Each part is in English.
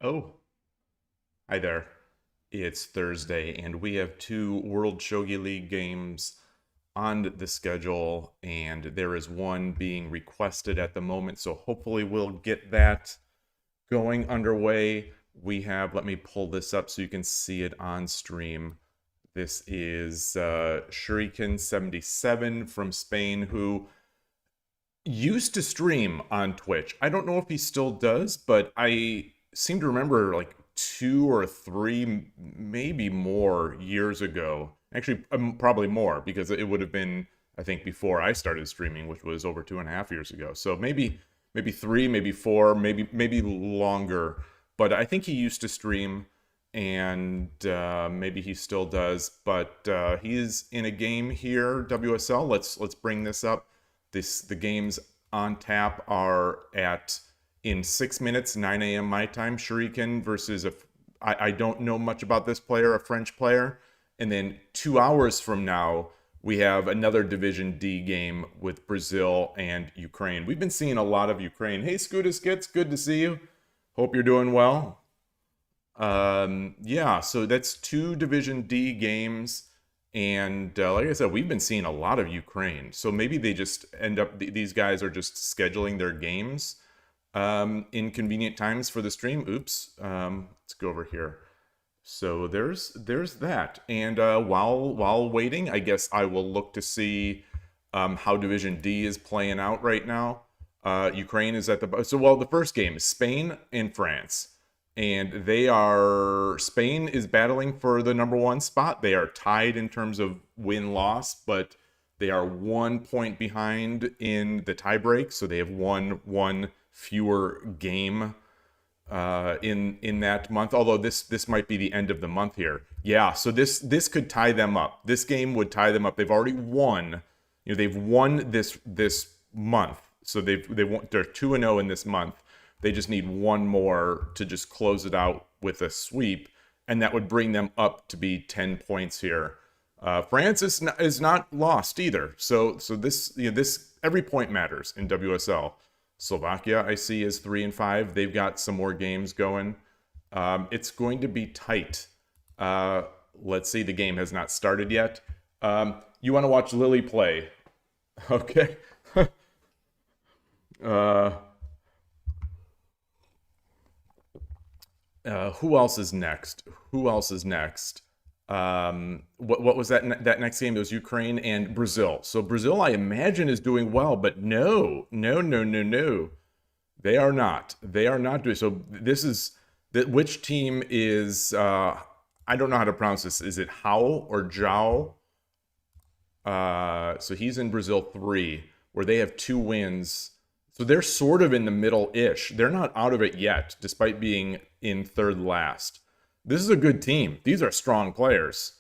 Oh, hi there. It's Thursday, and we have two World Shogi League games on the schedule, and there is one being requested at the moment, so hopefully we'll get that going underway. We have, let me pull this up so you can see it on stream. This is Shuriken77 from Spain, who used to stream on Twitch. I don't know if he still does, but I seem to remember like 2 or 3, maybe more years ago. Actually, probably more because it would have been, I think, before I started streaming, which was over 2.5 years ago. So maybe 3, maybe 4, maybe longer. But I think he used to stream, and maybe he still does. But he is in a game here, WSL. Let's bring this up. The games on tap are in 6 minutes, 9 a.m. my time, Shuriken versus I don't know much about this player, a French player. And then 2 hours from now, we have another Division D game with Brazil and Ukraine. We've been seeing a lot of Ukraine. Hey, Skits, good to see you. Hope you're doing well. Yeah, so that's 2 Division D games. And like I said, we've been seeing a lot of Ukraine. So maybe they just end up, these guys are just scheduling their games in convenient times for the stream. Oops. Let's go over here. So there's that. And while waiting, I guess I will look to see how Division D is playing out right now. Ukraine is at the first game is Spain and France. And Spain is battling for the #1 spot. They are tied in terms of win-loss, but they are 1 point behind in the tiebreak. So they have one fewer game in that month. Although this might be the end of the month here. Yeah, so this could tie them up. This game would tie them up. They've already won. They've won this month. So they're 2-0 in this month. They just need one more to just close it out with a sweep, and that would bring them up to be 10 points here. France is not lost either. So this every point matters in WSL. Slovakia, I see, is 3 and 5. They've got some more games going. It's going to be tight. Let's see. The game has not started yet. You want to watch Lily play? Okay. Who else is next? What was that next game? It was Ukraine and Brazil. So Brazil, I imagine, is doing well, but no. They are not. They are not doing so. Which team is I don't know how to pronounce this. Is it Hao or Zhao? So he's in Brazil 3, where they have 2 wins. So they're sort of in the middle-ish. They're not out of it yet, despite being in 3rd last. This is a good team. These are strong players.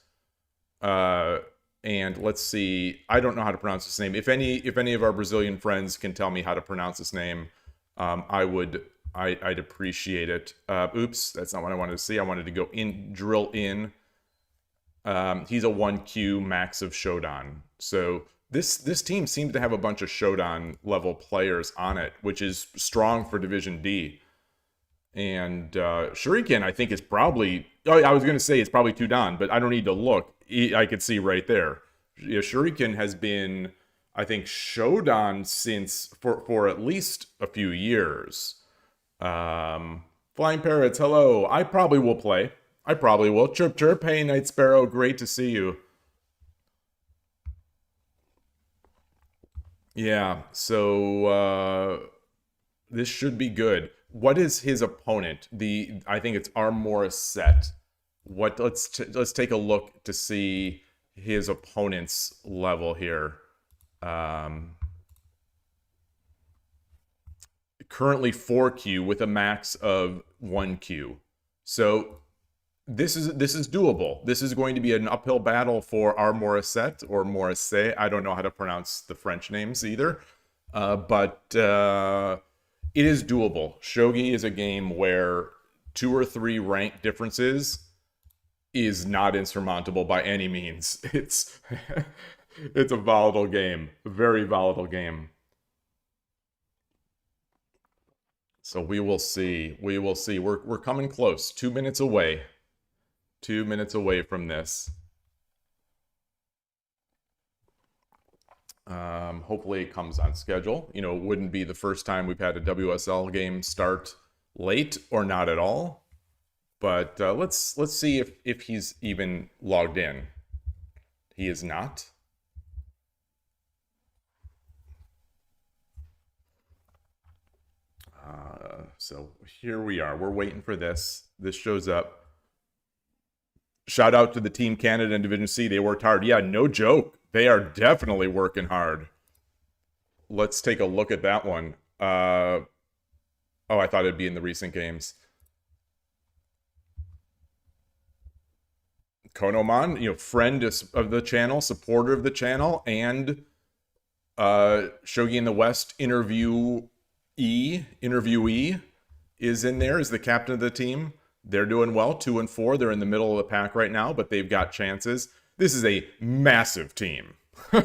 And let's see. I don't know how to pronounce this name. If any of our Brazilian friends can tell me how to pronounce this name, I'd appreciate it. Oops, that's not what I wanted to see. I wanted to go drill in. He's a 1Q max of Shodan. So this team seems to have a bunch of Shodan level players on it, which is strong for Division D. And Shuriken, I think, is probably... Oh, I was going to say it's probably Tudan, but I don't need to look. I could see right there. Yeah, Shuriken has been, I think, Shodan for at least a few years. Flying Parrots, hello. I probably will play. I probably will. Chirp, chirp. Hey, Night Sparrow. Great to see you. Yeah, so this should be good. What is his opponent? I think it's Armor's set. Let's take a look to see his opponent's level here. Currently 4Q with a max of 1Q. So this is doable. This is going to be an uphill battle for our Morissette or Morisse. I don't know how to pronounce the French names either. But it is doable. Shogi is a game where 2 or 3 rank differences is not insurmountable by any means. It's a volatile game. A very volatile game. So we will see. We will see. We're coming close. 2 minutes away. 2 minutes away from this. Hopefully it comes on schedule. You know, it wouldn't be the first time we've had a WSL game start late or not at all. But let's see if he's even logged in. He is not. So here we are. We're waiting for this. This shows up. Shout out to the Team Canada in Division C. They worked hard. Yeah, no joke. They are definitely working hard. Let's take a look at that one. Oh, I thought it'd be in the recent games. Konoman, you know, friend of the channel, supporter of the channel, and Shogi in the West interviewee is in there, is the captain of the team. They're doing well, 2-4. They're in the middle of the pack right now, but they've got chances. This is a massive team. You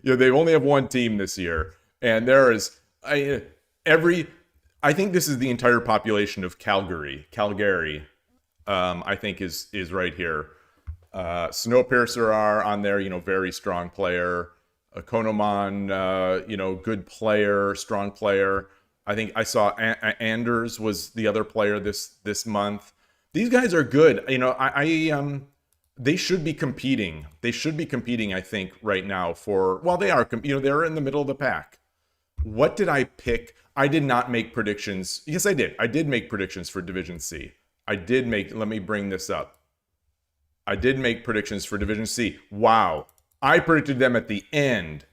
know, they only have one team this year, and there is I think this is the entire population of Calgary. I think is right here. Snowpiercer are on there, you know, very strong player. Konoman, you know, good player, strong player. I think I saw Anders was the other player this month. These guys are good. You know, they should be competing. They should be competing, I think, right now for, well, they are, you know, they're in the middle of the pack. What did I pick? I did not make predictions. Yes, I did. I did make predictions for Division C. Let me bring this up. I did make predictions for Division C. Wow. I predicted them at the end.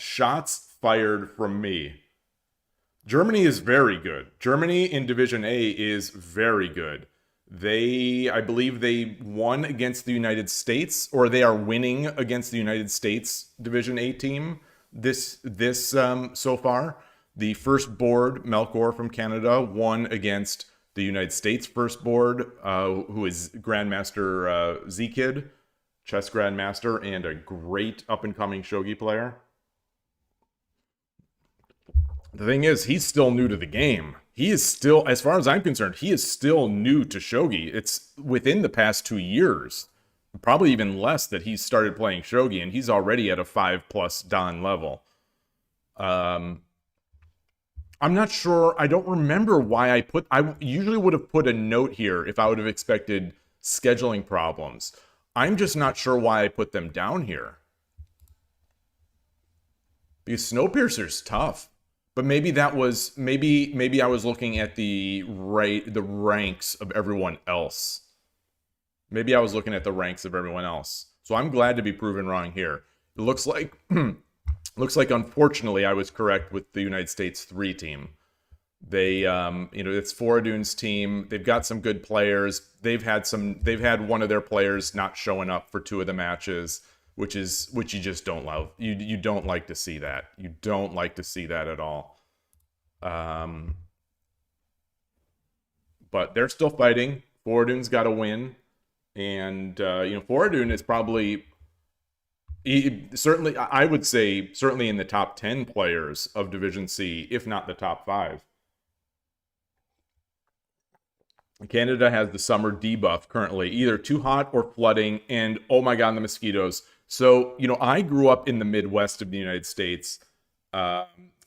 Shots fired from me. Germany is very good. Germany in Division A is very good. I believe they won against the United States, or they are winning against the United States Division A team this so far. The first board, Melkor from Canada, won against the United States first board, who is Grandmaster Z-Kid, chess grandmaster, and a great up-and-coming shogi player. The thing is, he's still new to the game. He is still, as far as I'm concerned, he is still new to shogi. It's within the past 2 years, probably even less, that he's started playing shogi, and he's already at a 5+ Dan level. I'm not sure. I don't remember why I usually would have put a note here if I would have expected scheduling problems. I'm just not sure why I put them down here. Because Snowpiercer's tough. But maybe that was, maybe I was looking at the ranks of everyone else. Maybe I was looking at the ranks of everyone else. So I'm glad to be proven wrong here. It looks like, unfortunately, I was correct with the United States 3 team. They, you know, it's Foradun's team. They've got some good players. They've had one of their players not showing up for 2 of the matches, which you just don't love. You don't like to see that. You don't like to see that at all. But they're still fighting. Foradun's got to win, and you know, Foradun is probably, certainly, I would say, certainly in the top 10 players of Division C, if not the top 5. Canada has the summer debuff currently, either too hot or flooding, and oh my god, the mosquitoes. So, you know, I grew up in the Midwest of the United States,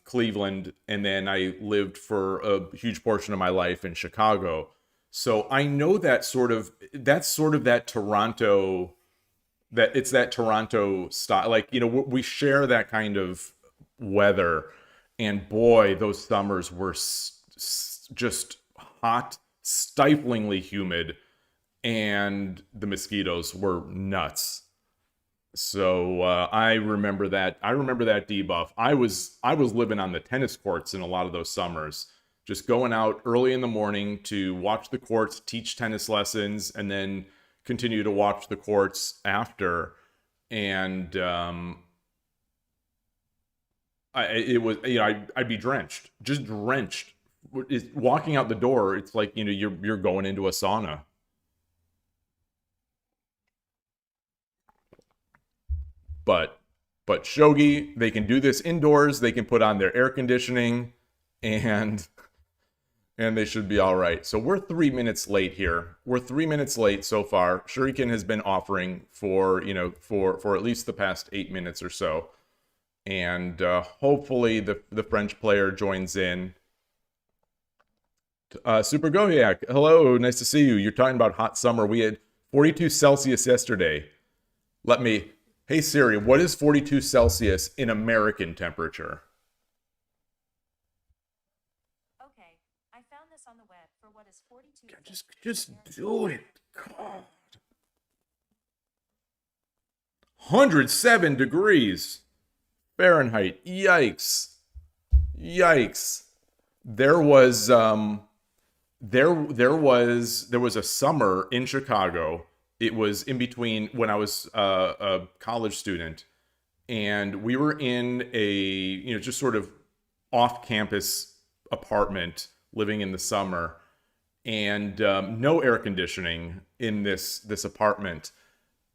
Cleveland, and then I lived for a huge portion of my life in Chicago. So I know that's sort of that Toronto, it's that Toronto style. Like, you know, we share that kind of weather, and boy, those summers were just hot, stiflingly humid, and the mosquitoes were nuts. So I remember that debuff. I was living on the tennis courts in a lot of those summers, just going out early in the morning to watch the courts, teach tennis lessons, and then continue to watch the courts after. And I'd be drenched, just drenched. Walking out the door, it's like, you know, you're going into a sauna. But But Shogi, they can do this indoors. They can put on their air conditioning, and they should be all right. So we're 3 minutes late here. We're 3 minutes late so far. Shuriken has been offering for, for at least the past 8 minutes or so. And hopefully the French player joins in. Super Goviak, hello, nice to see you. You're talking about hot summer. We had 42 Celsius yesterday. Hey Siri, what is 42 Celsius in American temperature? Okay, I found this on the web for what is 42. God, just do it. God. 107 degrees Fahrenheit. Yikes. Yikes. There was a summer in Chicago. It was in between when I was a college student, and we were in a just sort of off-campus apartment living in the summer, and no air conditioning in this apartment,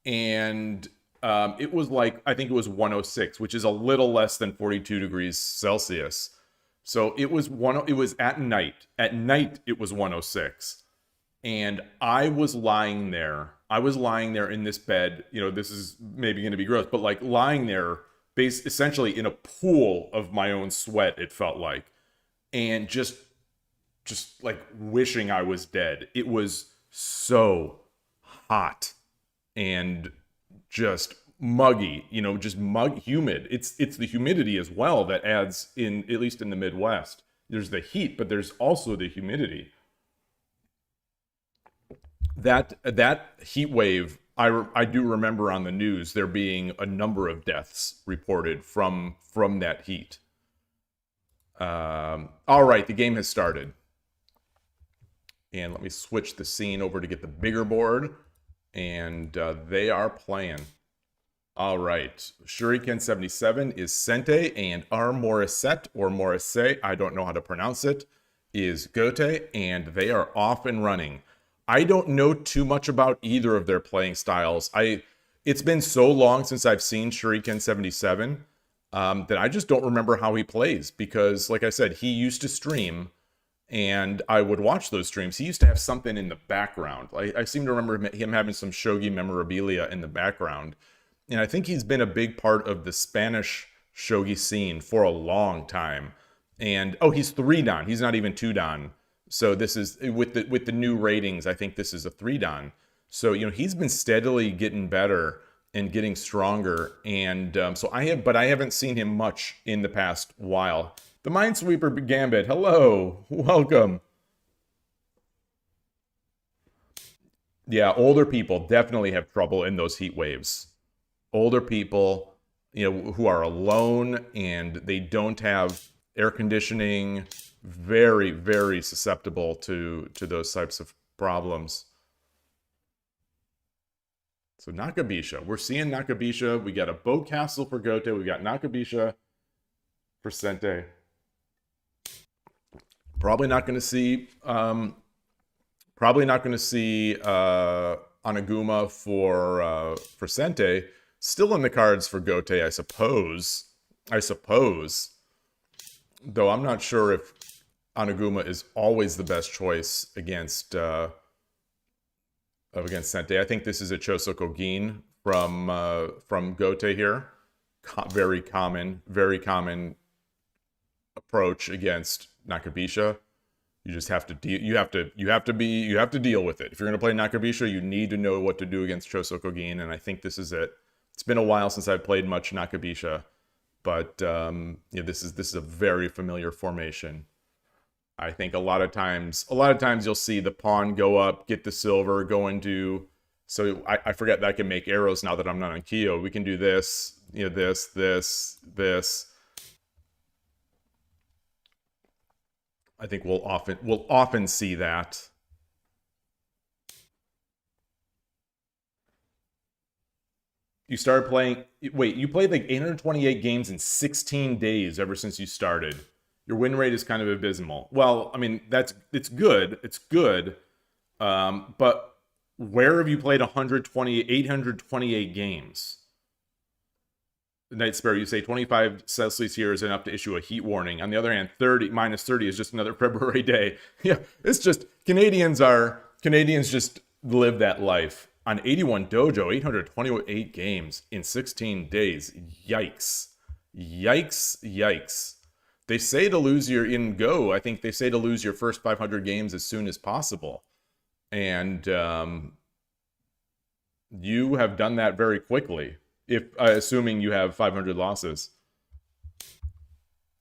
and it was like, I think it was 106, which is a little less than 42 degrees Celsius. So it was at night. At night it was 106. And I was lying there in this bed. This is maybe going to be gross, but like lying there essentially in a pool of my own sweat, it felt like, and just like wishing I was dead. It was so hot and just muggy, humid. It's the humidity as well that adds in, at least in the Midwest. There's the heat, but there's also the humidity. That heat wave, I do remember on the news there being a number of deaths reported from that heat. All right, the game has started. And let me switch the scene over to get the bigger board. And they are playing. All right, Shuriken 77 is Sente, and our Morissette, or Morisse, I don't know how to pronounce it, is Gote, and they are off and running. I don't know too much about either of their playing styles. It's been so long since I've seen Shuriken 77 that I just don't remember how he plays, because, like I said, he used to stream, and I would watch those streams. He used to have something in the background. I seem to remember him having some Shogi memorabilia in the background. And I think he's been a big part of the Spanish Shogi scene for a long time. And, he's 3-dan. He's not even 2-dan. So this is, with the new ratings, I think this is a 3-dan. So, he's been steadily getting better and getting stronger. And but I haven't seen him much in the past while. The Minesweeper Gambit, hello, welcome. Yeah, older people definitely have trouble in those heat waves. Older people, who are alone and they don't have air conditioning, very, very susceptible to those types of problems. So Nakabisha, we're seeing Nakabisha. We got a boat castle for Gote. We got Nakabisha for Sente. Probably not going to see Anaguma for Sente. Still in the cards for Gote, I suppose. Though I'm not sure if Anaguma is always the best choice against Sente. I think this is a Chosoko Gin from Gote here. Very common approach against Nakabisha. You just have to you have to deal with it. If you're going to play Nakabisha, you need to know what to do against Chosoko Gin, and I think this is it. It's been a while since I've played much Nakabisha, but this is a very familiar formation. I think a lot of times you'll see the pawn go up, get the silver, go into. So I forget that I can make arrows now that I'm not on KIOU. We can do this, this. I think we'll often see that. You started playing. Wait, you played like 828 games in 16 days ever since you started. Your win rate is kind of abysmal. Well, I mean, it's good. It's good. But where have you played 828 games? Night Sparrow, you say 25 Celsius here is enough to issue a heat warning. On the other hand, -30 is just another February day. Yeah, it's just Canadians just live that life. On 81 Dojo, 828 games in 16 days. Yikes. Yikes, yikes. They say to lose your in Go, I think they say to lose your first 500 games as soon as possible. And you have done that very quickly, if assuming you have 500 losses.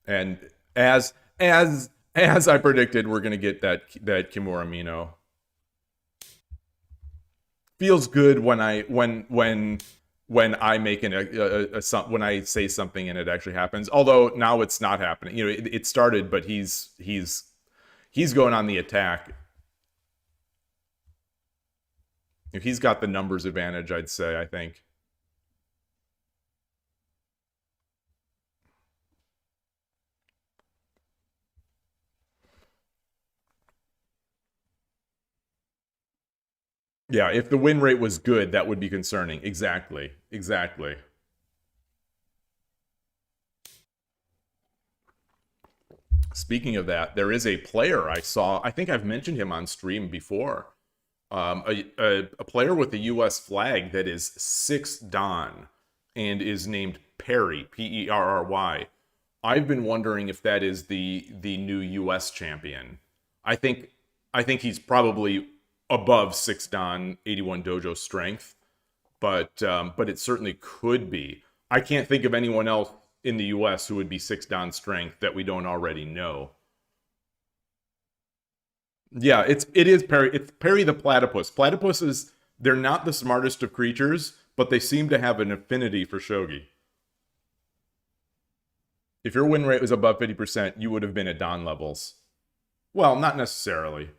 And as I predicted, we're gonna get that Kimura Mino. Feels good when I make when I say something and it actually happens. Although now it's not happening. You know, it started, but he's going on the attack. He's got the numbers advantage, I'd say, I think. Yeah, if the win rate was good, that would be concerning. Exactly. Exactly. Speaking of that, there is a player I saw. I think I've mentioned him on stream before. A player with the U.S. flag that is 6 Dan and is named Perry, Perry. I've been wondering if that is the new U.S. champion. I think he's probably above 6 Dan 81 Dojo strength, but it certainly could be. I can't think of anyone else in the U.S. who would be 6 Dan strength that we don't already know. Yeah, it is Perry. It's Perry the platypus. Platypuses, they're not the smartest of creatures, but they seem to have an affinity for shogi. If your win rate was above 50%, you would have been at Dan levels. Well, not necessarily.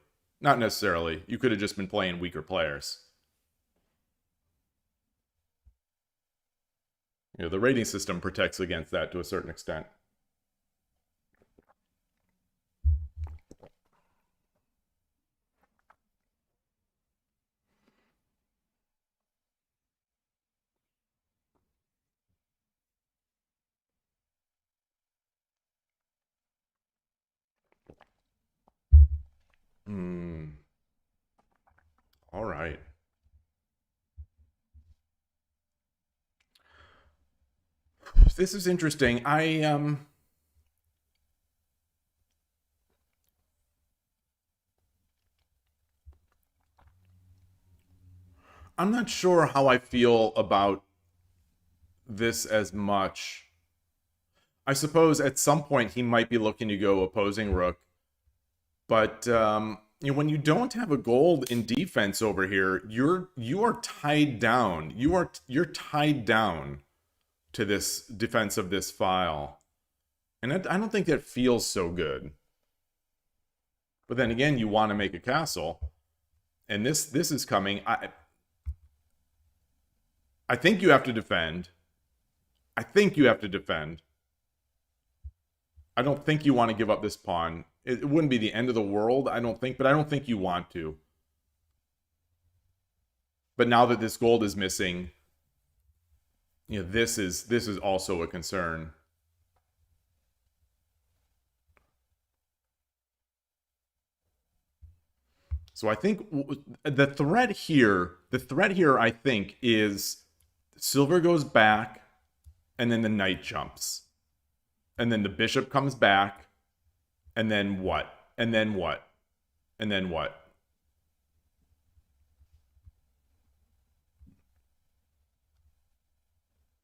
Not necessarily. You could have just been playing weaker players. You know, the rating system protects against that to a certain extent. All right. This is interesting. I'm not sure how I feel about this as much. I suppose at some point he might be looking to go opposing rook, but you know, when you don't have a gold in defense over here, you are tied down. You're tied down to this defense of this file, and I don't think that feels so good. But then again, you want to make a castle, and this is coming. I think you have to defend. I think you have to defend. I don't think you want to give up this pawn. It wouldn't be the end of the world, I don't think, but I don't think you want to. But now that this gold is missing, you know, this is also a concern. So I think the threat here, I think, is silver goes back, and then the knight jumps. And then the bishop comes back, and then what? And then what? And then what?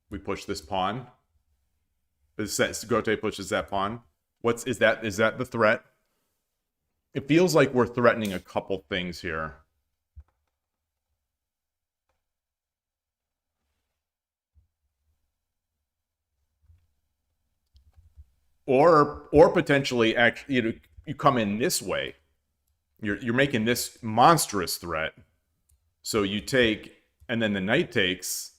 We push this pawn. Gote pushes that pawn. Is that the threat? It feels like we're threatening a couple things here. Or potentially, actually, you know, you come in this way. You're making this monstrous threat. So you take, and then the knight takes,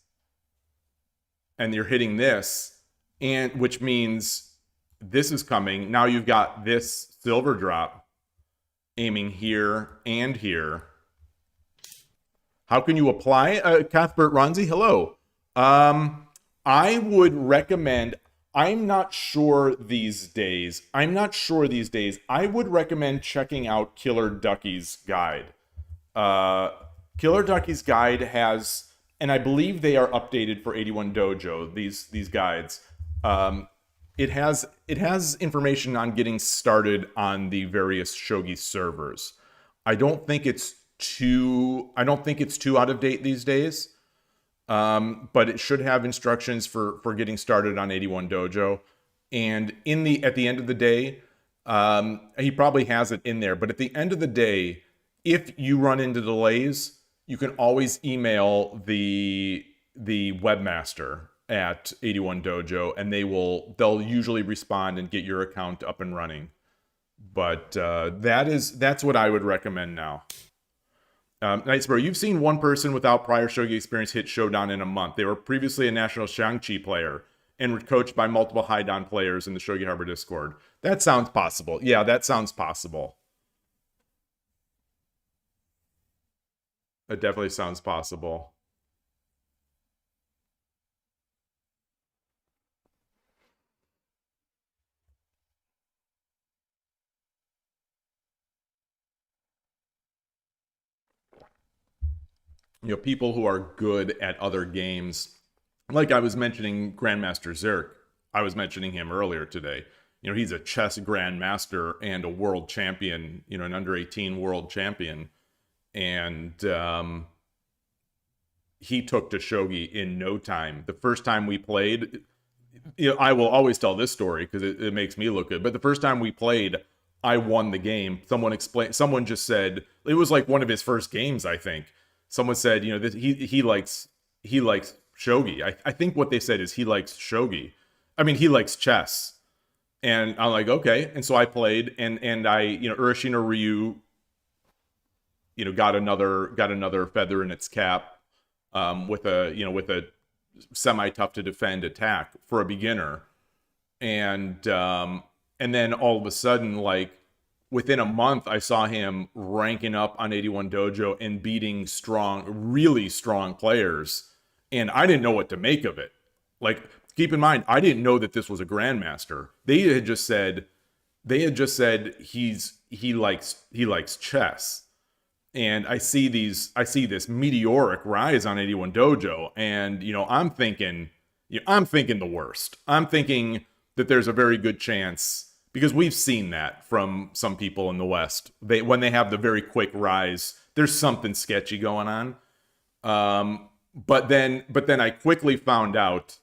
and you're hitting this, and which means this is coming. Now you've got this silver drop aiming here and here. How can you apply? Cuthbert Ronzi, hello. I would recommend, I'm not sure these days. I would recommend checking out Killer Ducky's guide. Killer Ducky's guide has, and I believe they are updated for 81 Dojo, these guides. It has information on getting started on the various shogi servers. I don't think it's too out of date these days. But it should have instructions for getting started on 81 Dojo. And at the end of the day, he probably has it in there. But at the end of the day, if you run into delays, you can always email the webmaster at 81 Dojo, and they'll usually respond and get your account up and running. But that's what I would recommend now. Nightsbro, you've seen one person without prior shogi experience hit Shodan in a month. They were previously a national Shang-Chi player and were coached by multiple Haidan players in the Shogi Harbor Discord. That sounds possible. Yeah, that sounds possible. It definitely sounds possible. People who are good at other games, like I was mentioning Grandmaster Zerk. I was mentioning him earlier today. He's a chess grandmaster and a world champion, an under 18 world champion. And he took to shogi in no time. The first time we played, I will always tell this story because it makes me look good. But the first time we played, I won the game. Someone just said, it was like one of his first games, I think. Someone said, that he likes shogi. I think what they said is he likes shogi. I mean, he likes chess. And I'm like, okay. And so I played, and I, Urashina Ryu, got another feather in its cap, with a semi tough to defend attack for a beginner, and then all of a sudden, like within a month, I saw him ranking up on 81 Dojo and beating really strong players, and I didn't know what to make of it. Like, keep in mind, I didn't know that this was a grandmaster. They had just said he likes chess. And I see this meteoric rise on 81 Dojo, and I'm thinking the worst. I'm thinking that there's a very good chance, because we've seen that from some people in the West. When they have the very quick rise, there's something sketchy going on. But then I quickly found out,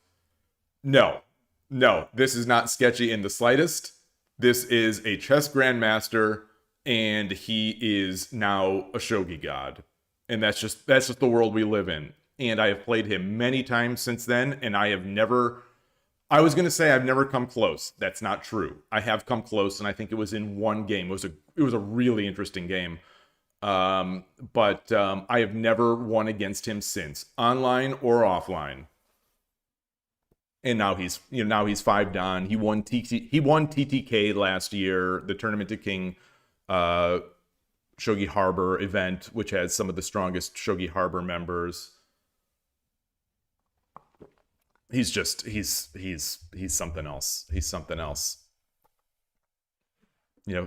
no, this is not sketchy in the slightest. This is a chess grandmaster, and he is now a shogi god. And that's just the world we live in. And I have played him many times since then, and I was going to say I've never come close. That's not true. I have come close, and I think it was in one game. It was a really interesting game. But I have never won against him since, online or offline. And now he's 5 dan. He won TTK last year, the Tournament to King Shogi Harbor event, which has some of the strongest Shogi Harbor members. He's something else. He's something else. To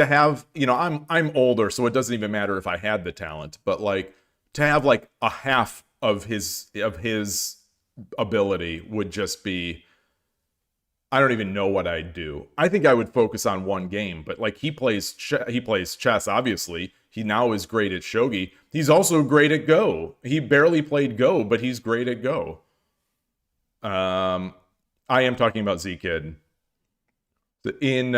have, I'm older, so it doesn't even matter if I had the talent, but like to have like a half of his ability would just be, I don't even know what I'd do. I think I would focus on one game, but like he plays chess, obviously. He now is great at shogi. He's also great at Go. He barely played Go, but he's great at Go. I am talking about Z-Kid. In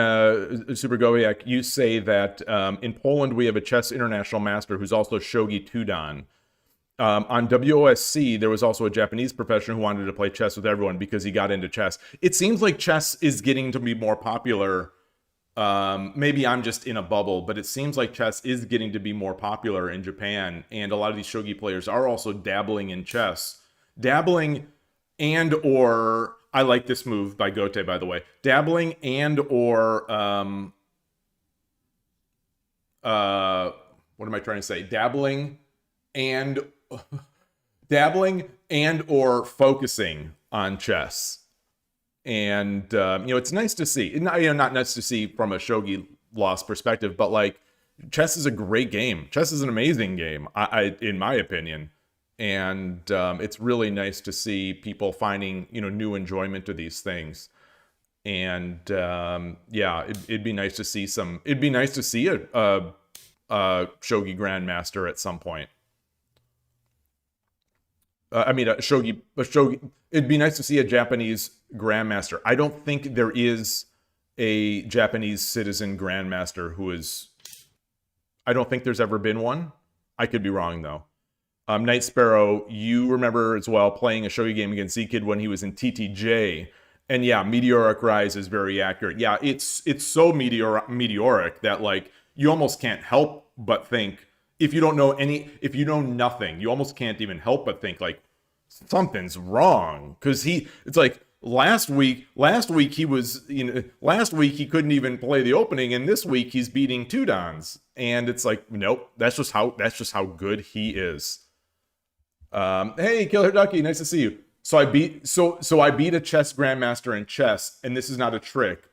Super Goviak, you say that in Poland we have a chess international master who's also shogi 2dan. On WOSC, there was also a Japanese professional who wanted to play chess with everyone because he got into chess. It seems like chess is getting to be more popular. Maybe I'm just in a bubble, but it seems like chess is getting to be more popular in Japan, and a lot of these shogi players are also dabbling in chess. Dabbling and or, I like this move by Gote, by the way. Dabbling and or, what am I trying to say? Dabbling and dabbling and or focusing on chess. And it's nice to see. Not nice to see from a shogi loss perspective, but like chess is a great game. Chess is an amazing game, in my opinion. And it's really nice to see people finding new enjoyment to these things. And it'd be nice to see some. It'd be nice to see a shogi grandmaster at some point. A shogi. It'd be nice to see a Japanese grandmaster. I don't think there is a Japanese citizen grandmaster who is. I don't think there's ever been one. I could be wrong though. Night Sparrow, you remember as well playing a shogi game against Z-Kid when he was in TTJ. And yeah, Meteoric Rise is very accurate. Yeah, it's so meteoric that like you almost can't help but think, if you know nothing, you almost can't even help but think like something's wrong. Because it's like last week he was, last week he couldn't even play the opening, and this week he's beating two Dons. And it's like, nope, that's just how good he is. Hey, Killer Ducky, nice to see you. So I beat a chess grandmaster in chess, and this is not a trick.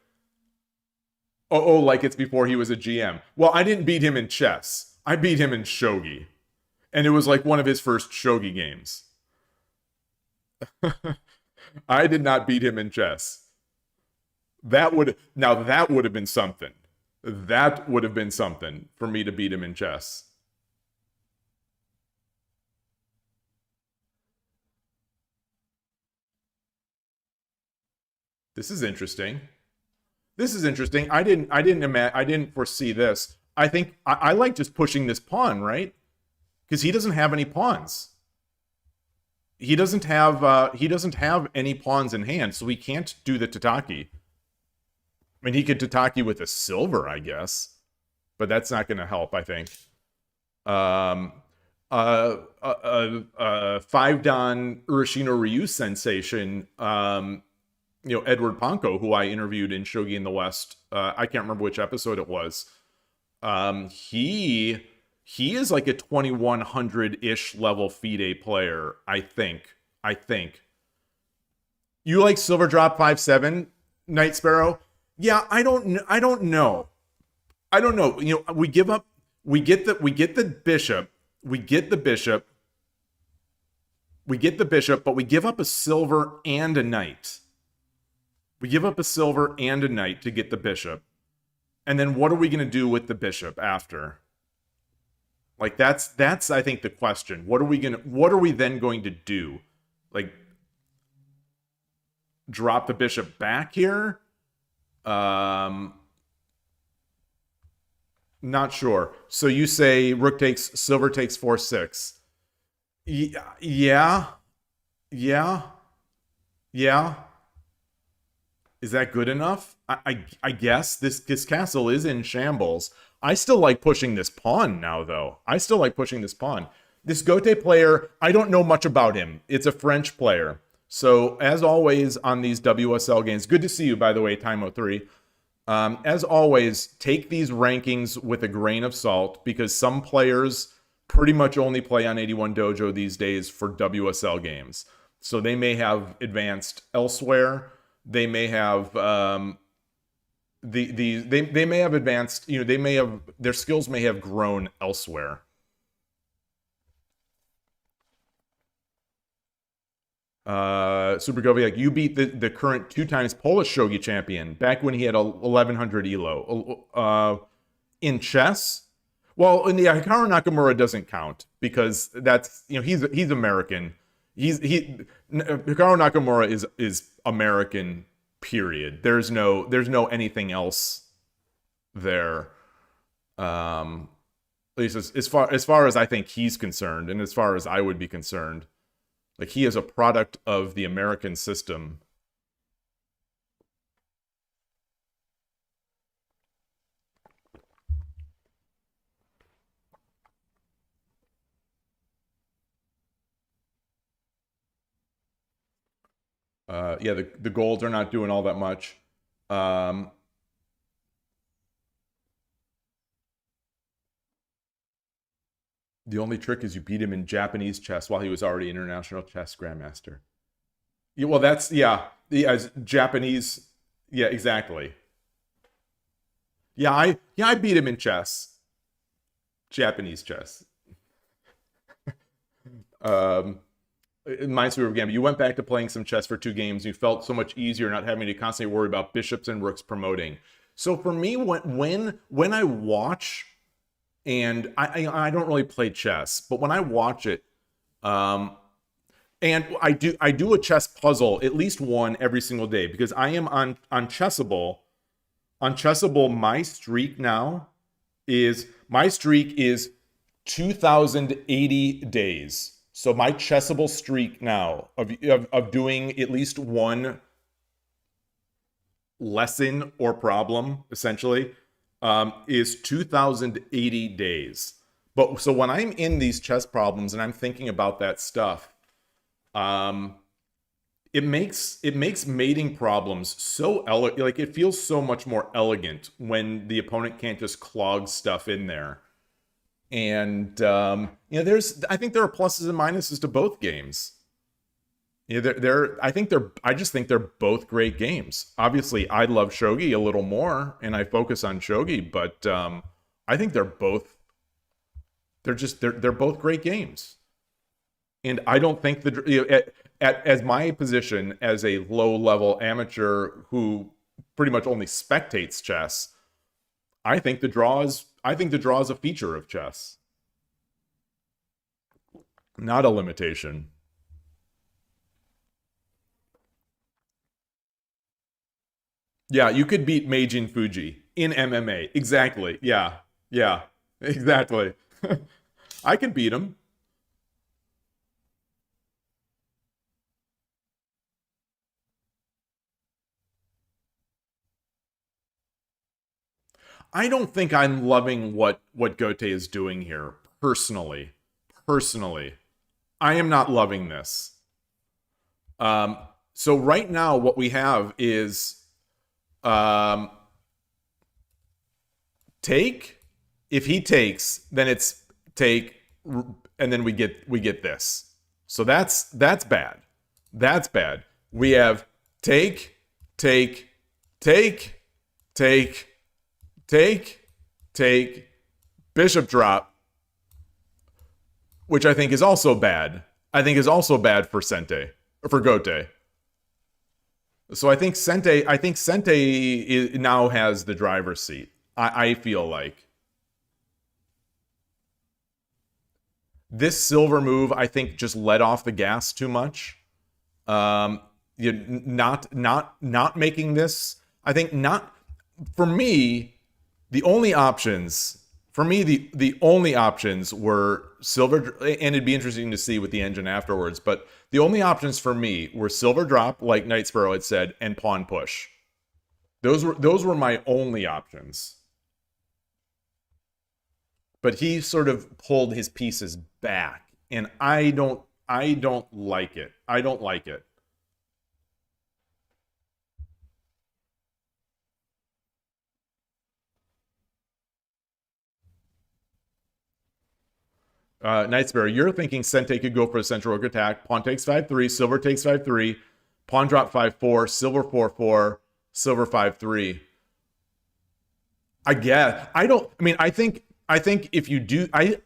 Oh, like it's before he was a GM. Well, I didn't beat him in chess. I beat him in shogi. And it was like one of his first shogi games. I did not beat him in chess. That would have been something. That would have been something for me to beat him in chess. This is interesting. I didn't foresee this. I think I like just pushing this pawn, right? Because he doesn't have any pawns. He doesn't have any pawns in hand, so he can't do the Tataki. I mean, he could Tataki with a silver, I guess, but that's not going to help, I think. 5-dan Urashino Ryu sensation, Edward Ponko, who I interviewed in Shogi in the West. I can't remember which episode it was. He is like a 2100-ish level FIDE player, I think. You like Silver Drop 5-7, Night Sparrow? Yeah, I don't know. We get the bishop, but we give up a silver and a knight. We give up a silver and a knight to get the bishop. And then what are we going to do with the bishop after? Like that's I think the question. What are we then going to do? Like drop the bishop back here? Not sure. So you say rook takes, silver takes 4-6. Yeah. Is that good enough? I guess this castle is in shambles. I still like pushing this pawn now, though. This Gote player, I don't know much about him. It's a French player. So, as always on these WSL games, good to see you, by the way, Time03. As always, take these rankings with a grain of salt, because some players pretty much only play on 81 Dojo these days for WSL games. So they may have advanced elsewhere. They may have they may have advanced, their skills may have grown elsewhere. Super Goviak, you beat the current 2x Polish Shogi champion back when he had 1100 Yloigh. In chess? Well, in the Hikaru Nakamura doesn't count because that's, he's American. Hikaru Nakamura is American, period. There's no anything else there. At least as far as I think he's concerned, and as far as I would be concerned. Like, he is a product of the American system. Yeah, the golds are not doing all that much. The only trick is you beat him in Japanese chess while he was already international chess grandmaster. Yeah, well, that's yeah, Japanese. Yeah, exactly. I beat him in chess, Japanese chess. Um, in Minesweeper Gambit, you went back to playing some chess for 2 games. You felt so much easier not having to constantly worry about bishops and rooks promoting. So for me, when I watch, and I don't really play chess, but when I watch it, and I do a chess puzzle, at least one every single day, because I am on Chessable. On Chessable, my streak is 2,080 days. So my Chessable streak now of doing at least one lesson or problem, essentially, is 2,080 days. But so when I'm in these chess problems and I'm thinking about that stuff, it makes mating problems so like it feels so much more elegant when the opponent can't just clog stuff in there. And I think there are pluses and minuses to both games. Yeah, I just think they're both great games. Obviously, I love Shogi a little more, and I focus on Shogi, but I think they're both great games. And I don't think as my position as a low-level amateur who pretty much only spectates chess, I think the draw is a feature of chess, not a limitation. Yeah, you could beat Meijin Fuji in MMA. Exactly. Yeah. Yeah. Exactly. I can beat him. I don't think I'm loving what Gote is doing here personally. Personally, I am not loving this. So right now, what we have is take. If he takes, then it's take, and then we get this. So that's bad. That's bad. We have take, take, take, take, take, take, bishop drop, which I think is also bad. I think is also bad for Sente, or for Gote. So I think Sente now has the driver's seat. I feel like this silver move, I think, just let off the gas too much. Not making this. I think not. For me, the only options were silver, and it'd be interesting to see with the engine afterwards, but the only options for me were silver drop, like Night Sparrow had said, and pawn push. Those were my only options. But he sort of pulled his pieces back, and I don't like it. I don't like it. Night Sparrow, you're thinking Sente could go for a central rook attack. Pawn takes 5-3, silver takes 5-3, pawn drop 5-4, silver 4-4, silver 5-3. I guess. I think if you do, I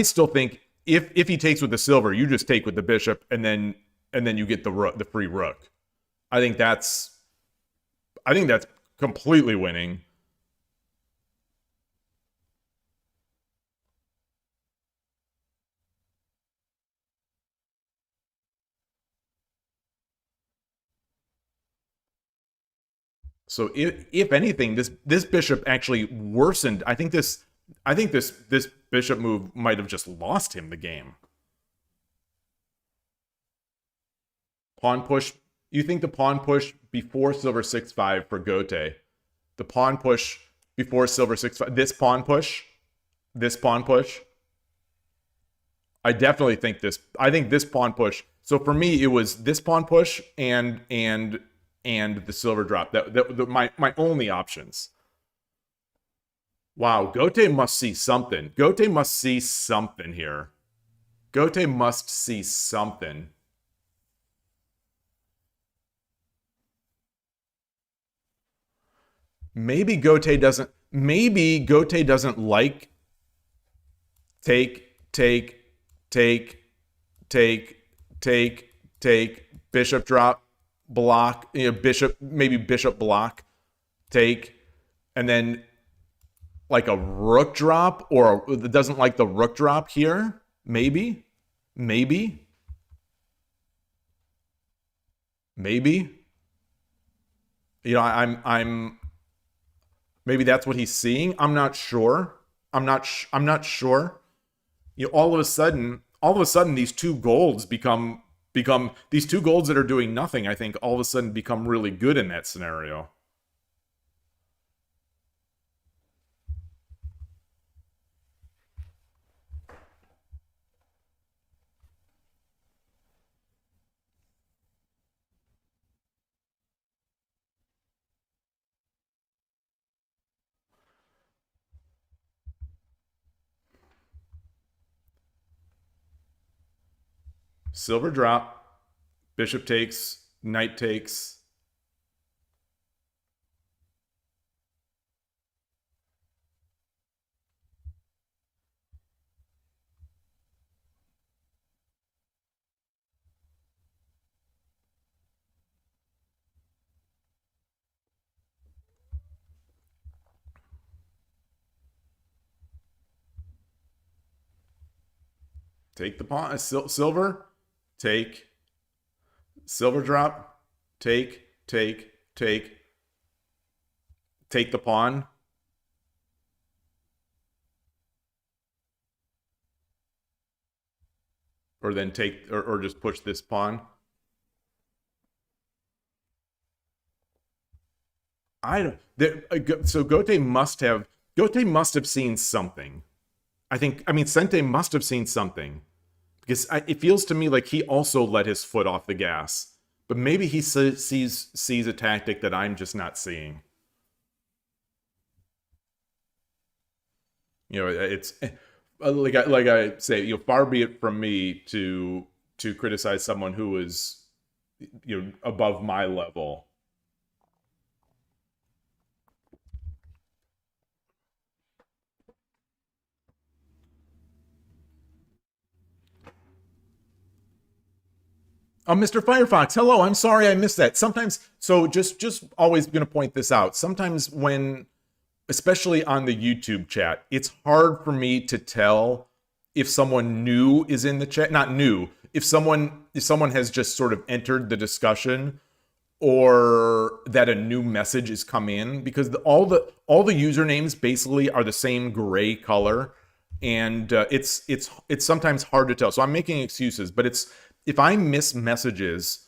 still think if he takes with the silver, you just take with the bishop, and then you get the free rook. I think that's completely winning. So if anything, this bishop actually worsened. I think this bishop move might have just lost him the game. Pawn push. You think the pawn push before silver 6-5 for Gote? The pawn push before silver 6-5. This pawn push. This pawn push. I definitely think this. I think this pawn push. So for me, it was this pawn push and the silver drop. My only options. Wow, Gote must see something. Gote must see something here. Gote must see something. Maybe Gote doesn't like take, bishop drop, block, bishop block, take, and then like a rook drop, or doesn't like the rook drop here. Maybe. You know, I'm maybe that's what he's seeing. I'm not sure. I'm not sure. You know, all of a sudden, these two golds become these two golds that are doing nothing. I think all of a sudden become really good in that scenario. Silver drop, bishop takes, knight takes. Take the pawn, silver, take, silver drop, take the pawn. Or then take, or just push this pawn. So Gote must have seen something. I mean, Sente must have seen something. Because it feels to me like he also let his foot off the gas. But maybe he sees a tactic that I'm just not seeing. You know, it's like I say, you know, far be it from me to criticize someone who is, you know, above my level. Oh, Mr. Firefox, hello. I'm sorry I missed that. Sometimes, so just always going to point this out. Sometimes when, especially on the YouTube chat, it's hard for me to tell if someone new is in the chat. Not new. If someone has just sort of entered the discussion, or that a new message has come in, because all the usernames basically are the same gray color, and it's sometimes hard to tell. So I'm making excuses, but if I miss messages,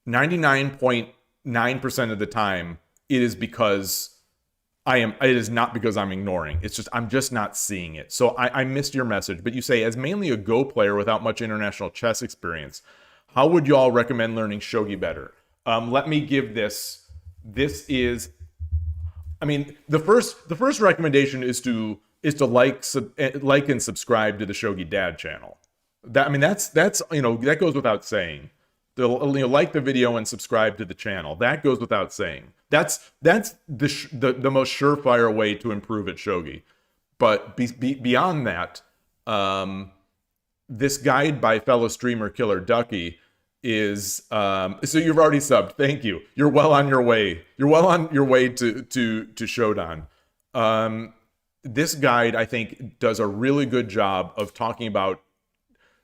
99.9% of the time, it is because it is not because I'm ignoring. It's just, I'm just not seeing it. So I missed your message, but you say, as mainly a Go player without much international chess experience, how would you all recommend learning Shogi better? Let me give this. This is, I mean, the first recommendation is to like and subscribe to the Shogi Dad channel. That's you know, that goes without saying. You know, like the video and subscribe to the channel. That goes without saying. That's the most surefire way to improve at Shogi. But beyond that, this guide by fellow streamer Killer Ducky is so you've already subbed. Thank you. You're well on your way. You're well on your way to Shodan. This guide, I think, does a really good job of talking about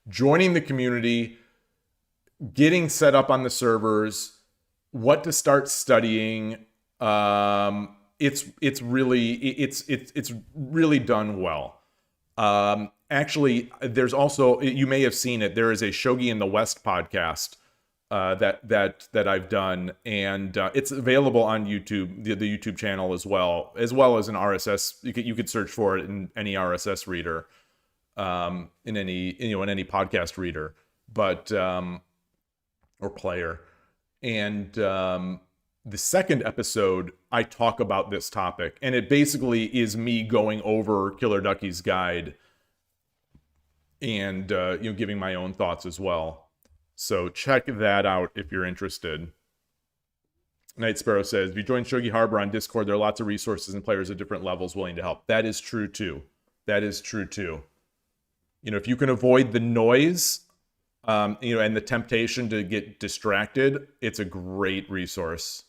joining the community, getting set up on the servers, what to start studying. It's really done well. Actually, there's also, you may have seen it, there is a Shogi in the West podcast that I've done, and it's available on YouTube, the YouTube channel as well as an RSS. You could search for it in any RSS reader, in any podcast reader, but or player. And the second episode, I talk about this topic, and it basically is me going over Killer Ducky's guide and giving my own thoughts as well. So check that out if you're interested. Night Sparrow says, if you join Shogi Harbor on Discord, there are lots of resources and players at different levels willing to help. That is true too. That is true too. If you can avoid the noise, and the temptation to get distracted, it's a great resource.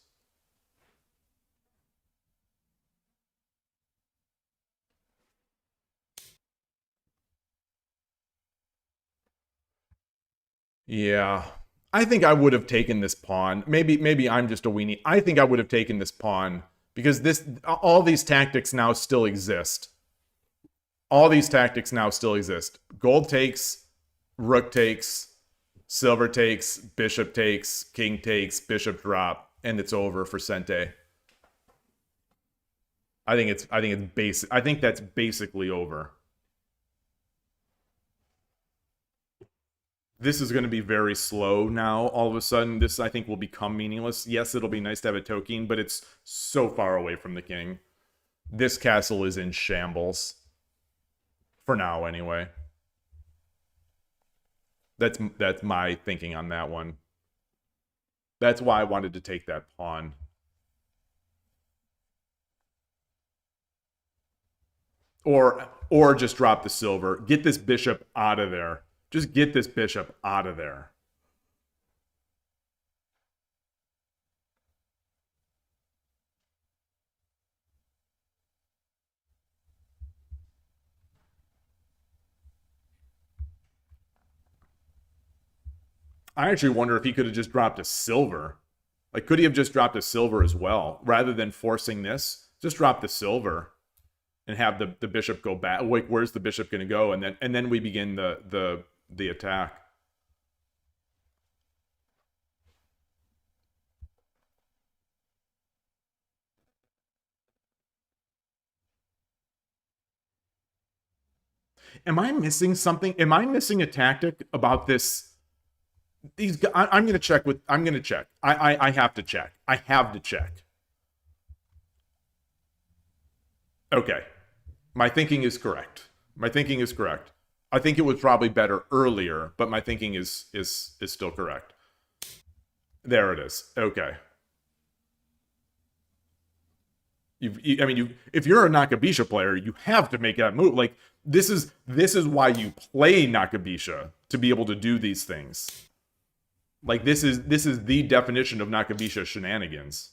Yeah. I think I would have taken this pawn. Maybe I'm just a weenie. I think I would have taken this pawn because all these tactics now still exist. All these tactics now still exist. Gold takes, rook takes, silver takes, bishop takes, king takes, bishop drop, and it's over for Sente. I think that's basically over. This is going to be very slow now. All of a sudden, this, I think, will become meaningless. Yes, it'll be nice to have a token, but it's so far away from the king. This castle is in shambles. For now, anyway. That's my thinking on that one. That's why I wanted to take that pawn. Or just drop the silver. Get this bishop out of there. Just get this bishop out of there. I actually wonder if he could have just dropped a silver. Like, could he have just dropped a silver as well? Rather than forcing this, just drop the silver and have the bishop go back. Like, where's the bishop going to go? And then we begin the attack. Am I missing something? Am I missing a tactic about this? I'm going to check. I'm going to check. I have to check. I have to check. Okay. My thinking is correct. My thinking is correct. I think it was probably better earlier, but my thinking is still correct. There it is. Okay. If you're a Nakabisha player, you have to make that move. Like, this is why you play Nakabisha, to be able to do these things. Like, this is the definition of Nakabisha shenanigans.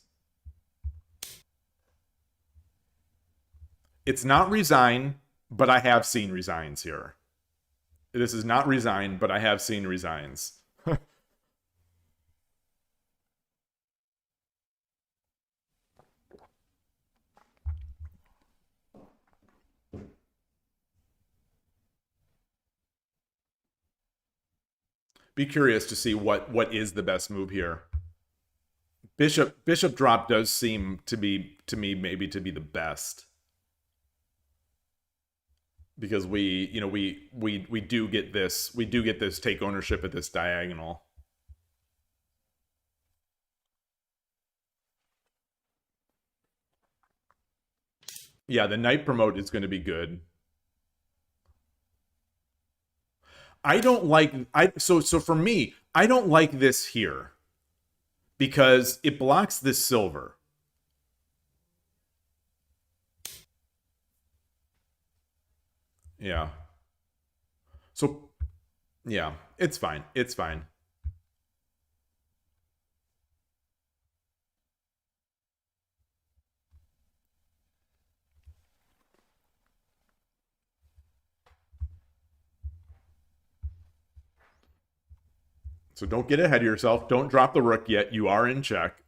It's not resign, but I have seen resigns here. This is not resign, but I have seen resigns. Be curious to see what is the best move here. Bishop drop does seem to me maybe to be the best. Because we do get this take ownership at this diagonal. Yeah, the knight promote is going to be good. I don't like so for me, I don't like this here because it blocks this silver. Yeah. So yeah, it's fine. It's fine. So don't get ahead of yourself. Don't drop the rook yet. You are in check.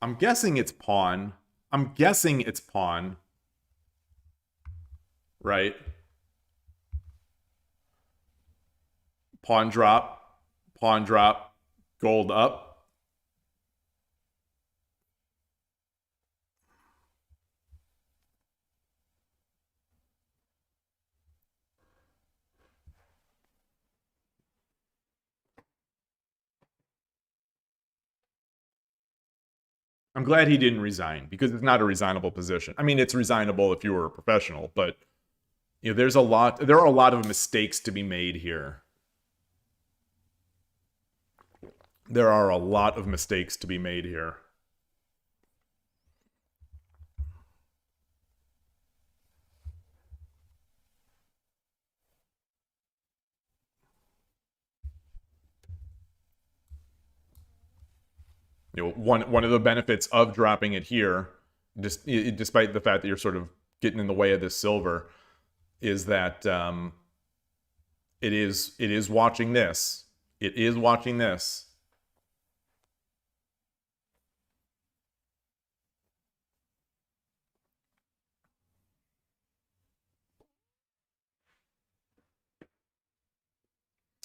I'm guessing it's pawn. I'm guessing it's pawn. Right? Pawn drop, gold up. I'm glad he didn't resign because it's not a resignable position. I mean, it's resignable if you were a professional, but you know, there are a lot of mistakes to be made here. There are a lot of mistakes to be made here. You know, one of the benefits of dropping it here, just despite the fact that you're sort of getting in the way of this silver, is that it is watching this. It is watching this.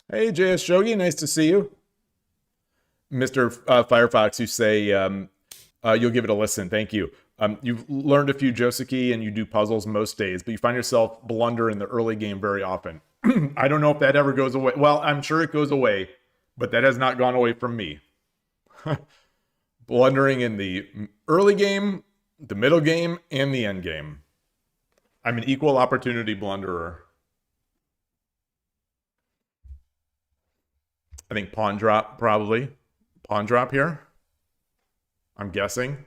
Hey, JS Shogi, nice to see you. Mr. Firefox, you say you'll give it a listen. Thank you. You've learned a few Joseki and you do puzzles most days, but you find yourself blunder in the early game very often. I don't know if that ever goes away. Well, I'm sure it goes away, but that has not gone away from me. Blundering in the early game, the middle game, and the end game. I'm an equal opportunity blunderer. I think pawn drop, probably. Pawn drop here. I'm guessing.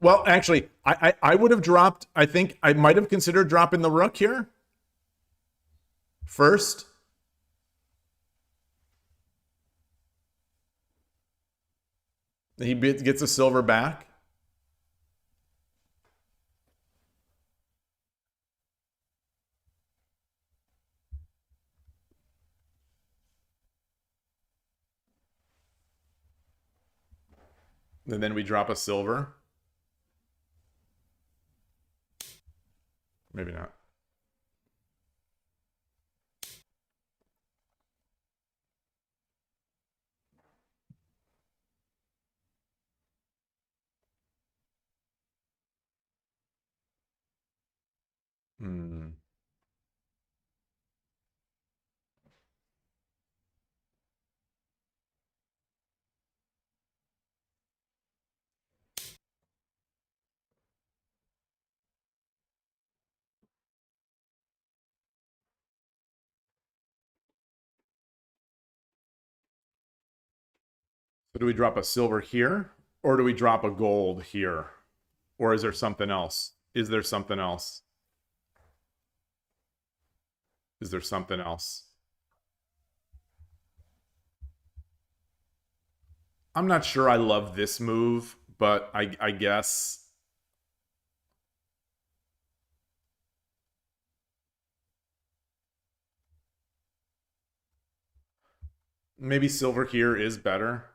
Well, actually, I would have dropped, I think I might have considered dropping the rook here first. He gets a silver back. And then we drop a silver. Maybe not. Hmm. So do we drop a silver here? Or do we drop a gold here? Or is there something else? Is there something else? Is there something else? I'm not sure I love this move, but I guess. Maybe silver here is better.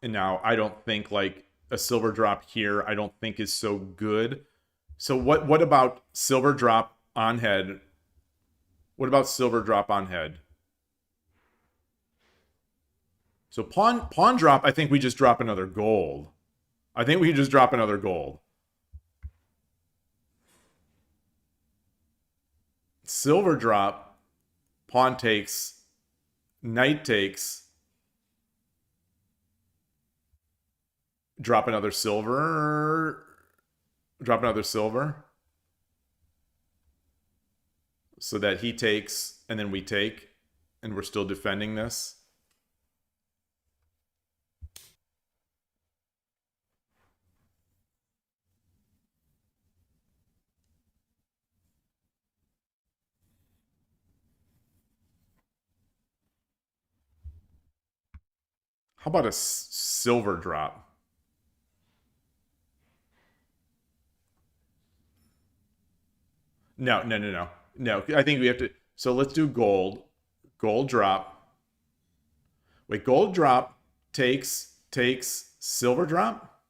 And now I don't think like a silver drop here, I don't think is so good. So what about silver drop on head? What about silver drop on head? So pawn drop, I think we just drop another gold. I think we just drop another gold. Silver drop, pawn takes, knight takes, drop another silver, drop another silver, so that he takes and then we take, and we're still defending this. How about a silver drop? No, no, no, no. No, I think we have to. So let's do gold. Gold drop. Wait, gold drop takes silver drop?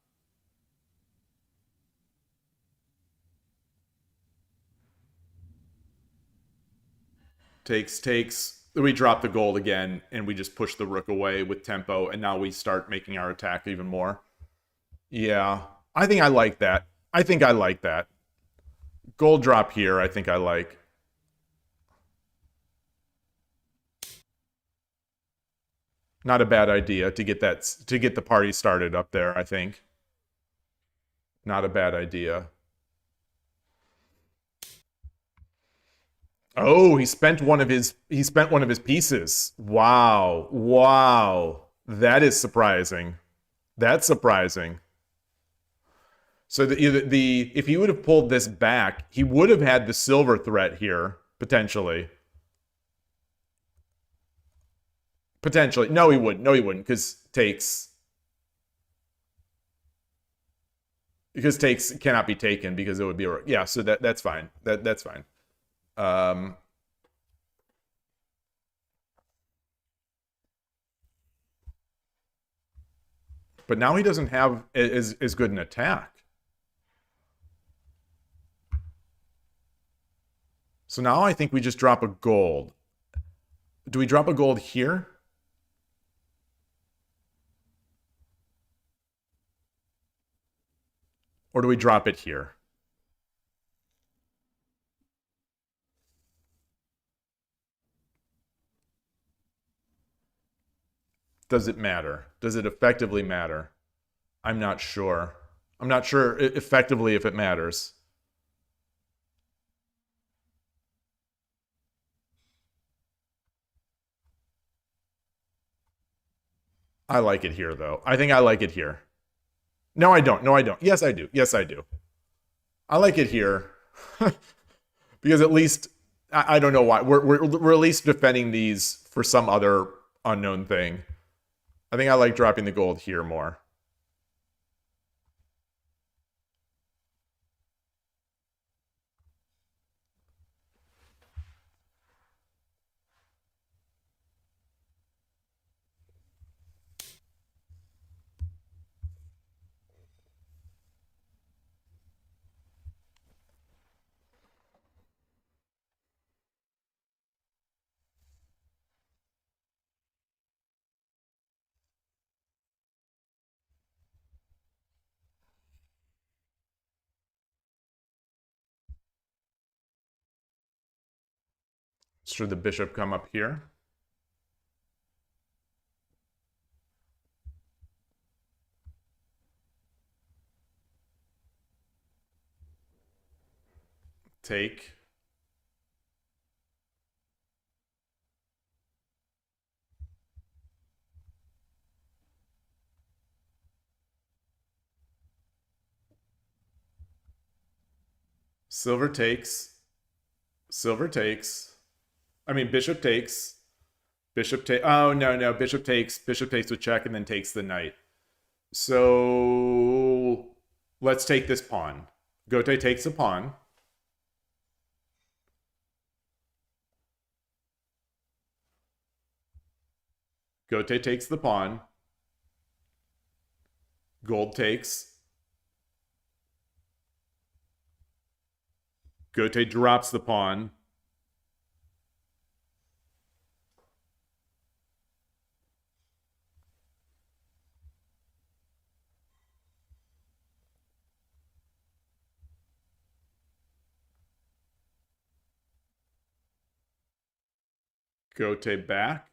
Takes. We drop the gold again, and we just push the rook away with tempo, and now we start making our attack even more. Yeah, I think I like that. I think I like that. Gold drop here, I think I like. Not a bad idea to get the party started up there, I think. Not a bad idea. Oh, he spent one of his pieces. Wow. Wow. That is surprising. That's surprising. So the if he would have pulled this back, he would have had the silver threat here potentially. Potentially. No, he wouldn't. No, he wouldn't because takes cannot be taken because it would be yeah, so that's fine. That's fine. Um but now he doesn't have as good an attack. So now I think we just drop a gold. Do we drop a gold here? Or do we drop it here? Does it matter? Does it effectively matter? I'm not sure. I'm not sure effectively if it matters. I like it here, though. I think I like it here. No, I don't. No, I don't. Yes, I do. Yes, I do. I like it here. Because at least, I don't know why. We're at least defending these for some other unknown thing. I think I like dropping the gold here more. Should the bishop come up here? Take. Silver takes. Silver takes. I mean, bishop takes. Bishop take. Oh, no, no. Bishop takes. Bishop takes with check and then takes the knight. So let's take this pawn. Gote takes a pawn. Gote takes the pawn. Gold takes. Gote drops the pawn. Gote back.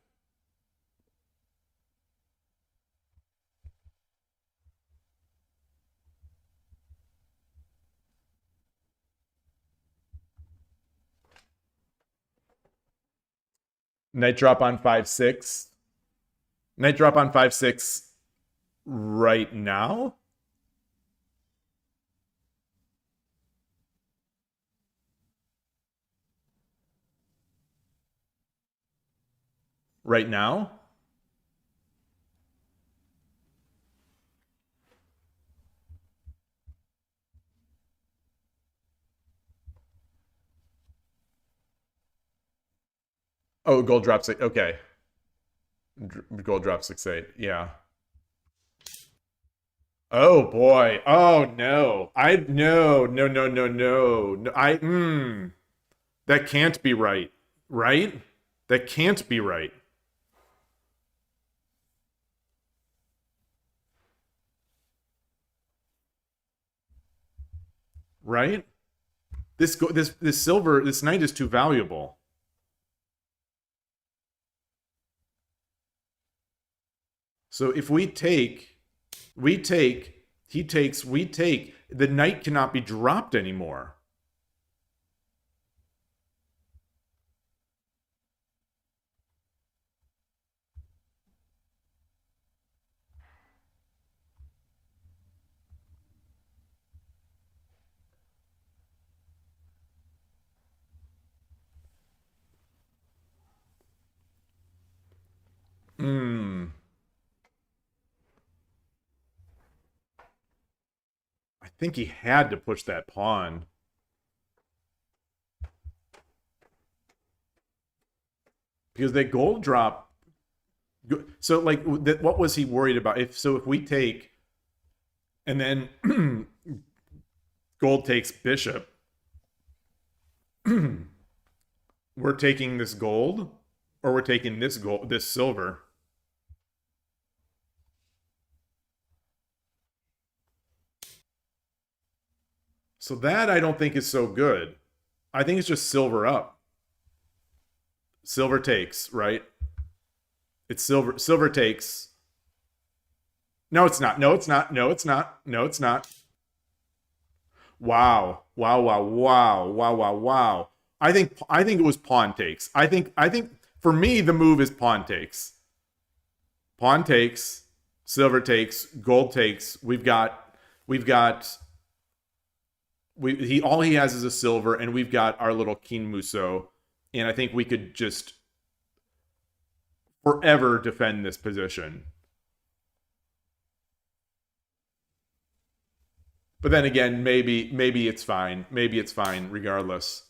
Knight drop on 5-6. Knight drop on 5-6 right now? Right now? Oh, gold drop 6. Okay. Gold drop 6-8. Yeah. Oh boy. Oh no. No. That can't be right. Right? That can't be right. Right? This silver, this knight is too valuable. So if we take, he takes, we take, the knight cannot be dropped anymore. I think he had to push that pawn. Because that gold drop. So, like, what was he worried about? If we take, and then gold takes bishop, we're taking this gold, or we're taking this gold, this silver. So that I don't think is so good. I think it's just silver up. Silver takes, right? It's silver. Silver takes. No, it's not. No, it's not. No, it's not. No, it's not. Wow. Wow. I think it was pawn takes. I think for me the move is pawn takes. Pawn takes, silver takes, gold takes. All he has is a silver, and we've got our little King Muso, and I think we could just forever defend this position. But then again, maybe it's fine. Maybe it's fine regardless.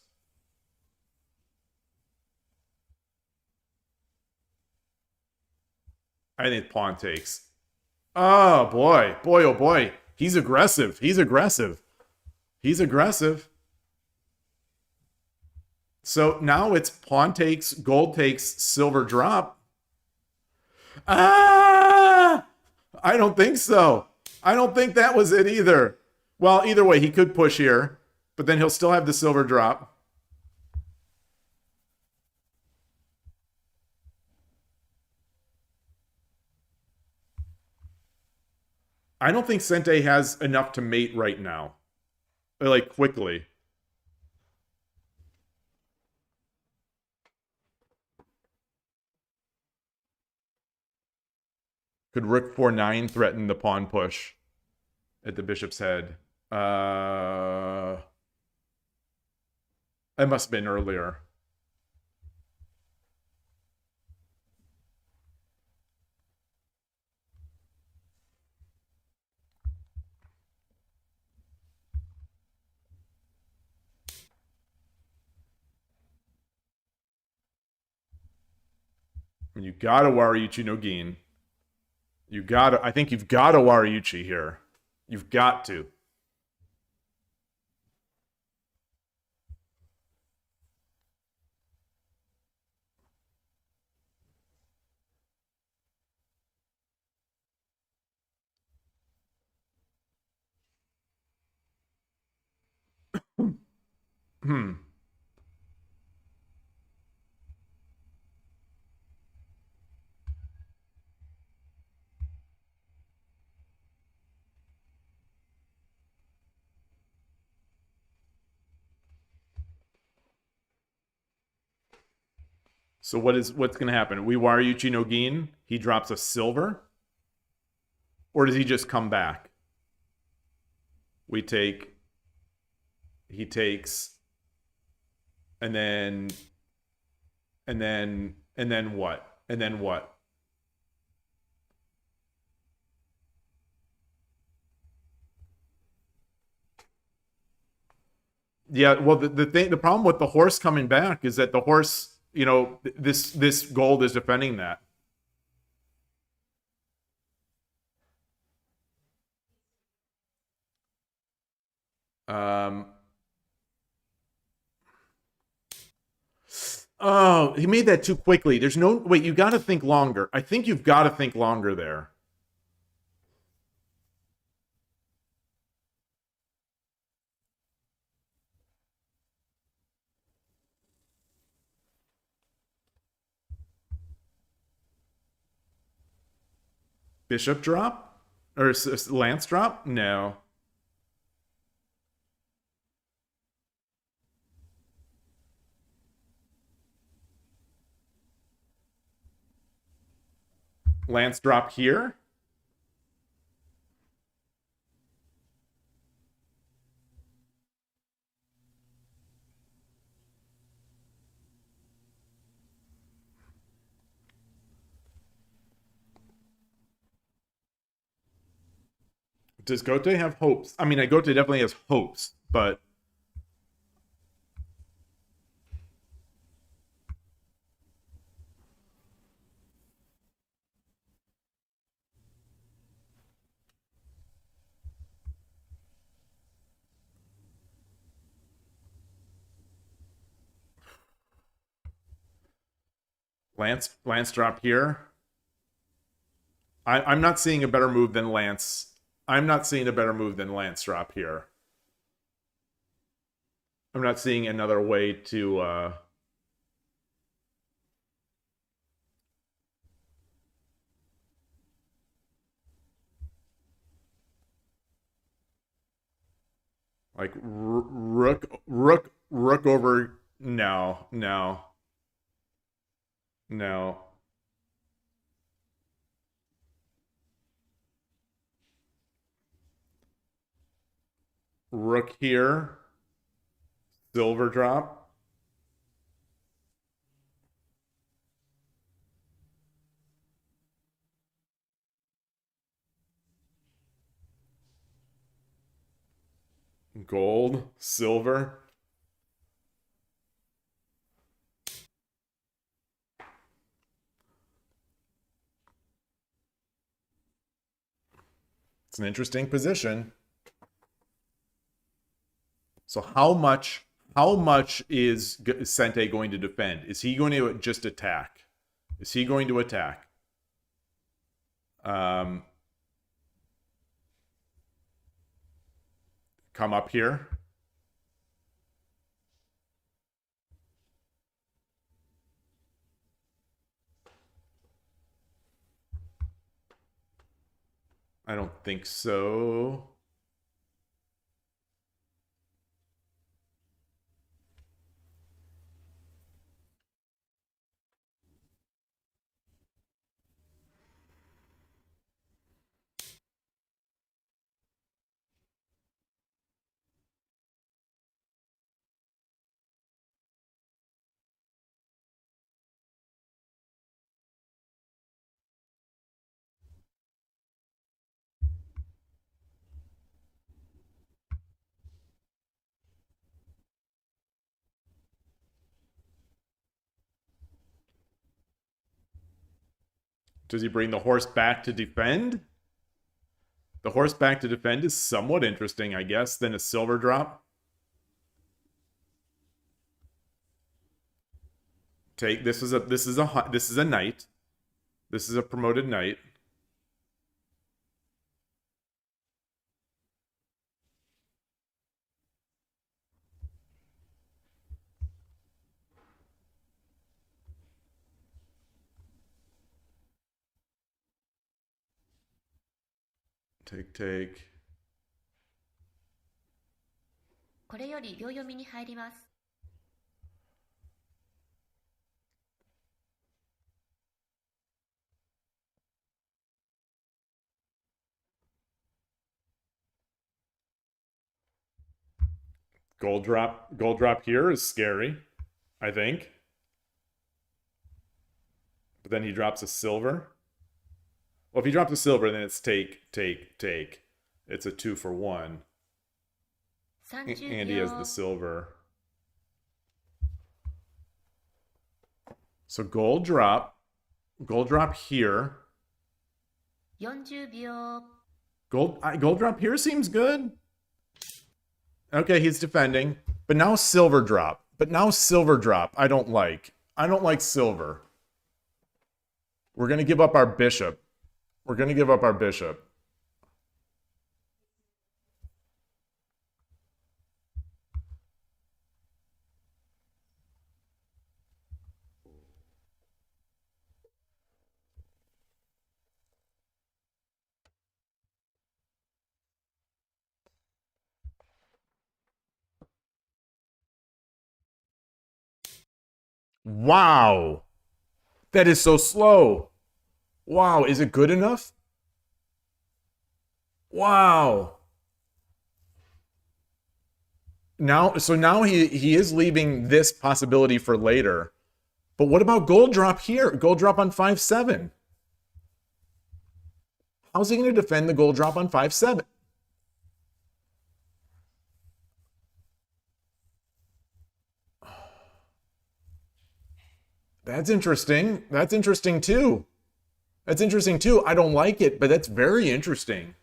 I think pawn takes. Oh boy. Oh boy. He's aggressive. So now it's pawn takes, gold takes, silver drop. I don't think so. I don't think that was it either. Well, either way, he could push here, but then he'll still have the silver drop. I don't think Sente has enough to mate right now. Like, quickly. Could rook 4-9 threaten the pawn push at the bishop's head? It must have been earlier. You gotta Wariuchi no Gin. I think you've gotta Wariuchi here. You've got to. So what's going to happen? We Wariuchi no Gin, he drops a silver? Or does he just come back? We take, he takes, and then what? And then what? Yeah, well, the problem with the horse coming back is that the horse you know, this gold is defending that. Oh, he made that too quickly. There's no... Wait, you got to think longer. I think you've got to think longer there. Bishop drop? Or lance drop? No. Lance drop here? Does Gote have hopes? I mean, Gote definitely has hopes, but... Lance drop here. I'm not seeing a better move than Lance. I'm not seeing a better move than Lance drop here. I'm not seeing another way to like rook over. No. Rook here. Silver drop. Gold, silver. It's an interesting position. So how much is Sente going to defend? Is he going to just attack? Is he going to attack? Come up here. I don't think so. Does he bring the horse back to defend? The horse back to defend is somewhat interesting, I guess, than a silver drop. Take this is a knight. This is a promoted knight. Take. これより秒読みに入ります。Gold drop here is scary, I think. But then he drops a silver. Well, if he drops a silver, then it's take. It's a 2-for-1. And he has the silver. So gold drop here. 40秒 Gold drop here seems good. Okay, he's defending. But now silver drop. I don't like. I don't like silver. We're going to give up our bishop. Wow. That is so slow. Wow, is it good enough? Wow. Now he is leaving this possibility for later. But what about gold drop here? Gold drop on 5-7. How's he going to defend the gold drop on 5-7? That's interesting. That's interesting too. I don't like it, but that's very interesting.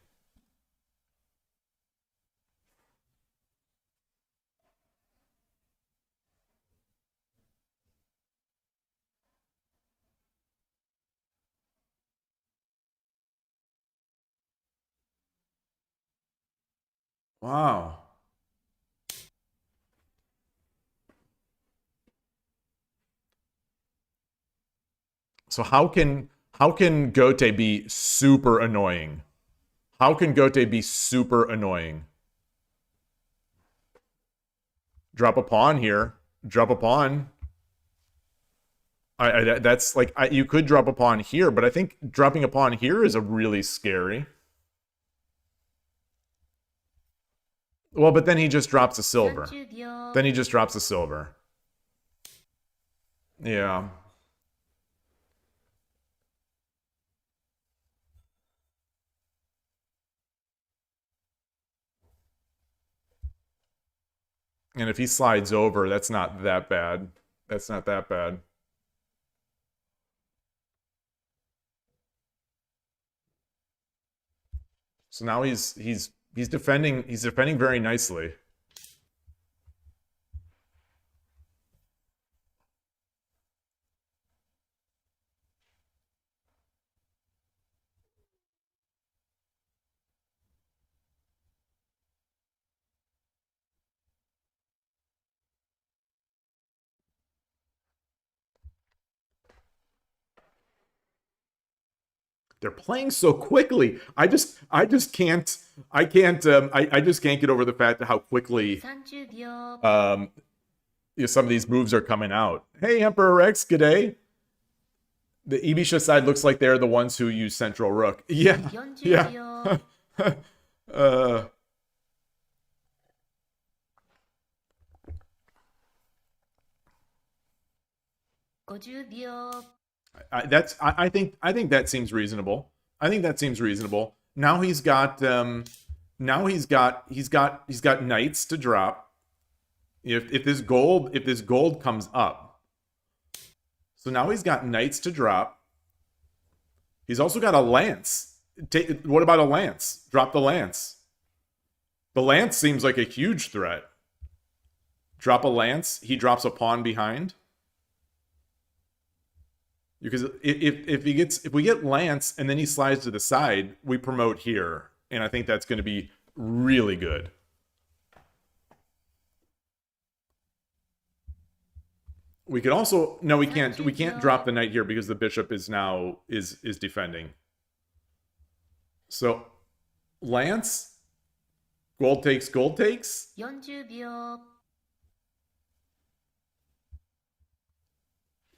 Wow. So how can Gote be super annoying? How can Gote be super annoying? Drop a pawn here. Drop a pawn. That's like you could drop a pawn here, but I think dropping a pawn here is a really scary. Well, but then he just drops a silver. 30秒 Then he just drops a silver. Yeah. And if he slides over, that's not that bad. That's not that bad. So now he's defending very nicely. They're playing so quickly. I just can't get over the fact of how quickly 30秒 some of these moves are coming out. Hey, Emperor Rex, good day. The Ibisha side looks like they're the ones who use Central Rook. Yeah, 40 yeah. 秒 50秒 I think that seems reasonable. Now he's got knights to drop. If this gold comes up. So now he's got knights to drop. He's also got a lance. What about a lance? Drop the lance. The lance seems like a huge threat. Drop a lance, he drops a pawn behind. Because if we get lance and then he slides to the side, we promote here, and I think that's going to be really good. We could also we can't drop the knight here because the bishop is now is defending. So lance, gold takes. 40秒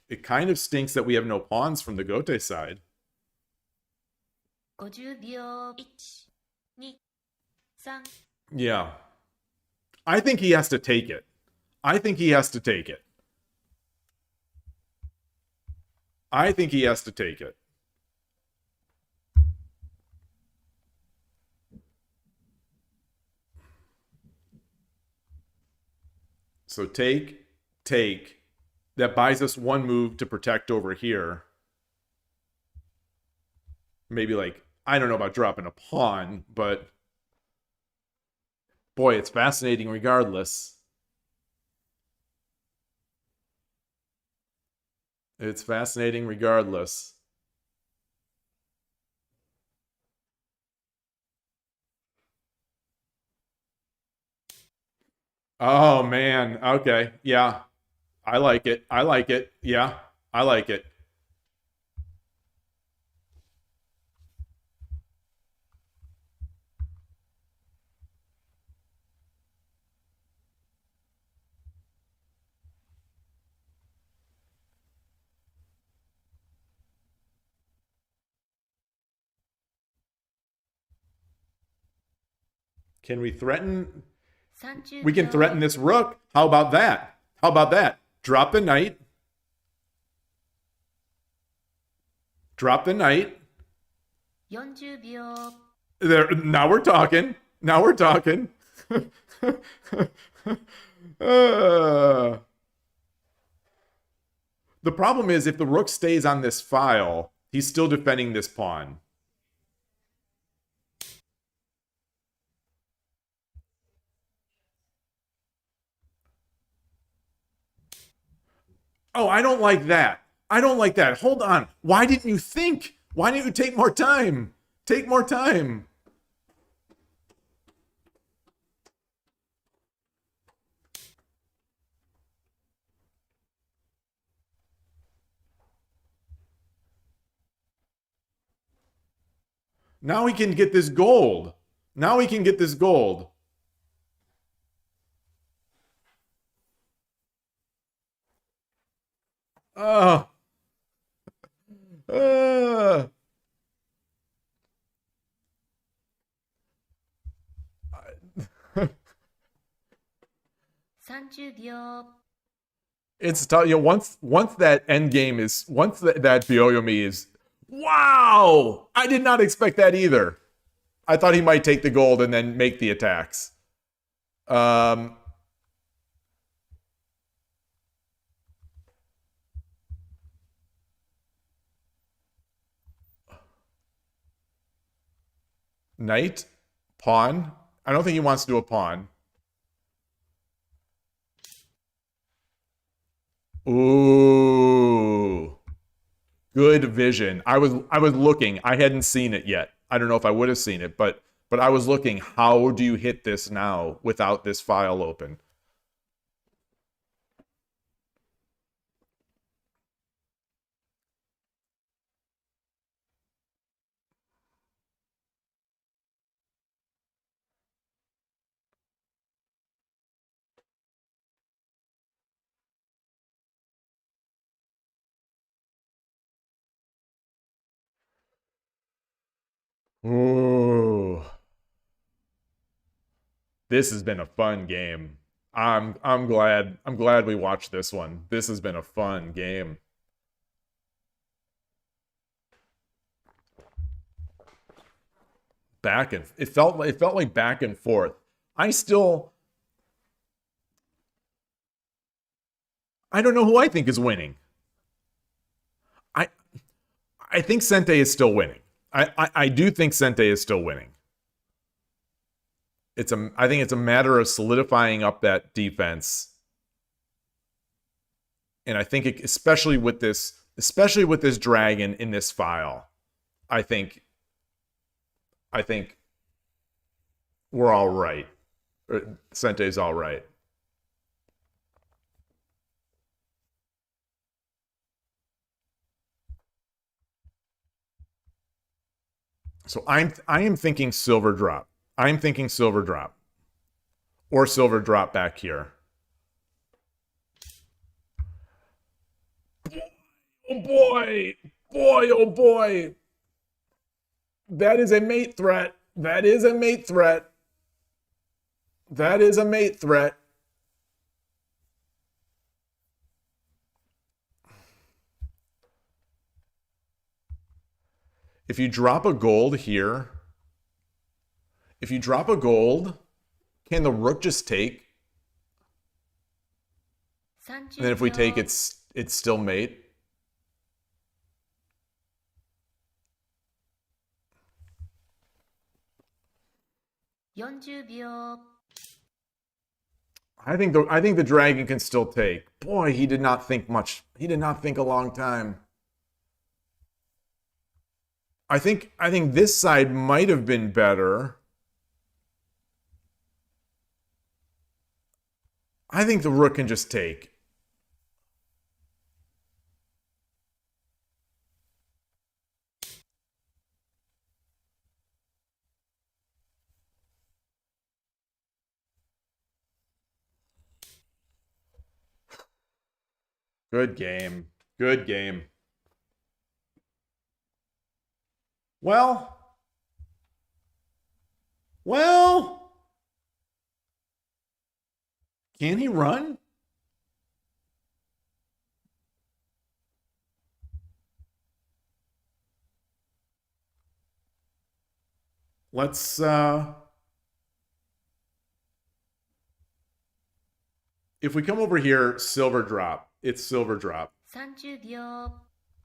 It kind of stinks that we have no pawns from the Gote side. 50秒 1、2、3 Yeah. I think he has to take it. I think he has to take it. So take. That buys us one move to protect over here. Maybe like, I don't know about dropping a pawn, but boy, it's fascinating regardless. It's fascinating regardless. Oh man, okay. Yeah. I like it. I like it. Yeah. I like it. Can we threaten? 30 We can 秒 threaten this rook. How about that? How about that? Drop the knight. Drop the knight. 40秒 There. Now we're talking. Now we're talking. The problem is if the rook stays on this file, he's still defending this pawn. Oh, I don't like that. I don't like that. Hold on. Why didn't you think? Why didn't you take more time? Take more time. Now we can get this gold. Now we can get this gold. Oh. 30秒 It's tough. You know, once that end game is that Byoyomi is, wow! I did not expect that either. I thought he might take the gold and then make the attacks. Knight, pawn. I don't think he wants to do a pawn. Ooh. Good vision. I was looking. I hadn't seen it yet. I don't know if I would have seen it, but I was looking. How do you hit this now without this file open? Ooh. This has been a fun game. I'm glad we watched this one. This has been a fun game. It felt like back and forth. I don't know who I think is winning. I think Sente is still winning. I do think Sente is still winning. I think it's a matter of solidifying up that defense. And I think especially with this dragon in this file, I think we're all right. Sente's all right. So I am thinking silver drop. I'm thinking silver drop. Or silver drop back here. Oh boy! Boy, oh boy! That is a mate threat. That is a mate threat. That is a mate threat. If you drop a gold here, if you drop a gold, can the rook just take? And then if we take, it's It's still mate. $40秒。I think the dragon can still take. Boy, he did not think much. He did not think a long time. I think this side might have been better. I think the rook can just take. Good game. Good game. Well, can he run? Let's if we come over here, silver drop. It's silver drop. 30秒。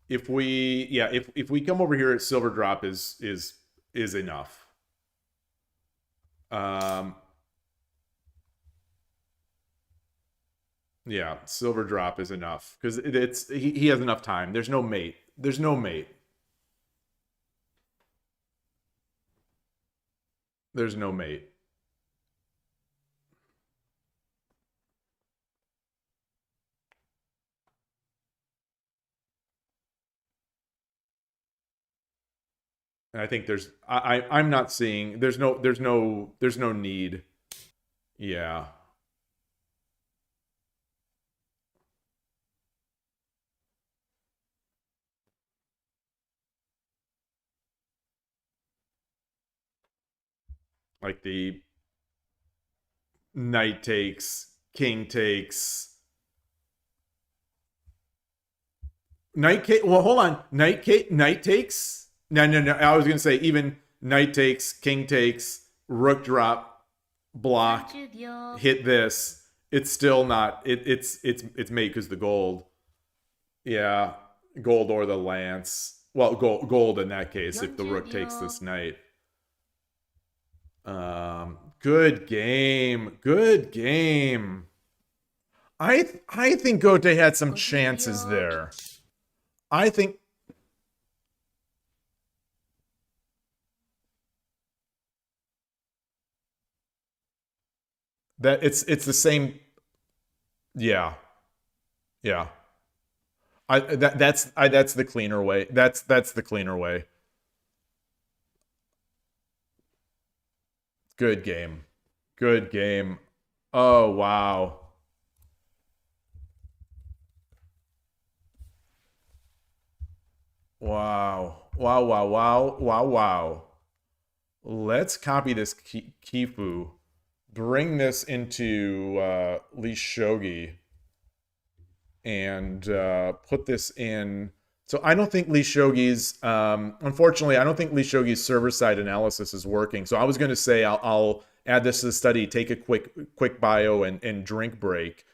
If we come over here, silver drop is enough. Yeah, silver drop is enough because he has enough time. There's no mate. There's no mate. There's no mate. And I think I'm not seeing there's no need. Yeah. Like the knight takes, king takes. Well, hold on. Knight takes. No. I was gonna say even knight takes, king takes, rook drop, block, 30秒。 hit this. It's still not. It's mate because the gold. Yeah, gold or the lance. Well, gold in that case if the rook takes this knight. Good game. Good game. I think Gote had some chances there. I think that it's the same. Yeah. Yeah. That's the cleaner way. That's the cleaner way. Good game. Good game. Oh, wow. Wow. Wow, wow, wow, wow, wow. Let's copy this Kifu. Bring this into Lee Shogi. And put this in. So I don't think Lee Shogi's, unfortunately, I don't think Lee Shogi's server-side analysis is working. So I was going to say I'll add this to the study, take a quick bio and drink break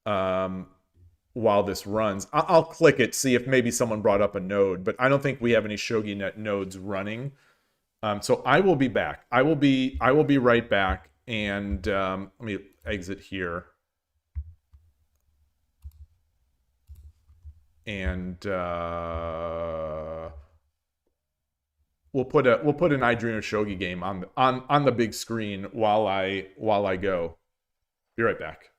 while this runs. I'll click it, see if maybe someone brought up a node, but I don't think we have any ShogiNet nodes running. So I will be back. I will be right back. And let me exit here. And we'll put an iDream of Shogi game on the big screen while I go. Be right back.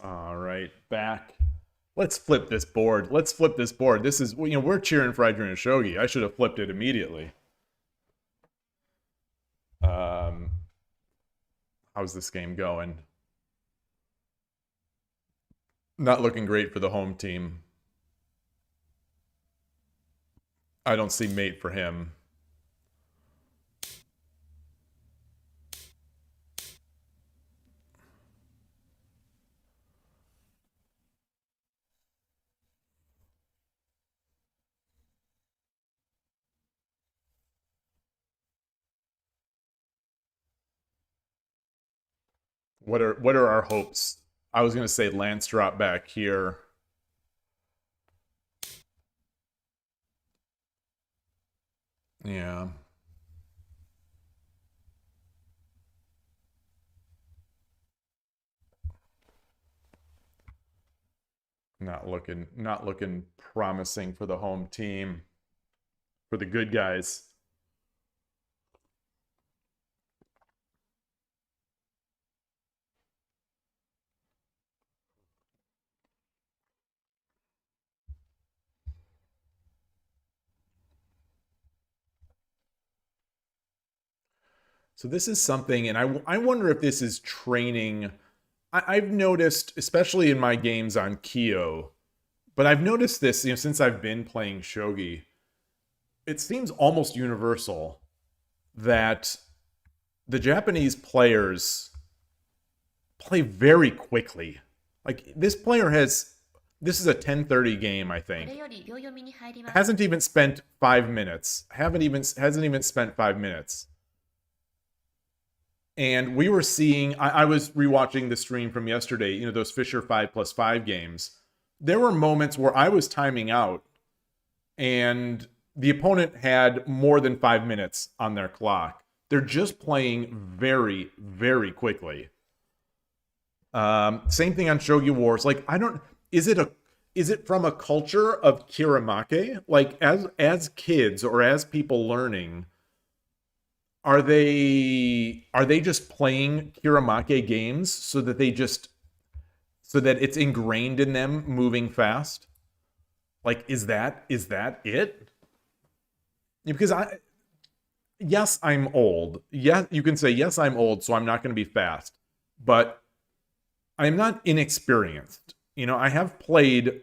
All right, back. Let's flip this board. Let's flip this board. This is, you know, we're cheering for Adrian Shogi. I should have flipped it immediately. How's this game going? Not looking great for the home team. I don't see mate for him. What are our hopes? I was gonna say Lance drop back here. Yeah. Not looking promising for the home team. For the good guys. So this is something, and I wonder if this is training. I've noticed, especially in my games on KIOU, but I've noticed this, you know, since I've been playing Shogi, it seems almost universal that the Japanese players play very quickly. Like, this player has, this is a 10:30 game, I これ think. より秒読みに入ります。 Hasn't even spent 5 minutes. Hasn't even spent 5 minutes. And we were seeing, I was rewatching the stream from yesterday, you know, those Fisher 5+5 games. There were moments where I was timing out and the opponent had more than 5 minutes on their clock. They're just playing very, very quickly. Same thing on Shogi Wars. Like, I don't, is it from a culture of Kiramake? Like, as kids or as people learning, are they just playing Kiramake games so that it's ingrained in them moving fast? Like, is that it? Because yes, I'm old. Yeah, you can say yes, I'm old, so I'm not going to be fast. But I'm not inexperienced. You know, I've played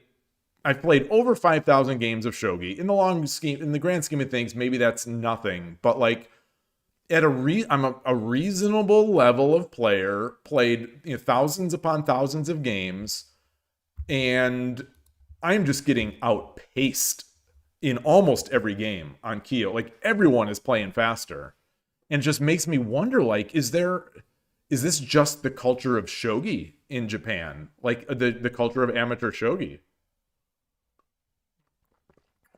over 5,000 games of Shogi. In the grand scheme of things, maybe that's nothing. But like, I'm a reasonable level of player, played, you know, thousands upon thousands of games, and I'm just getting outpaced in almost every game on KIOU. Like, everyone is playing faster. And it just makes me wonder, like, is this just the culture of Shogi in Japan? Like, the culture of amateur Shogi?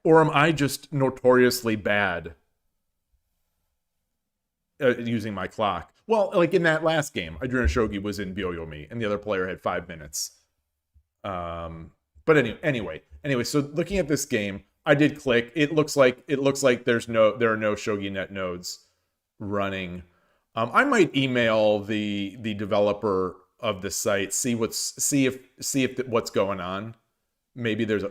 Or am I just notoriously bad using my clock? Well, like in that last game, Adrian Shogi was in Byoyomi, and the other player had 5 minutes. But anyway, so looking at this game, I did click. It looks like there are no Shogi Net nodes running. I might email the developer of the site, see if what's going on. Maybe there's a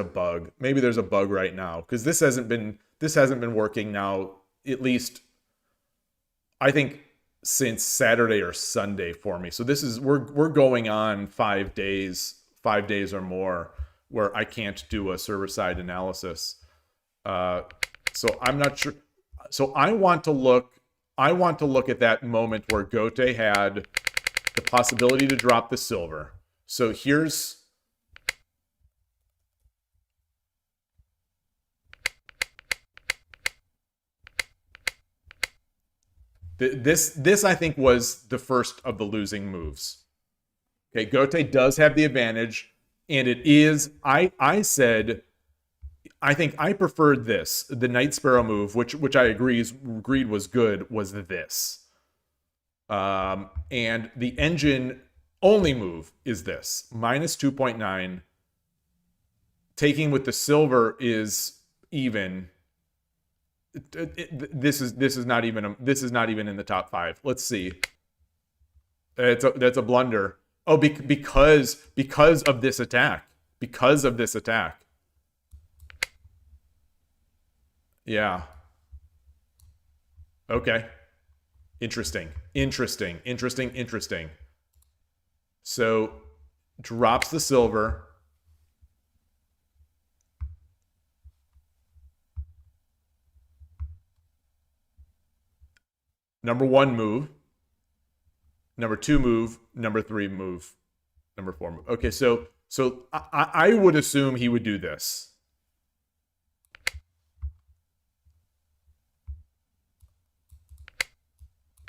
bug. Maybe there's a bug right now, because this hasn't been working now, at least I think since Saturday or Sunday for me. So we're going on 5 days or more where I can't do a server-side analysis. So I'm not sure. So I want to look at that moment where Gote had the possibility to drop the silver. So here's this I think was the first of the losing moves. Okay, Gote does have the advantage, and it is, I said, I think I preferred this. The Night Sparrow move, which I agreed was good, was this. And the engine only move is this. Minus 2.9. Taking with the silver is even. This is not even in the top 5. Let's see. That's a blunder. Oh, because of this attack. Because of this attack. Yeah. Okay. Interesting. Interesting. Interesting. Interesting. So drops the silver. Number 1 move. Number 2 move. Number 3 move. Number 4 move. Okay, so I would assume he would do this.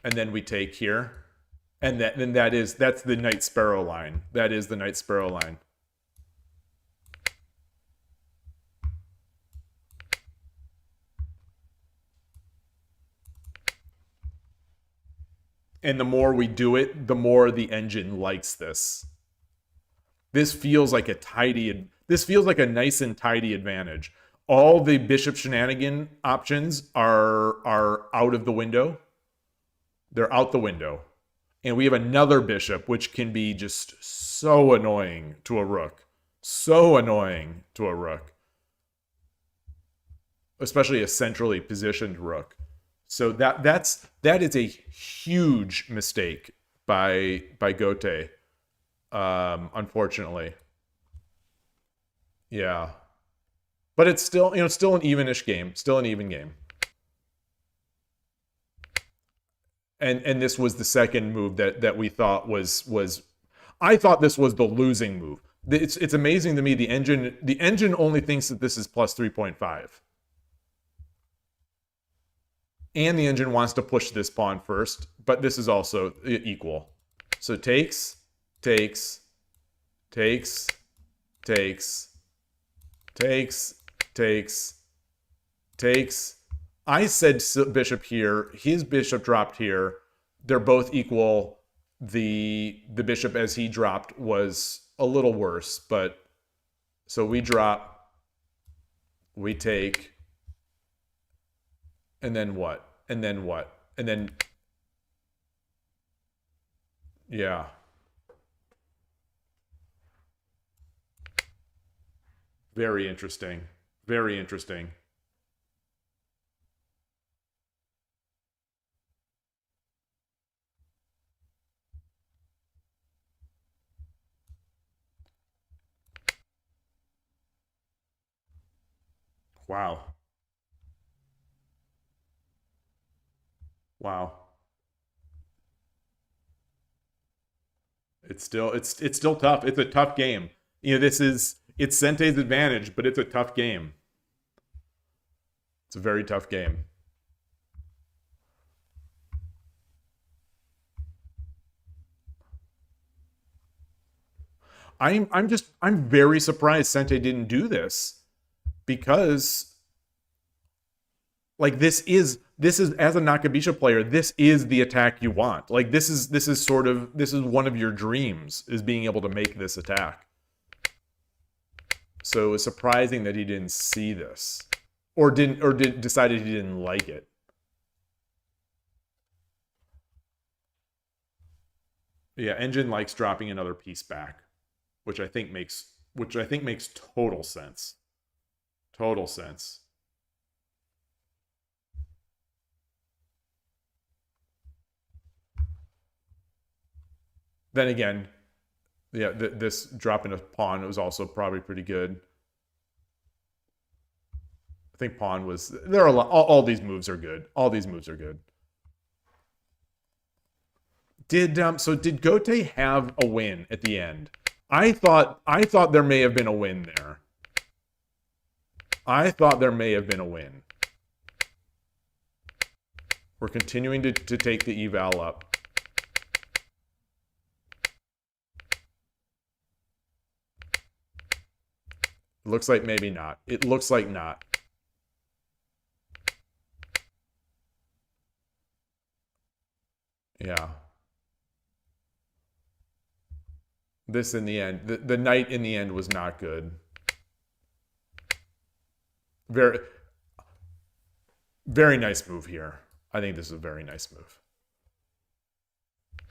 And then we take here. And that's the Knight Sparrow line. That is the Knight Sparrow line. And the more we do it, the more the engine likes this. This feels like this feels like a nice and tidy advantage. All the bishop shenanigan options are out of the window. They're out the window. And we have another bishop, which can be just so annoying to a rook. So annoying to a rook. Especially a centrally positioned rook. So that is a huge mistake by Gote, unfortunately. Yeah. But it's still, it's still an evenish game. Still an even game. And this was the second move that we thought was I thought this was the losing move. It's amazing to me the engine only thinks that this is plus 3.5. And the engine wants to push this pawn first, but this is also equal. So takes, takes, takes, takes, takes, takes, takes. I said bishop here. His bishop dropped here. They're both equal. The bishop as he dropped was a little worse, but so we drop, we take, and then what? And then what? And then, yeah. Very interesting. Very interesting. Wow. Wow. It's still tough. It's a tough game. It's Sente's advantage, but it's a tough game. It's a very tough game. I'm very surprised Sente didn't do this, because like this is as a Nakabisha player, this is the attack you want. Like this is one of your dreams, is being able to make this attack. So it's surprising that he didn't see this, or decided he didn't like it. Yeah, engine likes dropping another piece back, which I think makes total sense. Total sense. Then again, yeah, this dropping a pawn was also probably pretty good. I think pawn was, there are a lot, all these moves are good. All these moves are good. Did Gote have a win at the end? I thought there may have been a win there. I thought there may have been a win. We're continuing to take the eval up. It looks like maybe not. It looks like not. Yeah. This in the end, the knight in the end was not good. Very, very nice move here. I think this is a very nice move.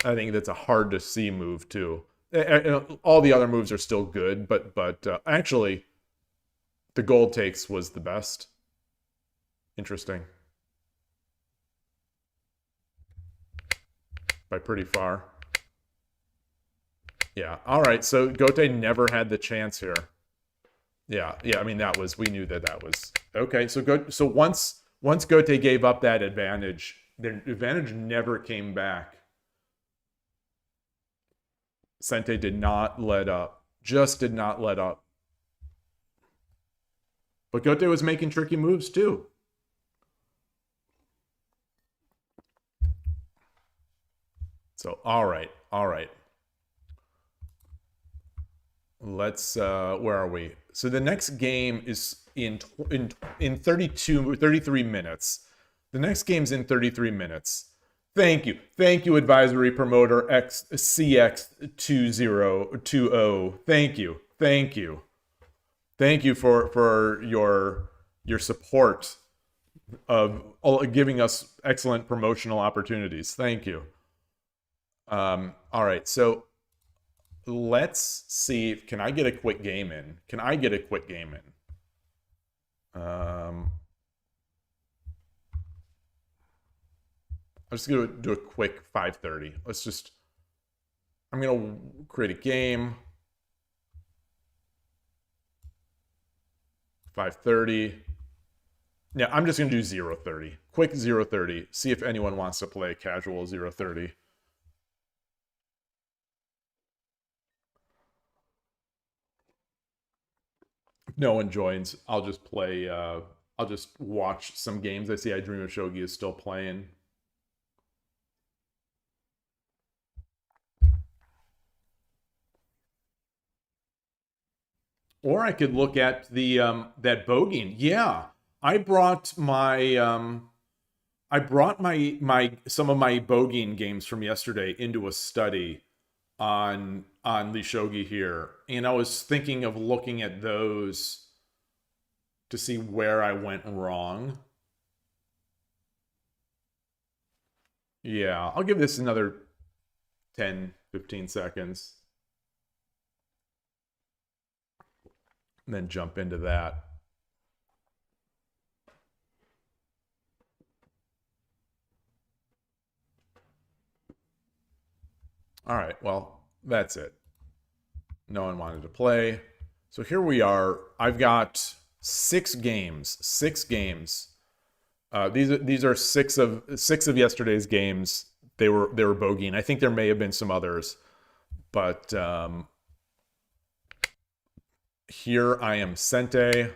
I think that's a hard to see move too. all the other moves are still good, but actually, the gold takes was the best. Interesting. By pretty far. Yeah. All right. So Gote never had the chance here. Yeah. Yeah. I mean, we knew that was okay. So once Gote gave up that advantage, the advantage never came back. Sente did not let up. Just did not let up. But Gote was making tricky moves too. So, all right. Let's, where are we? So the next game is in 33 minutes. The next game's in 33 minutes. Thank you, advisory promoter XCX2020. Thank you for your support of giving us excellent promotional opportunities. Thank you. All right, so let's see. Can I get a quick game in? I'm just gonna do a quick 5:30. I'm gonna create a game. 5:30. Yeah, I'm just gonna do 0:30. Quick 0:30. See if anyone wants to play casual 0:30. If no one joins, I'll just play. I'll just watch some games. I see I Dream of Shogi is still playing. Or I could look at the that bogeying. Yeah, I brought my some of my bogeying games from yesterday into a study on the Shogi here, and I was thinking of looking at those to see where I went wrong. Yeah, I'll give this another 10-15 seconds. And then jump into that. All right, well, that's it. No one wanted to play. So here we are. I've got 6 games. 6 games. These are six of yesterday's games. They were bogeying. I think there may have been some others, but here I am, Sente.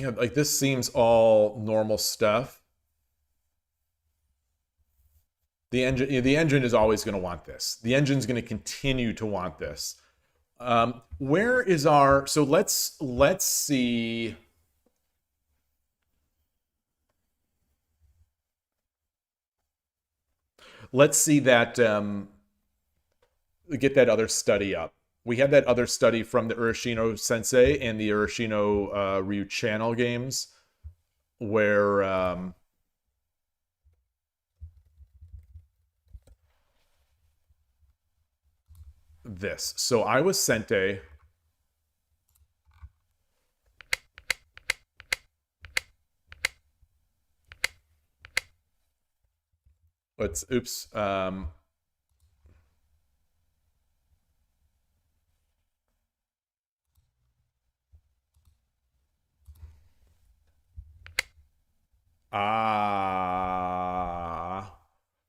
Like this seems all normal stuff. The engine is always going to want this. The engine's going to continue to want this. Where is our? So let's see. Let's see that. Get that other study up. We had that other study from the Urashino Sensei and the Urashino Ryu channel games, where this. So I was Sente. Oops.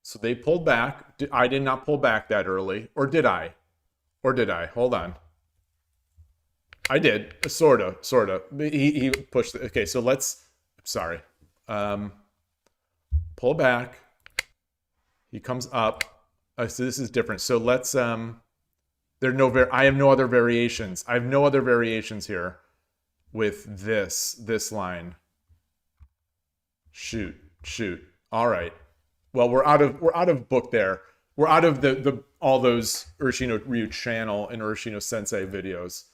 So they pulled back. I did not pull back that early. Or did I? Hold on. I did. Sorta. He pushed. Okay, so let's... Sorry. Pull back. He comes up. So this is different. So let's... I have no other variations. I have no other variations here with this line. Shoot. All right. Well, we're out of book there. we're out of the all those Urashino Ryu channel and Urashino Sensei videos.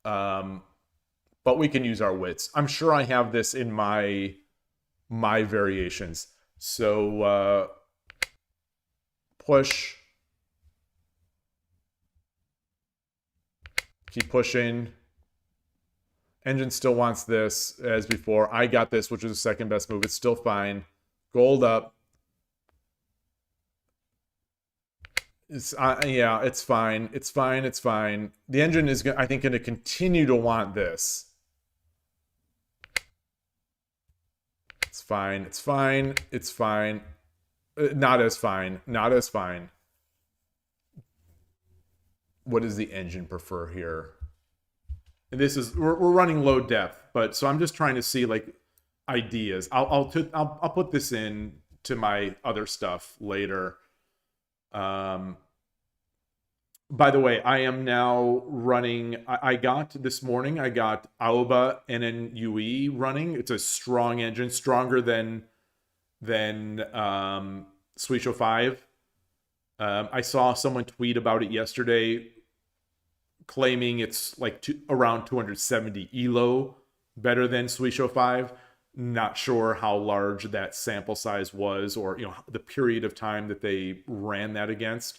But we can use our wits. I'm sure I have this in my variations. So push. Keep pushing. Engine still wants this as before. I got this, which was the second best move. It's still fine. Gold up. It's yeah, it's fine. It's fine. It's fine. The engine is, I think, going to continue to want this. It's fine. It's fine. It's fine. Not as fine. Not as fine. What does the engine prefer here? And this is, we're running low depth, but so I'm just trying to see like ideas. I'll put this in to my other stuff later. By the way, I am now running. I got this morning. I got Aoba NNUE running. It's a strong engine, stronger than Suisho 5. I saw someone tweet about it yesterday, claiming it's like around 270 Yloigh, better than Suisho 5. Not sure how large that sample size was, or the period of time that they ran that against.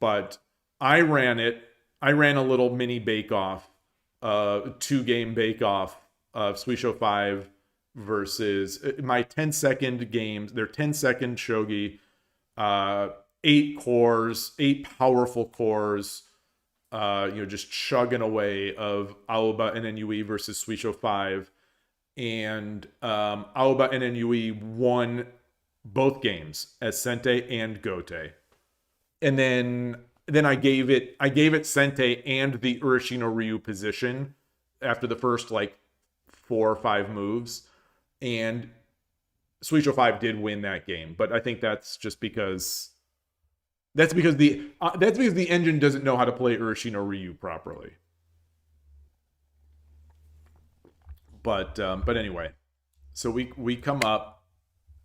But I ran it. I ran a little mini bake-off, 2-game bake-off of Suisho 5 versus my 10-second games. They're 10-second shogi, 8 cores, 8 powerful cores. Just chugging away of Aoba and NNUE versus Suisho 5. And Aoba and NNUE won both games as Sente and Gote. And then I gave it Sente and the Urashino Ryu position after the first like 4 or 5 moves. And Suisho 5 did win that game, but I think that's just because the engine doesn't know how to play Urashino Ryu properly. But anyway, so we come up.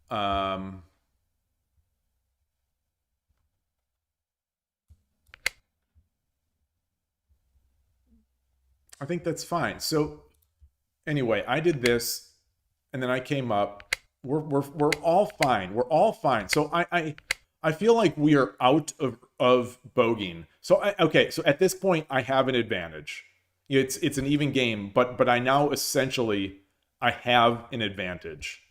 I think that's fine. So anyway, I did this, and then I came up. We're all fine. We're all fine. So I feel like we are out of bogeying. So so at this point I have an advantage. It's an even game, but I now essentially I have an advantage.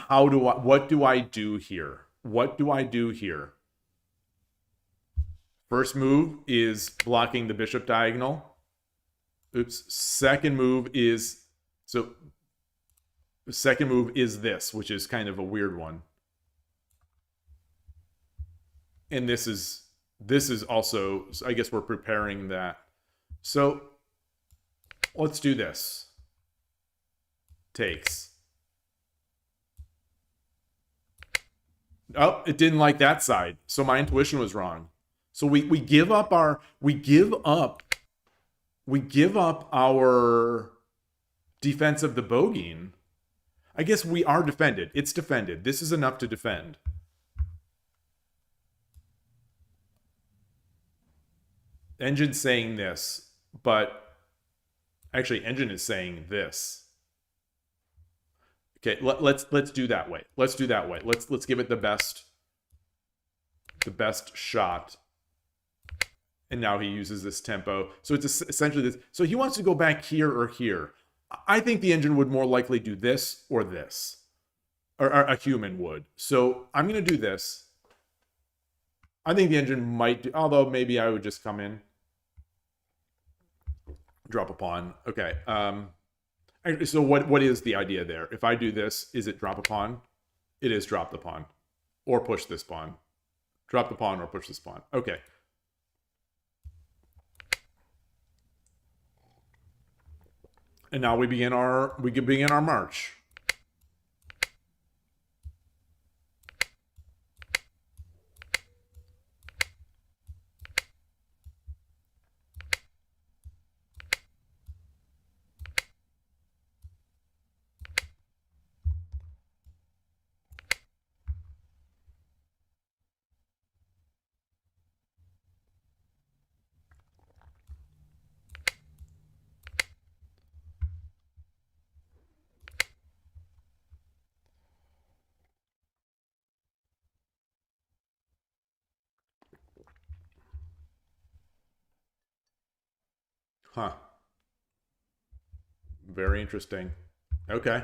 What do I do here? What do I do here? First move is blocking the bishop diagonal. Oops. Second move is this, which is kind of a weird one. And this is also, I guess we're preparing that. So let's do this. Takes. Oh, it didn't like that side. So my intuition was wrong. So we give up our defense of the bogeying. I guess we are defended. It's defended. This is enough to defend. Engine's saying this, but actually Engine is saying this. Okay, let's do that way. Let's do that way. Let's give it the best shot. And now he uses this tempo. So it's essentially this. So he wants to go back here or here. I think the Engine would more likely do this or this. Or a human would. So I'm going to do this. I think the Engine might do, although maybe I would just come in. Drop a pawn. Okay. So what is the idea there? If I do this, is it drop a pawn? It is drop the pawn. Or push this pawn. Drop the pawn or push this pawn. Okay. And now we begin our march. Huh. Very interesting. Okay.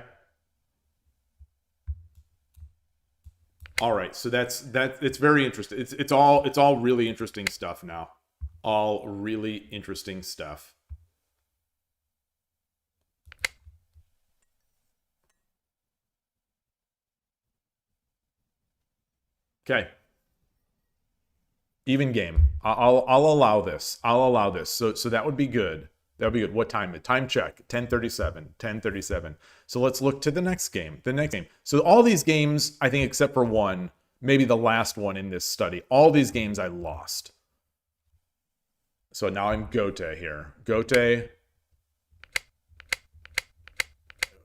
All right, so that's it's very interesting. It's all really interesting stuff now. All really interesting stuff. Okay. Even game. I'll allow this. I'll allow this. So that would be good. That would be good. What time? Time check. 10:37. 10:37. So let's look to the next game. The next game. So all these games, I think, except for one, maybe the last one in this study, all these games I lost. So now I'm Gote here. Gote.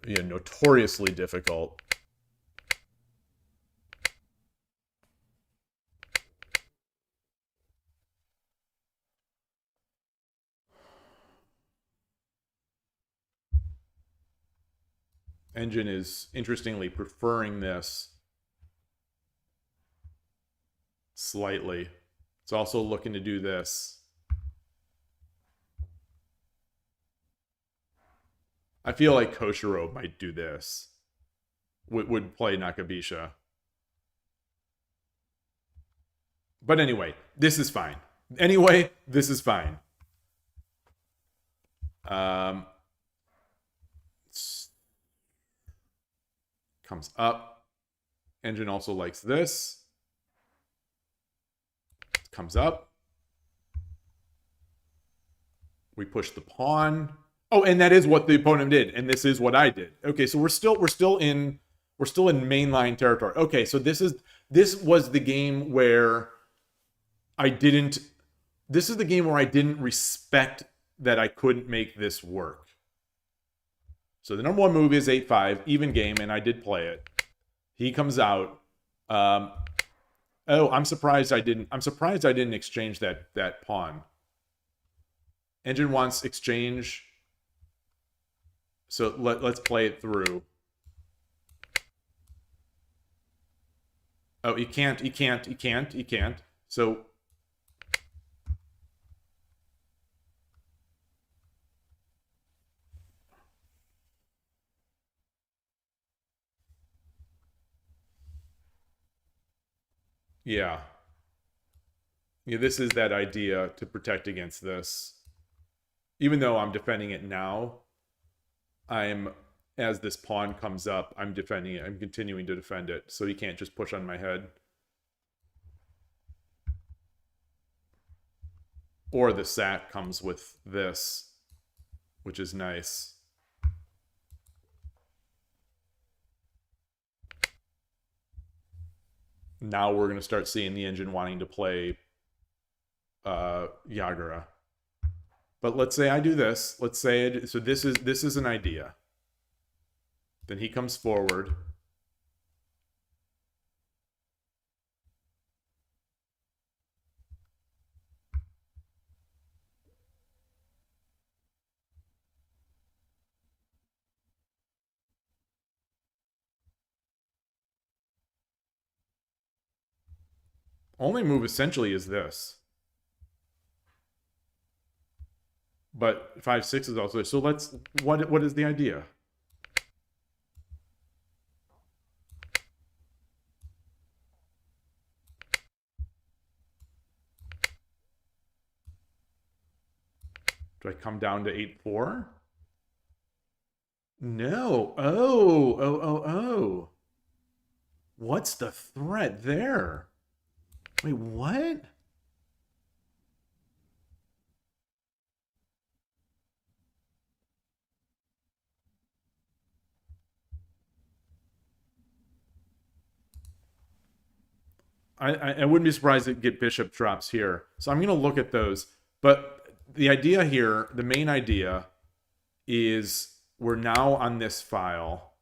Yeah, notoriously difficult. Engine is interestingly preferring this slightly. It's also looking to do this. I feel like Koshiro might do this. Would play Nakabisha. But anyway, this is fine. Anyway, this is fine. Comes up. Engine also likes this. Comes up. We push the pawn. Oh, and that is what the opponent did, and this is what I did. Okay, so we're still in mainline territory. Okay, so this was the game where I didn't. This is the game where I didn't respect that I couldn't make this work. So the number one move is 8-5, even game, and I did play it. He comes out. Oh, I'm surprised I didn't exchange that pawn. Engine wants exchange. So let's play it through. Oh, he can't. So yeah, this is that idea to protect against this. Even though I'm defending it now, as this pawn comes up, I'm defending it. I'm continuing to defend it, so he can't just push on my head. Or the sat comes with this, which is nice. Now we're going to start seeing the engine wanting to play Yagura. But let's say I do this. Let's say so this is an idea. Then he comes forward. Only move essentially is this. But 5-6 is also so. What is the idea? Do I come down to 8-4? No. Oh. What's the threat there? Wait, what? I wouldn't be surprised to get bishop drops here. So I'm going to look at those. But the idea here, the main idea, is we're now on this file.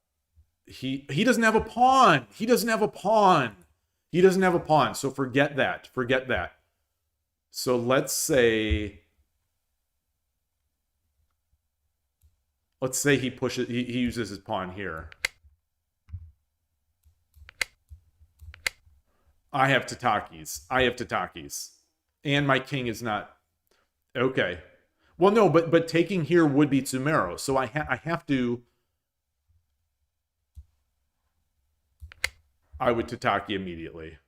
He doesn't have a pawn. He doesn't have a pawn. He doesn't have a pawn. So forget that. Forget that. So let's say he pushes. He uses his pawn here. I have Tatakis. And my king is not... Okay. Well, no, but taking here would be Tsumero, so I have to. I would Tataki immediately.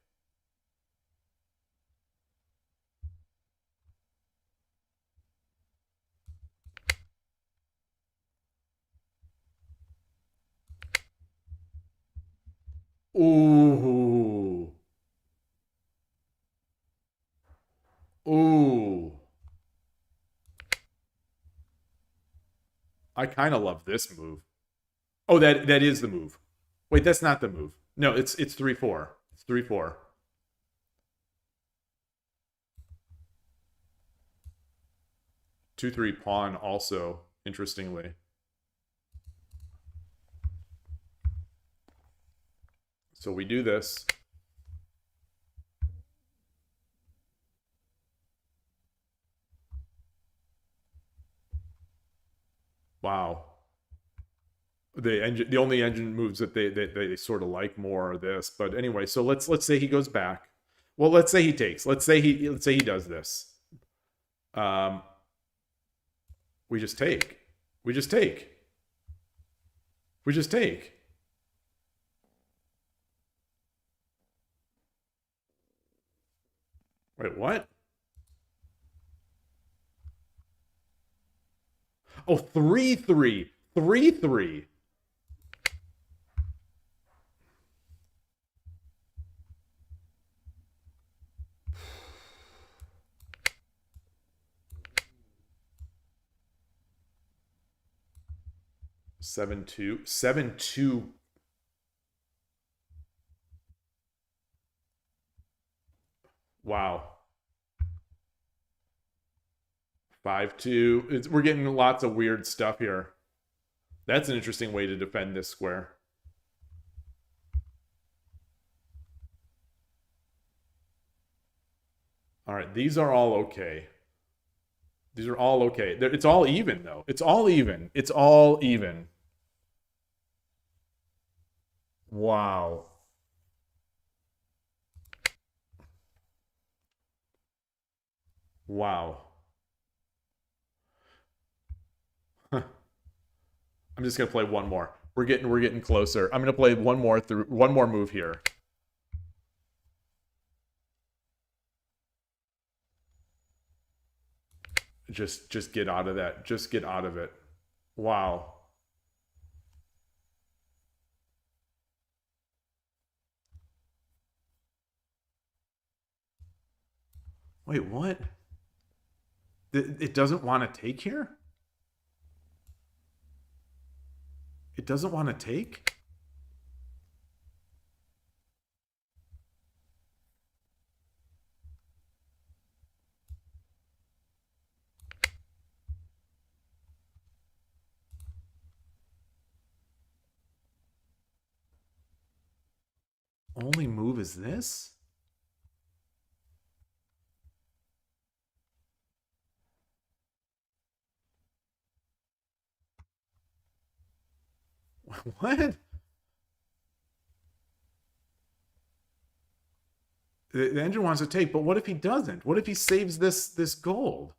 Ooh. Ooh. I kind of love this move. Oh, that is the move. Wait, that's not the move. No, it's 3-4. It's 3-4. Two, 3 pawn also, interestingly. So we do this. Wow. The only engine moves that they sort of like more are this. But anyway, so let's say he goes back. Well, let's say he takes. Let's say he does this. We just take. We just take. We just take. Wait, what? Oh, 3-3. 3-3. Seven two. 7-2. Wow. 5-2. We're getting lots of weird stuff here. That's an interesting way to defend this square. All right, these are all okay. These are all okay. It's all even, though. It's all even. It's all even. Wow. Wow. I'm just gonna play one more. We're getting closer. I'm gonna play one more move here. Just get out of that. Just get out of it. Wow. Wait, what? It doesn't want to take here? It doesn't want to take? Only move is this? What? The engine wants to take, but what if he doesn't? What if he saves this gold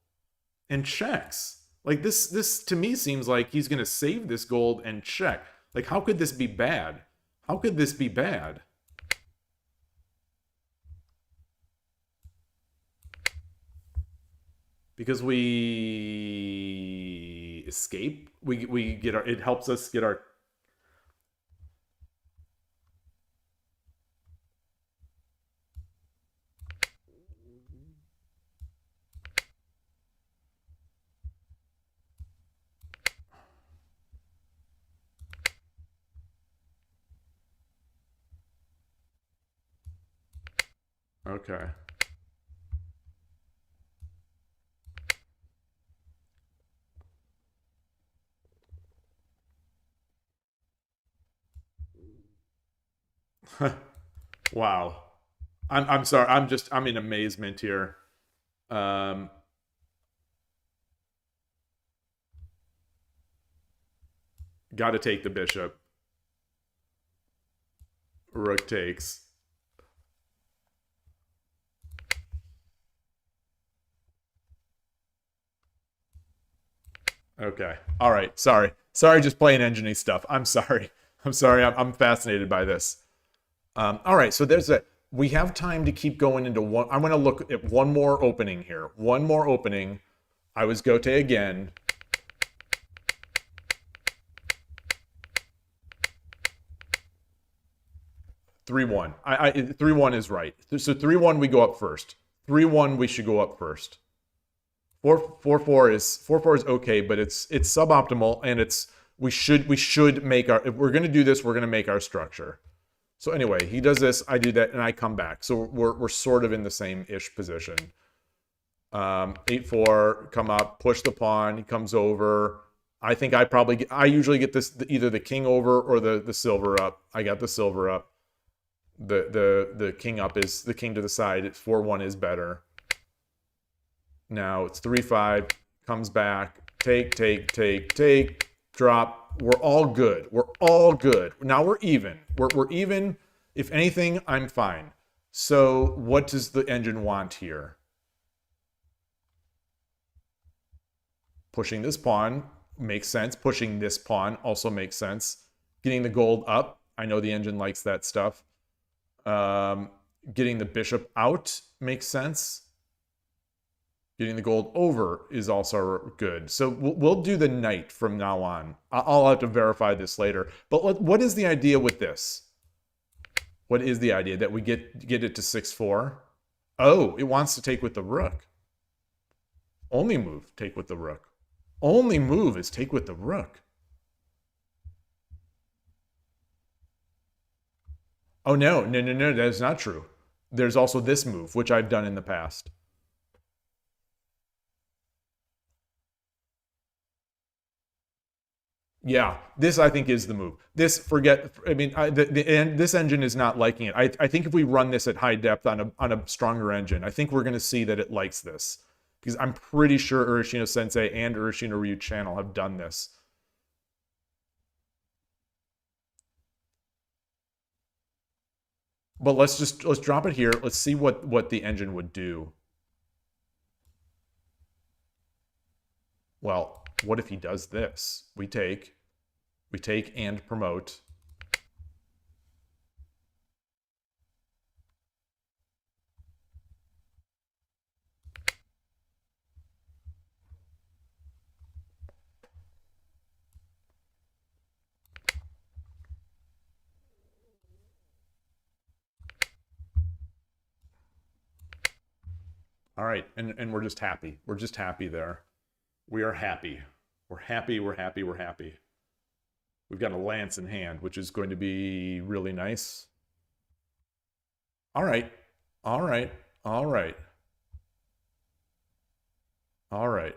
and checks? Like this to me seems like he's gonna save this gold and check. Like, how could this be bad? How could this be bad? Because we escape, we get our. It helps us get our. Okay. Wow. I'm sorry. I'm in amazement here. Got to take the bishop. Rook takes. Okay. All right. Sorry. Sorry, just playing engine stuff. I'm sorry. I'm sorry. I'm fascinated by this. All right. So there's a. We have time to keep going into one. I'm going to look at one more opening here. One more opening. I was Gote again. Three one. 3-1 is right. So 3-1 we go up first. 3-1 we should go up first. 4-4 is okay, but it's suboptimal, and we should make our, if we're gonna do this, we're gonna make our structure. So anyway, he does this, I do that, and I come back. So we're sort of in the same-ish position. 8-4, come up, push the pawn, he comes over. I think I usually get this either the king over or the silver up. I got the silver up. The king up is the king to the side. 4-1 is better. Now it's 3-5, comes back, take, drop. We're all good. We're all good. Now we're even. We're even. If anything, I'm fine. So what does the engine want here? Pushing this pawn makes sense. Pushing this pawn also makes sense. Getting the gold up. I know the engine likes that stuff. Getting the bishop out makes sense. Getting the gold over is also good. So we'll do the knight from now on. I'll have to verify this later. But what is the idea with this? What is the idea? That we get it to 6-4? Oh, it wants to take with the rook. Only move, take with the rook. Only move is take with the rook. Oh, no, that is not true. There's also this move, which I've done in the past. Yeah, this I think is the move. This, this engine is not liking it. I think if we run this at high depth on a stronger engine, I think we're going to see that it likes this. Because I'm pretty sure Urashino Sensei and Urashino Ryu channel have done this. But let's drop it here. Let's see what the engine would do. Well, what if he does this? We take and promote. All right, and we're just happy. We're just happy there. We are happy. We're happy, we're happy, we're happy. We've got a lance in hand, which is going to be really nice. All right. All right. All right. All right.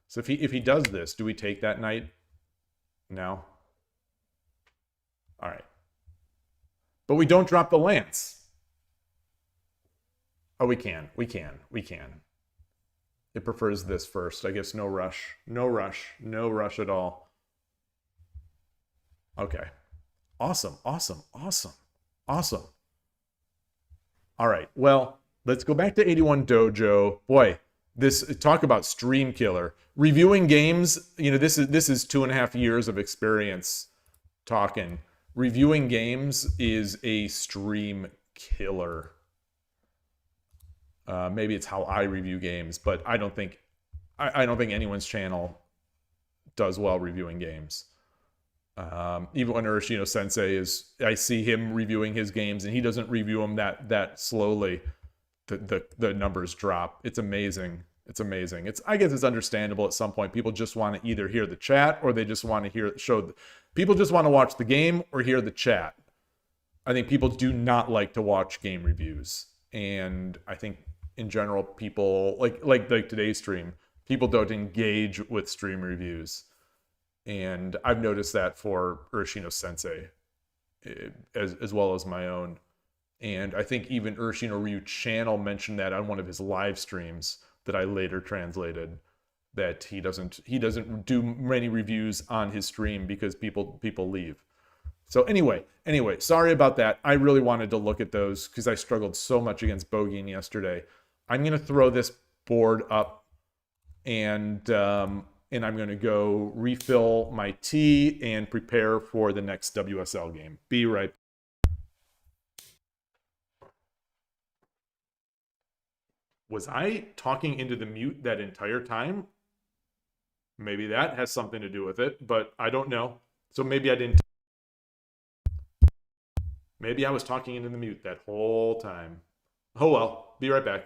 So if he does this, do we take that knight? No. All right. But we don't drop the lance. Oh, we can. We can. We can. It prefers this first. I guess no rush. No rush. No rush at all. Okay. Awesome. Awesome. Awesome. Awesome. All right. Well, let's go back to 81 Dojo. Boy, this talk about stream killer. Reviewing games, you know, this is 2.5 years of experience talking. Reviewing games is a stream killer. Maybe it's how I review games, but I don't think anyone's channel does well reviewing games. Even when Urashino Sensei I see him reviewing his games, and he doesn't review them that slowly. The numbers drop. It's amazing. It's amazing. I guess it's understandable at some point. People just want to either hear the chat, or they just want to people just want to watch the game or hear the chat. I think people do not like to watch game reviews, and I think in general, people like today's stream, people don't engage with stream reviews. And I've noticed that for Urashino Sensei as well as my own. And I think even Urashino Ryu channel mentioned that on one of his live streams that I later translated, that he doesn't do many reviews on his stream because people leave. So anyway, sorry about that. I really wanted to look at those because I struggled so much against Bogeen yesterday. I'm going to throw this board up, and and I'm going to go refill my tea and prepare for the next WSL game. Be right back. Was I talking into the mute that entire time? Maybe that has something to do with it, but I don't know. So maybe I didn't. Maybe I was talking into the mute that whole time. Oh well, be right back.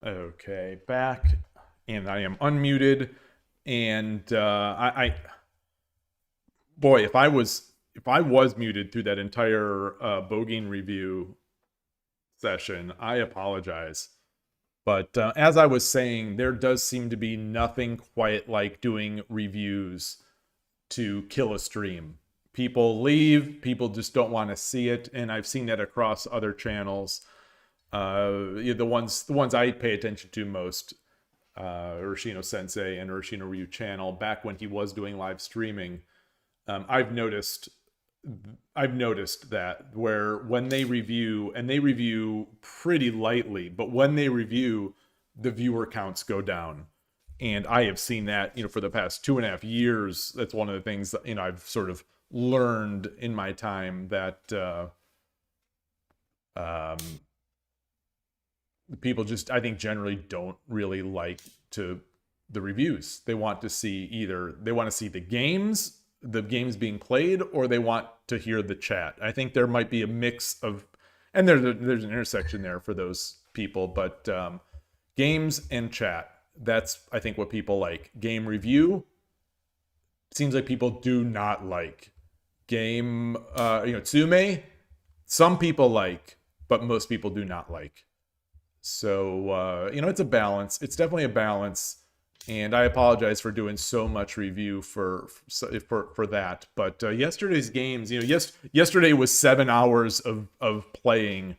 Okay, back, and I am unmuted, and boy, if I was muted through that entire Bogeen review session, I apologize. But as I was saying, there does seem to be nothing quite like doing reviews to kill a stream. People leave, people just don't want to see it, and I've seen that across other channels. The ones I pay attention to most, Urshino Sensei and Urshino Ryu channel, back when he was doing live streaming, I've noticed that where when they review, and they review pretty lightly, but when they review, the viewer counts go down. And I have seen that, for the past 2.5 years. That's one of the things that, I've sort of learned in my time, that people just, I think, generally don't really like the reviews. They want to see the games being played, or they want to hear the chat. I think there might be a mix of, and there's an intersection there for those people, but games and chat, that's, I think, what people like. Game review, seems like people do not like. Game, Tsume, some people like, but most people do not like. So, it's a balance. It's definitely a balance. And I apologize for doing so much review for that. But yesterday's games, yesterday was 7 hours of playing,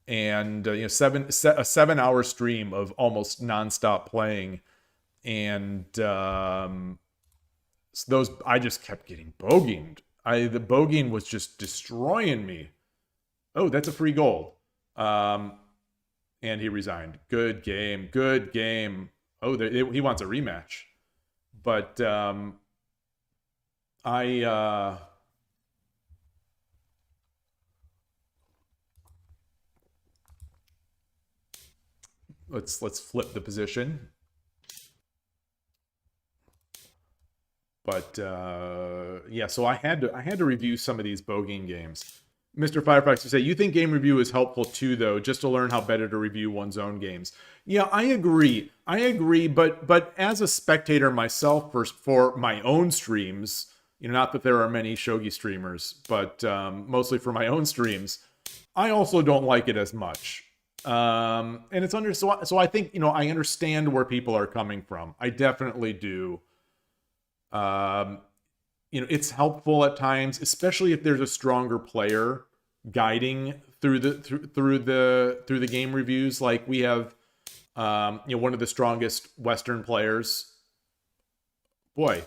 and a 7-hour stream of almost nonstop playing, and those, I just kept getting bogeyed. The bogeying was just destroying me. Oh, that's a free gold. And he resigned. Good game. Good game. Oh, he wants a rematch. But let's flip the position. But yeah, so I had to review some of these bogeying games. Mr. Firefox, you say, you think game review is helpful too, though, just to learn how better to review one's own games. Yeah, I agree. But as a spectator myself, for my own streams, not that there are many shogi streamers, but mostly for my own streams, I also don't like it as much. And it's so I think, I understand where people are coming from. I definitely do. It's helpful at times, especially if there's a stronger player guiding through the game reviews. Like we have, one of the strongest Western players. Boy,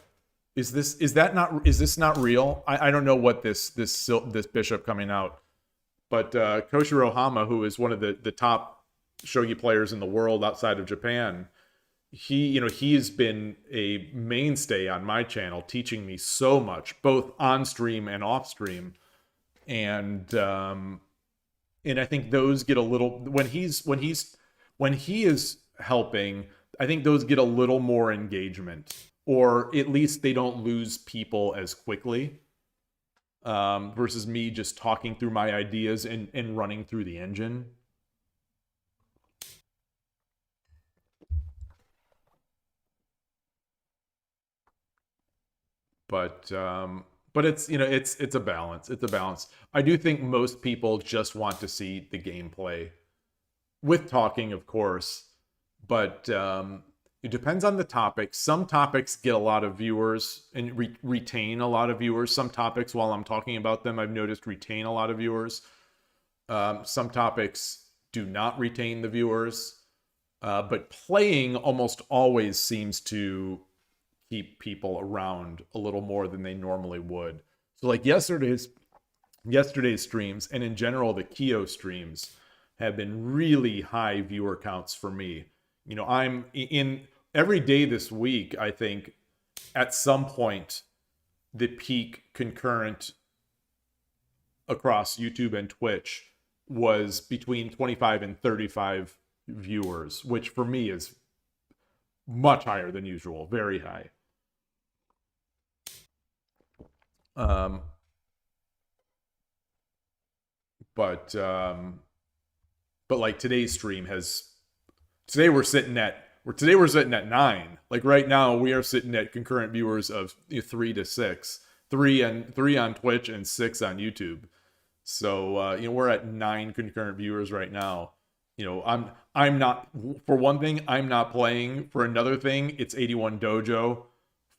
is this not real? I don't know what this bishop coming out, but Koshiro Hama, who is one of the top shogi players in the world outside of Japan. He's been a mainstay on my channel, teaching me so much, both on stream and off stream. And I think those get a little, when he is helping, I think those get a little more engagement, or at least they don't lose people as quickly, versus me just talking through my ideas and running through the engine. But it's it's a balance. It's a balance. I do think most people just want to see the gameplay, with talking, of course. But it depends on the topic. Some topics get a lot of viewers and retain a lot of viewers. Some topics, while I'm talking about them, I've noticed retain a lot of viewers. Some topics do not retain the viewers. But playing almost always seems to keep people around a little more than they normally would. So like yesterday's streams, and in general the KIOU streams, have been really high viewer counts for me. I'm in every day this week. I think at some point the peak concurrent across YouTube and Twitch was between 25 and 35 viewers, which for me is much higher than usual, very high. But like today's stream today we're sitting at 9. Like right now we are sitting at concurrent viewers of 3 to 6, 3 on Twitch and 6 on YouTube. So we're at 9 concurrent viewers right now. I'm not, for one thing, I'm not playing. For another thing, it's 81 Dojo.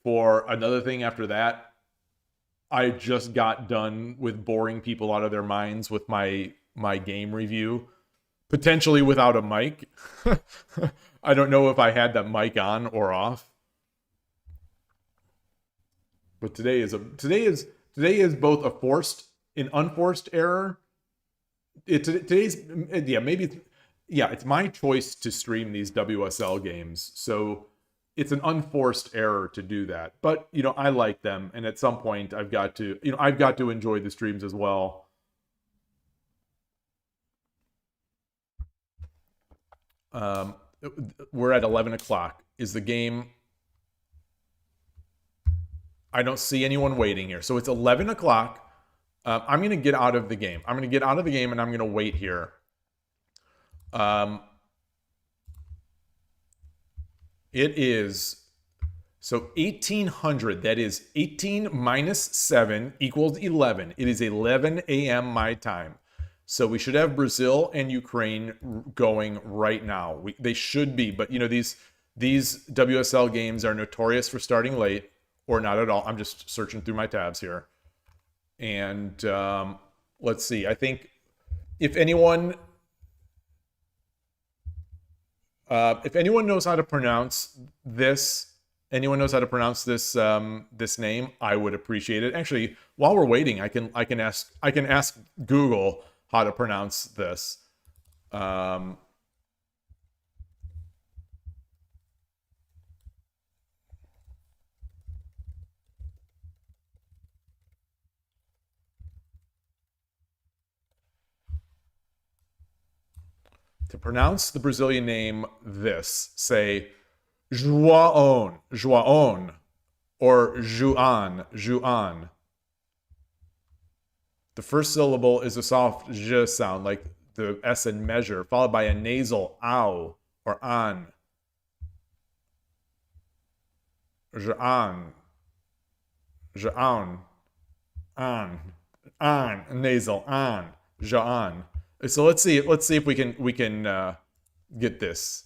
For another thing after that, I just got done with boring people out of their minds with my game review, potentially without a mic. I don't know if I had that mic on or off. But today is both a forced and unforced error. It's my choice to stream these WSL games, so it's an unforced error to do that. But I like them, and at some point I've got to enjoy the streams as well. We're at 11 o'clock. Is the game? I don't see anyone waiting here, so it's 11 o'clock. I'm gonna get out of the game. I'm gonna get out of the game, and I'm gonna wait here. It is, so 1800, that is 18 minus 7 equals 11. It is 11 a.m. my time. So we should have Brazil and Ukraine going right now. They should be, but these WSL games are notorious for starting late, or not at all. I'm just searching through my tabs here. And let's see, I think if anyone knows how to pronounce this, this name, I would appreciate it. Actually, while we're waiting, I can ask Google how to pronounce this. To pronounce the Brazilian name this, say João, or Juan. The first syllable is a soft j sound, like the S in measure, followed by a nasal ow or an. J'an. J'an. An. Nasal. An. J'an. So let's see if we can get this.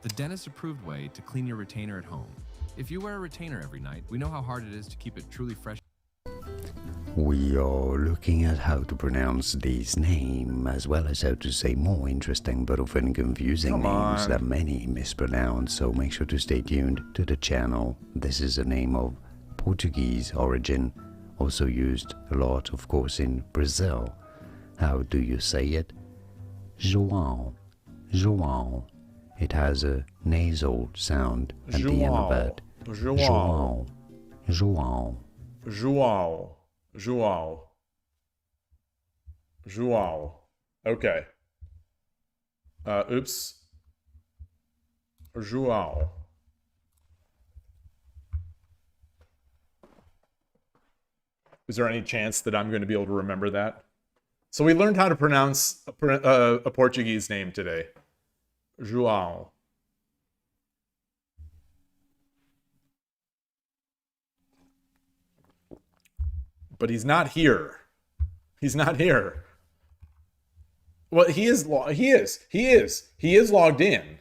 The dentist-approved way to clean your retainer at home. If you wear a retainer every night, we know how hard it is to keep it truly fresh. We are looking at how to pronounce this name, as well as how to say more interesting but often confusing names that many mispronounce, so make sure to stay tuned to the channel. This is a name of Portuguese origin, also used a lot, of course, in Brazil. How do you say it? João. João. It has a nasal sound at the end of it. João. João. João. João. João. Okay. Oops. João. Is there any chance that I'm going to be able to remember that? So we learned how to pronounce a Portuguese name today. João. But he's not here. He's not here. Well, he is logged in. He is logged in.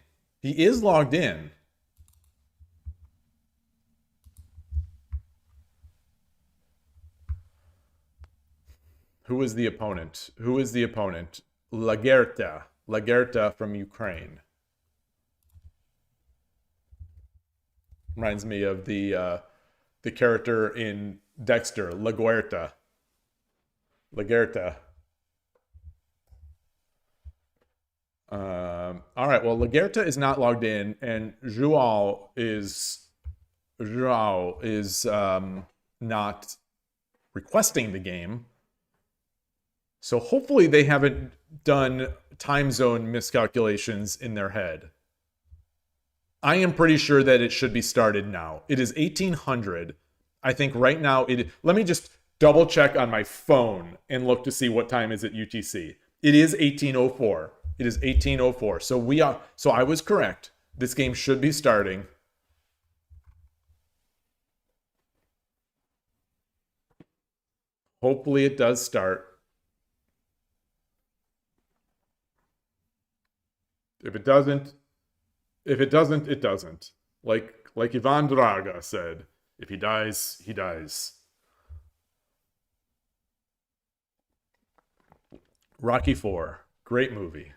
Who is the opponent? Who is the opponent? Lagerta. Lagerta from Ukraine. Reminds me of the character in Dexter, Laguerta. Lagerta. All right, well, Lagerta is not logged in, and João is not requesting the game. So hopefully they haven't done time zone miscalculations in their head. I am pretty sure that it should be started now. It is 1800. I think right now let me just double check on my phone and look to see what time is at UTC. It is 1804. It is 1804. So I was correct. This game should be starting. Hopefully it does start. If it doesn't, it doesn't. Like Ivan Draga said, if he dies, he dies. Rocky IV, great movie.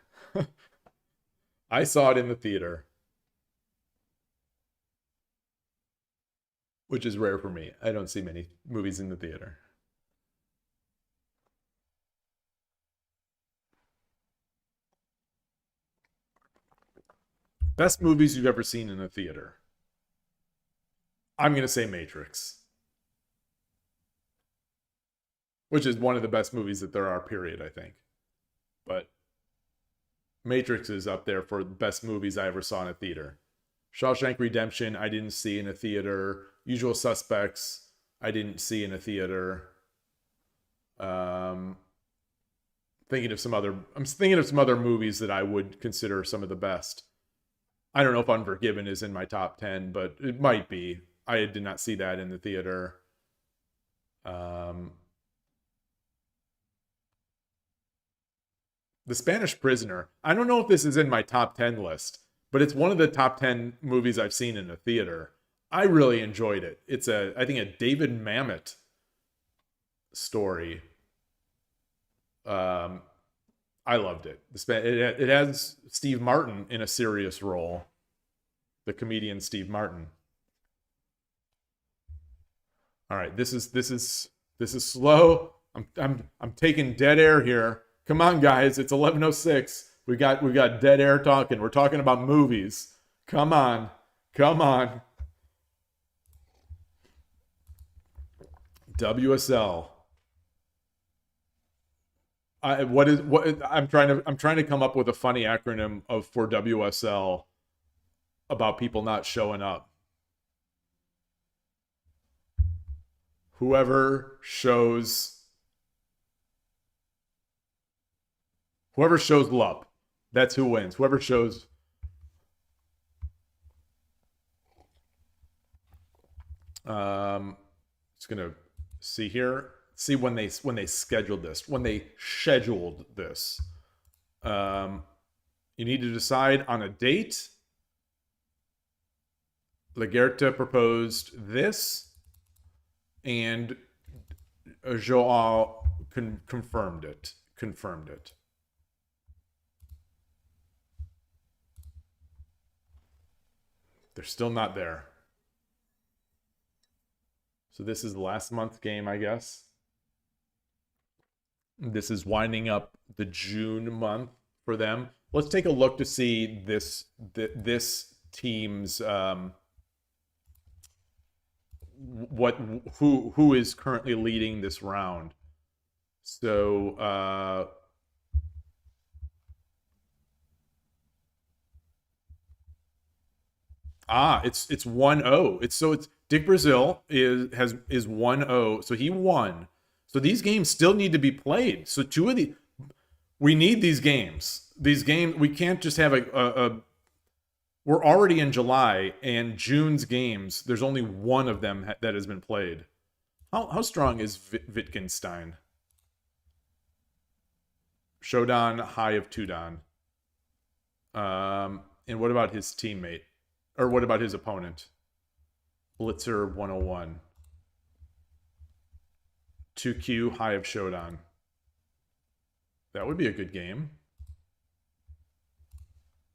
I saw it in the theater, which is rare for me. I don't see many movies in the theater. Best movies you've ever seen in a theater. I'm going to say Matrix. Which is one of the best movies that there are, period, I think. But Matrix is up there for the best movies I ever saw in a theater. Shawshank Redemption, I didn't see in a theater. Usual Suspects, I didn't see in a theater. I'm thinking of some other movies that I would consider some of the best. I don't know if Unforgiven is in my top 10, but it might be. I did not see that in the theater. The Spanish Prisoner. I don't know if this is in my top 10 list, but it's one of the top 10 movies I've seen in a theater. I really enjoyed it. It's I think a David Mamet story. I loved it. It has Steve Martin in a serious role. The comedian Steve Martin. All right, this is slow. I'm taking dead air here. Come on, guys. It's 11:06. We got dead air talking. We're talking about movies. Come on. WSL. I'm trying to come up with a funny acronym for WSL about people not showing up. whoever shows love, that's who wins. Whoever shows. Just gonna see here. See when they scheduled this. When they scheduled this. You need to decide on a date. Lagerta proposed this, and Joao confirmed it. They're still not there. So this is the last month game, I guess. This is winding up the June month for them. Let's take a look to see this team's who is currently leading this round. So it's 1-0. It's Dick Brazil is 1-0. So he won. So these games still need to be played. So we need these games. These games, we can't just have we're already in July, and June's games, there's only one of them that has been played. How strong is Wittgenstein? Shodan, high of 2 dan. And what about his teammate? Or what about his opponent? Blitzer 101. 2Q, high of Shodan. That would be a good game.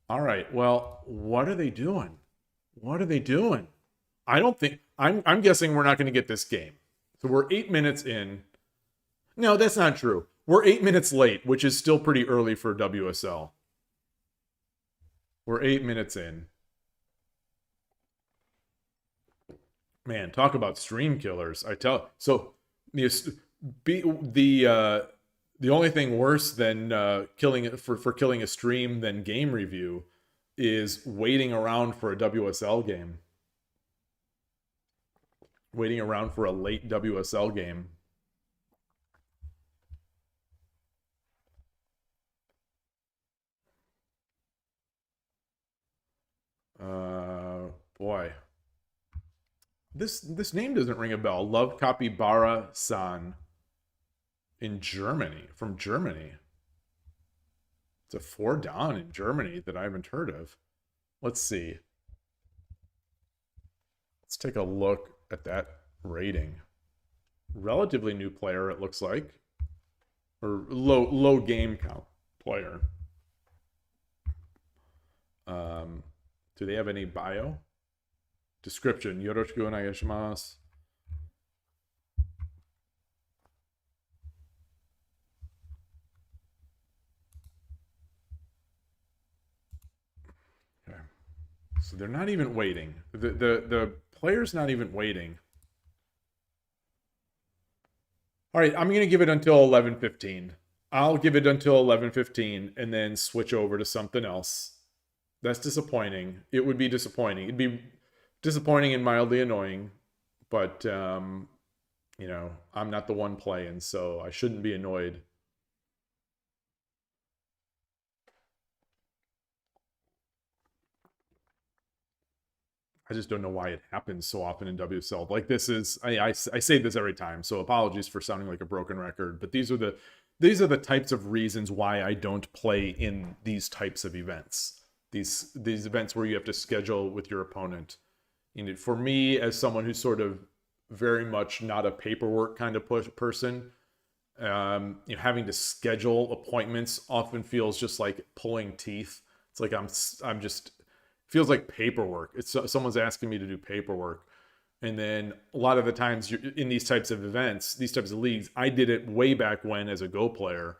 All right, well, what are they doing? I don't think... I'm guessing we're not going to get this game. So we're 8 minutes in. No, that's not true. We're 8 minutes late, which is still pretty early for WSL. We're 8 minutes in. Man, talk about stream killers. So the only thing worse than killing a stream than game review is waiting around for a WSL game. Waiting around for a late WSL game. Boy. This name doesn't ring a bell. Love Capybara-san in Germany, from Germany. It's a 4 dan in Germany that I haven't heard of. Let's see. Let's take a look at that rating. Relatively new player, it looks like. Or low game count player. Do they have any bio? Description. Yoroshiku onegai shimasu. Okay. So they're not even waiting. The player's not even waiting. All right, I'm going to give it until 11:15. I'll give it until 11:15 and then switch over to something else. That's disappointing. It would be disappointing. It'd be disappointing and mildly annoying, but you know, I'm not the one playing, so I shouldn't be annoyed. I just don't know why it happens so often in WSL. Like, this is, I say this every time, so apologies for sounding like a broken record, but these are the types of reasons why I don't play in these types of events. These events where you have to schedule with your opponent. And for me, as someone who's sort of very much not a paperwork kind of person, you know, having to schedule appointments often feels just like pulling teeth. It's like I'm just feels like paperwork. It's someone's asking me to do paperwork. And then a lot of the times you're in these types of events, these types of leagues, I did it way back when as a Go player,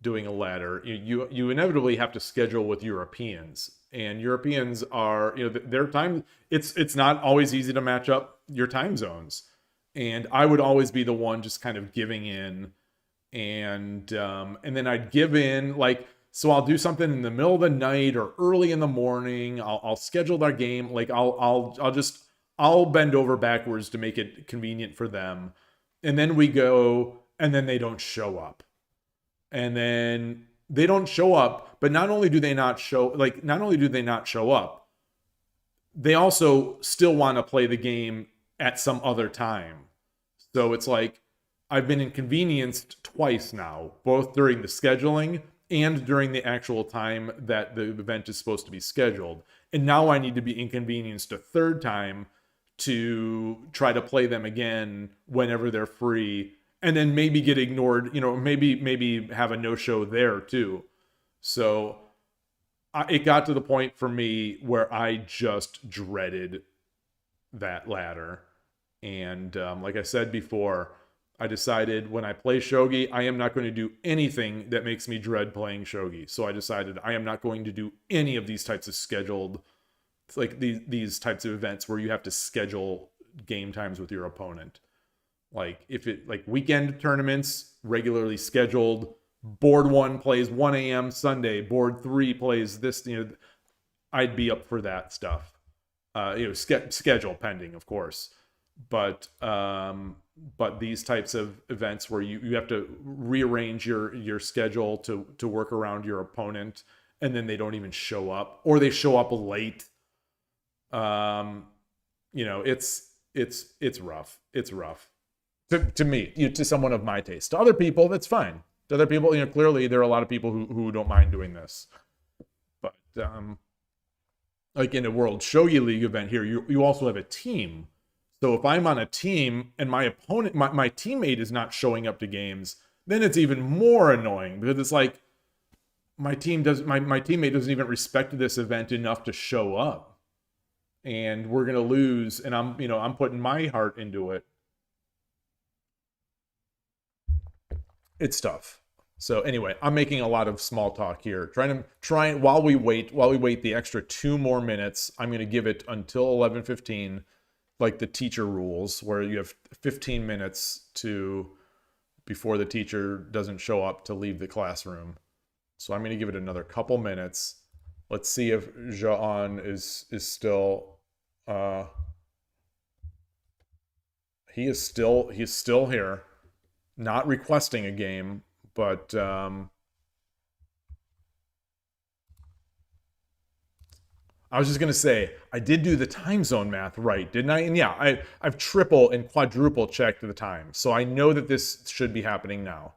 doing a ladder. You inevitably have to schedule with Europeans, and Europeans are, you know, their time, it's not always easy to match up your time zones. And I would always be the one just kind of giving in, and then I'd give in, like, so I'll do something in the middle of the night or early in the morning. I'll schedule their game. Like I'll bend over backwards to make it convenient for them. and then we go, and then they don't show up. And then they don't show up, but not only do they not show up, they also still want to play the game at some other time. So it's like, I've been inconvenienced twice now, both during the scheduling and during the actual time that the event is supposed to be scheduled. And now I need to be inconvenienced a third time to try to play them again whenever they're free, and then maybe get ignored, maybe have a no-show there too. So it got to the point for me where I just dreaded that ladder. And like I said before, I decided when I play Shogi, I am not going to do anything that makes me dread playing Shogi. So I decided I am not going to do any of these types of scheduled, like these types of events where you have to schedule game times with your opponent. Like weekend tournaments, regularly scheduled. Board 1 plays 1 a.m. Sunday. Board 3 plays this. I'd be up for that stuff. Schedule pending, of course. But these types of events where you have to rearrange your schedule to work around your opponent, and then they don't even show up, or they show up late. It's rough. It's rough to me, to someone of my taste. To other people, that's fine. To other people, clearly there are a lot of people who don't mind doing this. But like in a World Shogi League event here, you also have a team. So if I'm on a team and my opponent, my teammate is not showing up to games, then it's even more annoying, because it's like my teammate doesn't even respect this event enough to show up, and we're gonna lose, and I'm putting my heart into it. It's tough. So anyway, I'm making a lot of small talk here. Trying while we wait the extra 2 more minutes. I'm gonna give it until 11:15. Like the teacher rules, where you have 15 minutes before the teacher doesn't show up to leave the classroom. So I'm going to give it another couple minutes. Let's see if Jean is still he's still here, not requesting a game, but I was just going to say, I did do the time zone math right, didn't I? And yeah, I've triple and quadruple checked the time. So I know that this should be happening now.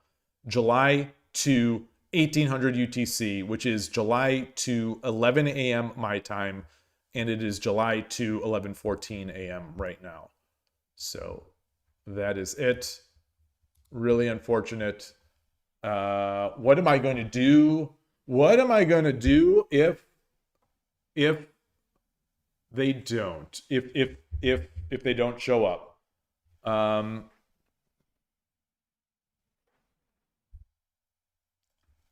July to 1800 UTC, which is July to 11 a.m. my time, and it is July to 11:14 a.m. right now. So that is it. Really unfortunate. What am I going to do? What am I going to do if they don't, if they don't show up?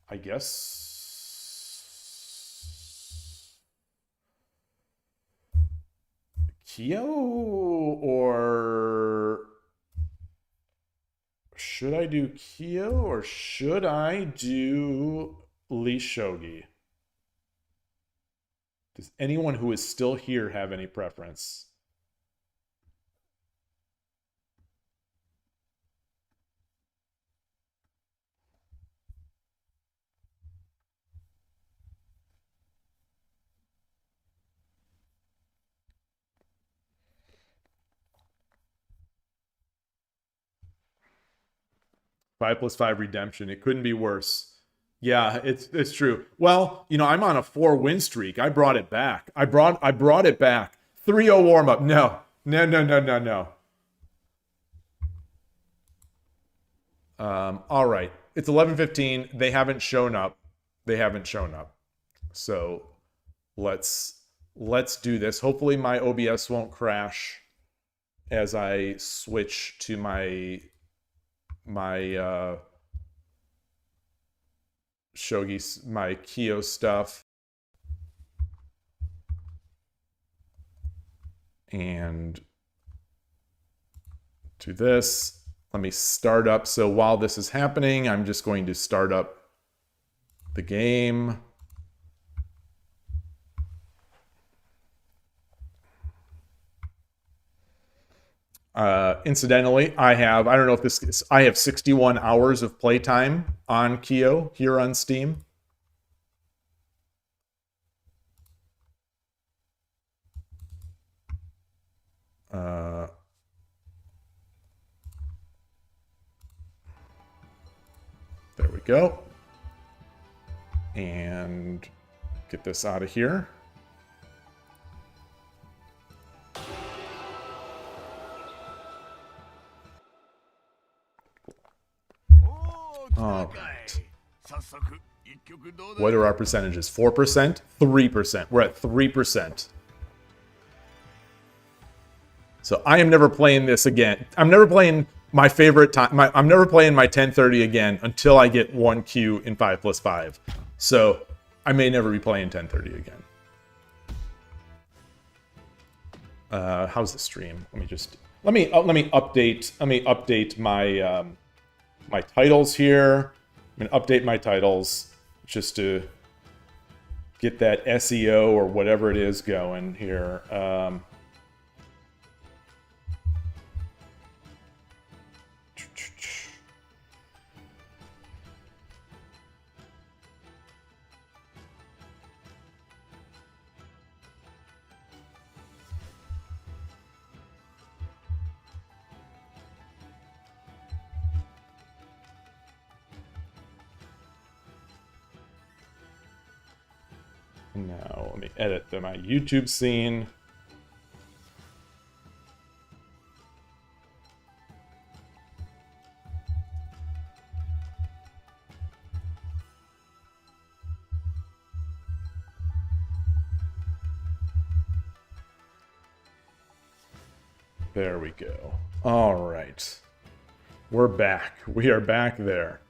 I guess KIOU, or should I do KIOU, or should I do Lee Shogi? Does anyone who is still here have any preference? Five plus 5 redemption. It couldn't be worse. Yeah, it's true. Well, I'm on a 4-win streak. I brought it back. I brought it back. 3-0 warm up. No. All right. It's 11:15. They haven't shown up. So let's do this. Hopefully my OBS won't crash as I switch to my Shogi, my KIOU stuff. And to this, let me start up. So while this is happening, I'm just going to start up the game. Incidentally, I don't know if this is, I have 61 hours of playtime on KIOU here on Steam. There we go. And get this out of here. All right. What are our percentages? 4%? 3%. We're at 3%. So I am never playing this again. I'm never playing my favorite time. I'm never playing my 1030 again until I get 1Q in 5+5. So I may never be playing 1030 again. How's the stream? Let me update my my titles here. I'm gonna update my titles just to get that SEO or whatever it is going here. Now, let me edit my YouTube scene. There we go. All right. We're back. We are back there.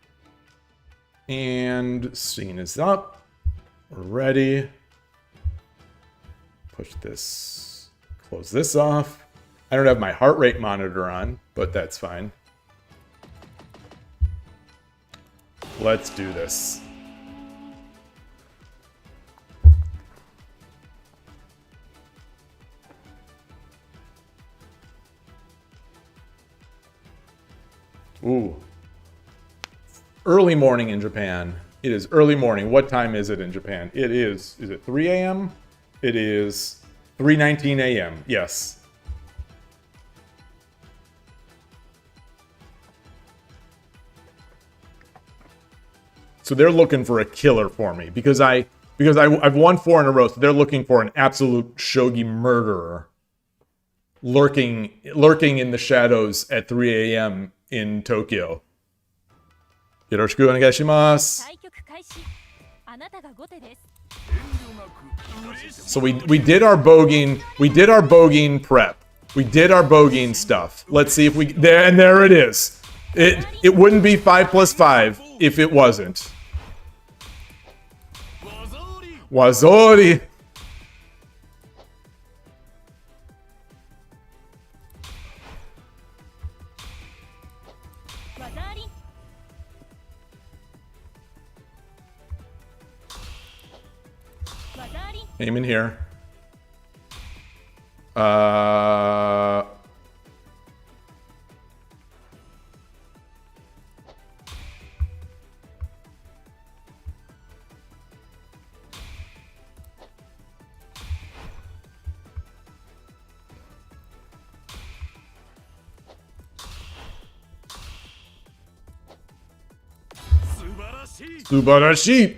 And scene is up. We're ready. Push this, close this off. I don't have my heart rate monitor on, but that's fine. Let's do this. Ooh. Early morning in Japan. It is early morning. What time is it in Japan? It is it 3 a.m.? It is 3:19 a.m. Yes. So they're looking for a killer for me because I've won 4 in a row. So they're looking for an absolute shogi murderer lurking in the shadows at 3 a.m. in Tokyo. Yoroshiku onegaishimasu. So we did our bogeying prep. We did our bogeying stuff. Let's see if we there it is. It wouldn't be 5+5 if it wasn't. Wazori. Aim in here. Subarashi.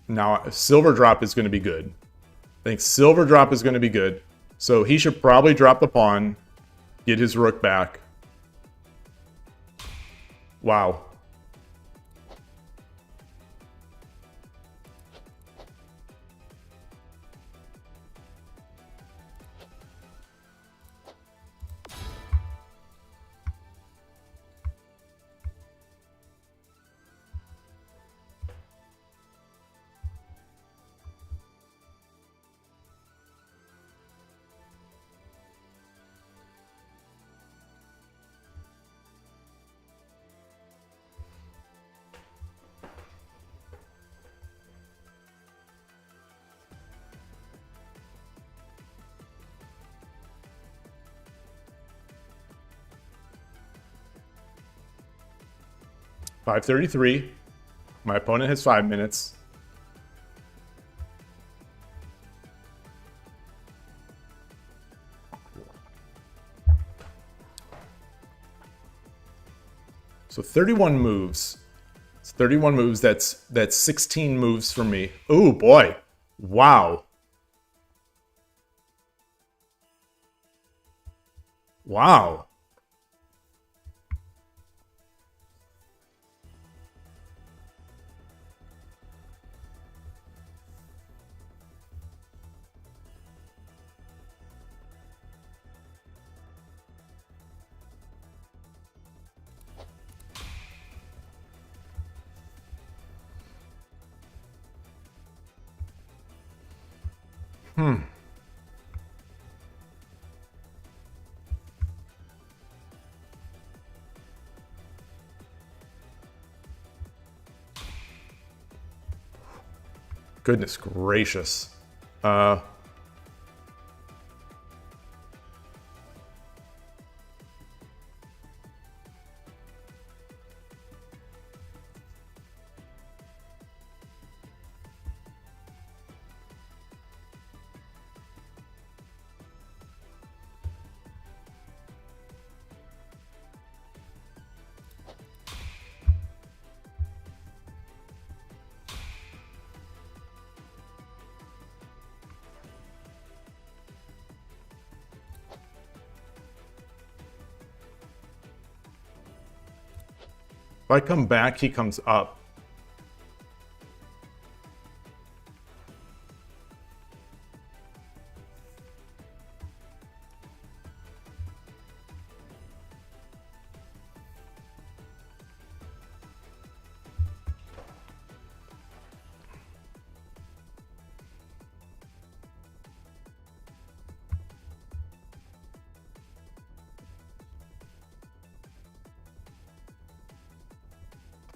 Now, silver drop is going to be good. I think silver drop is going to be good. So he should probably drop the pawn, get his rook back. Wow. 5:33. My opponent has 5 minutes. So 31 moves. It's 31 moves. That's 16 moves for me. Oh boy. Wow. Wow. Goodness gracious. If I come back, he comes up.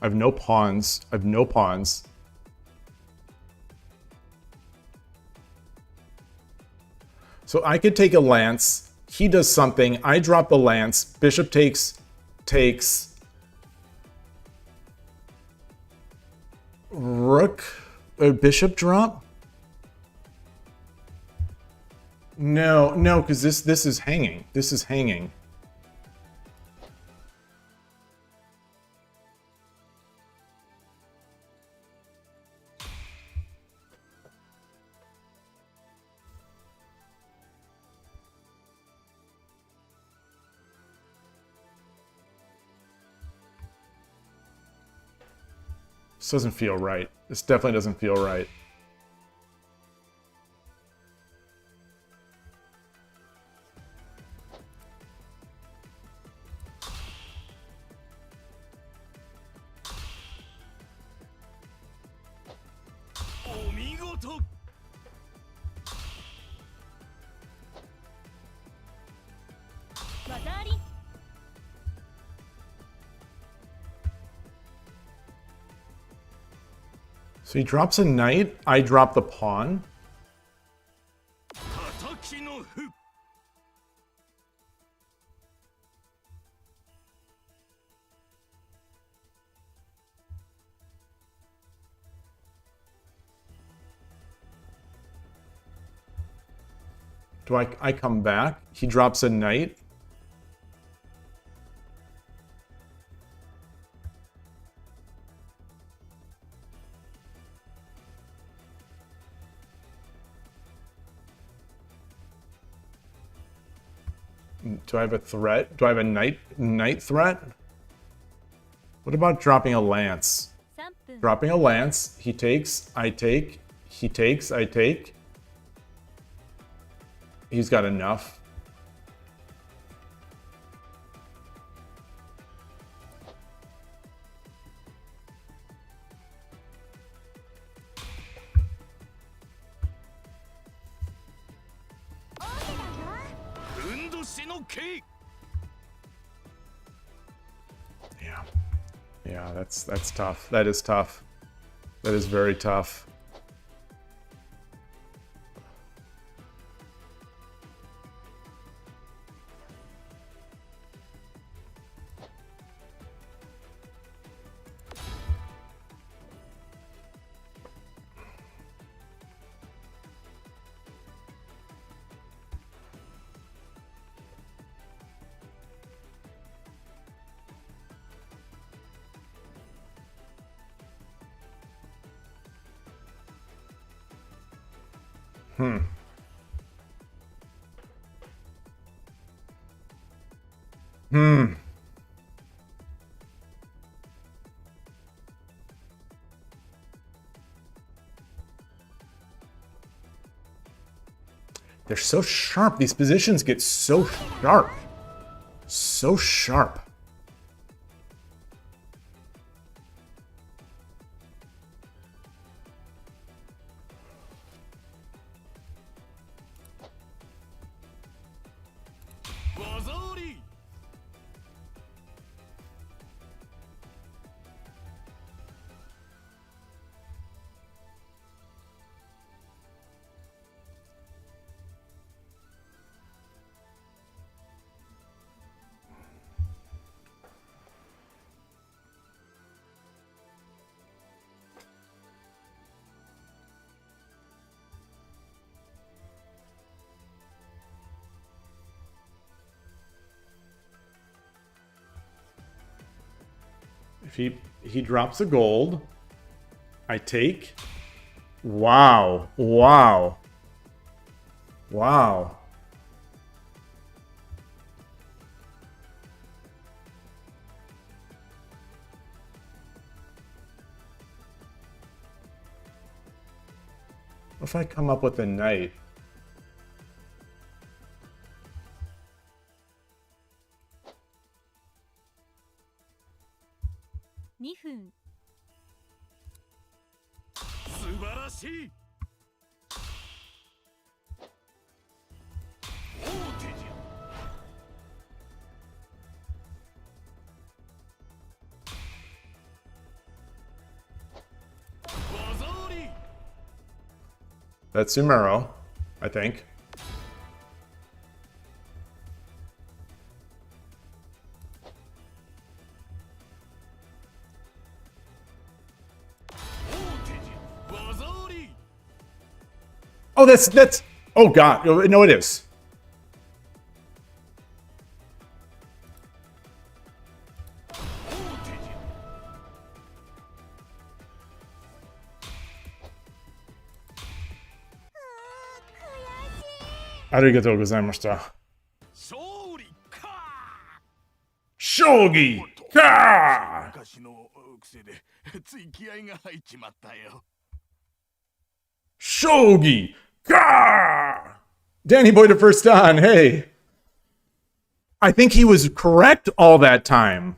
I have no pawns. I have no pawns. So I could take a lance. He does something. I drop the lance. Bishop takes. Rook. Bishop drop? No, because this is hanging. This is hanging. This doesn't feel right. This definitely doesn't feel right. So he drops a knight, I drop the pawn. Do I come back? He drops a knight. Do I have a threat? Do I have a knight threat? What about dropping a lance? Dropping a lance. He takes, I take. He takes, I take. He's got enough. Yeah, that's tough. That is tough. That is very tough. They're so sharp. These positions get so sharp. So sharp. If he drops a gold, I take. Wow. Wow. Wow. What if I come up with a knight? That's Sumero, I think. Oh, that's, oh God, no it is. Arigatou gozaimashita. Shogi! Ka! Shogi! Ka! Danny Boy to first on, hey. I think he was correct all that time.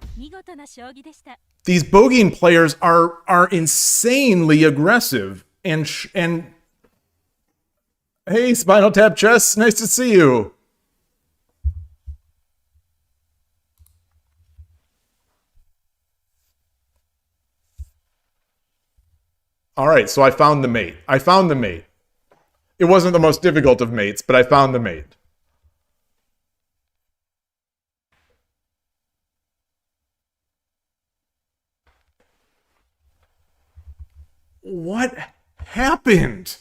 These bogeying players are insanely aggressive and hey, Spinal Tap Chess, nice to see you. All right, so I found the mate. I found the mate. It wasn't the most difficult of mates, but I found the mate. What happened?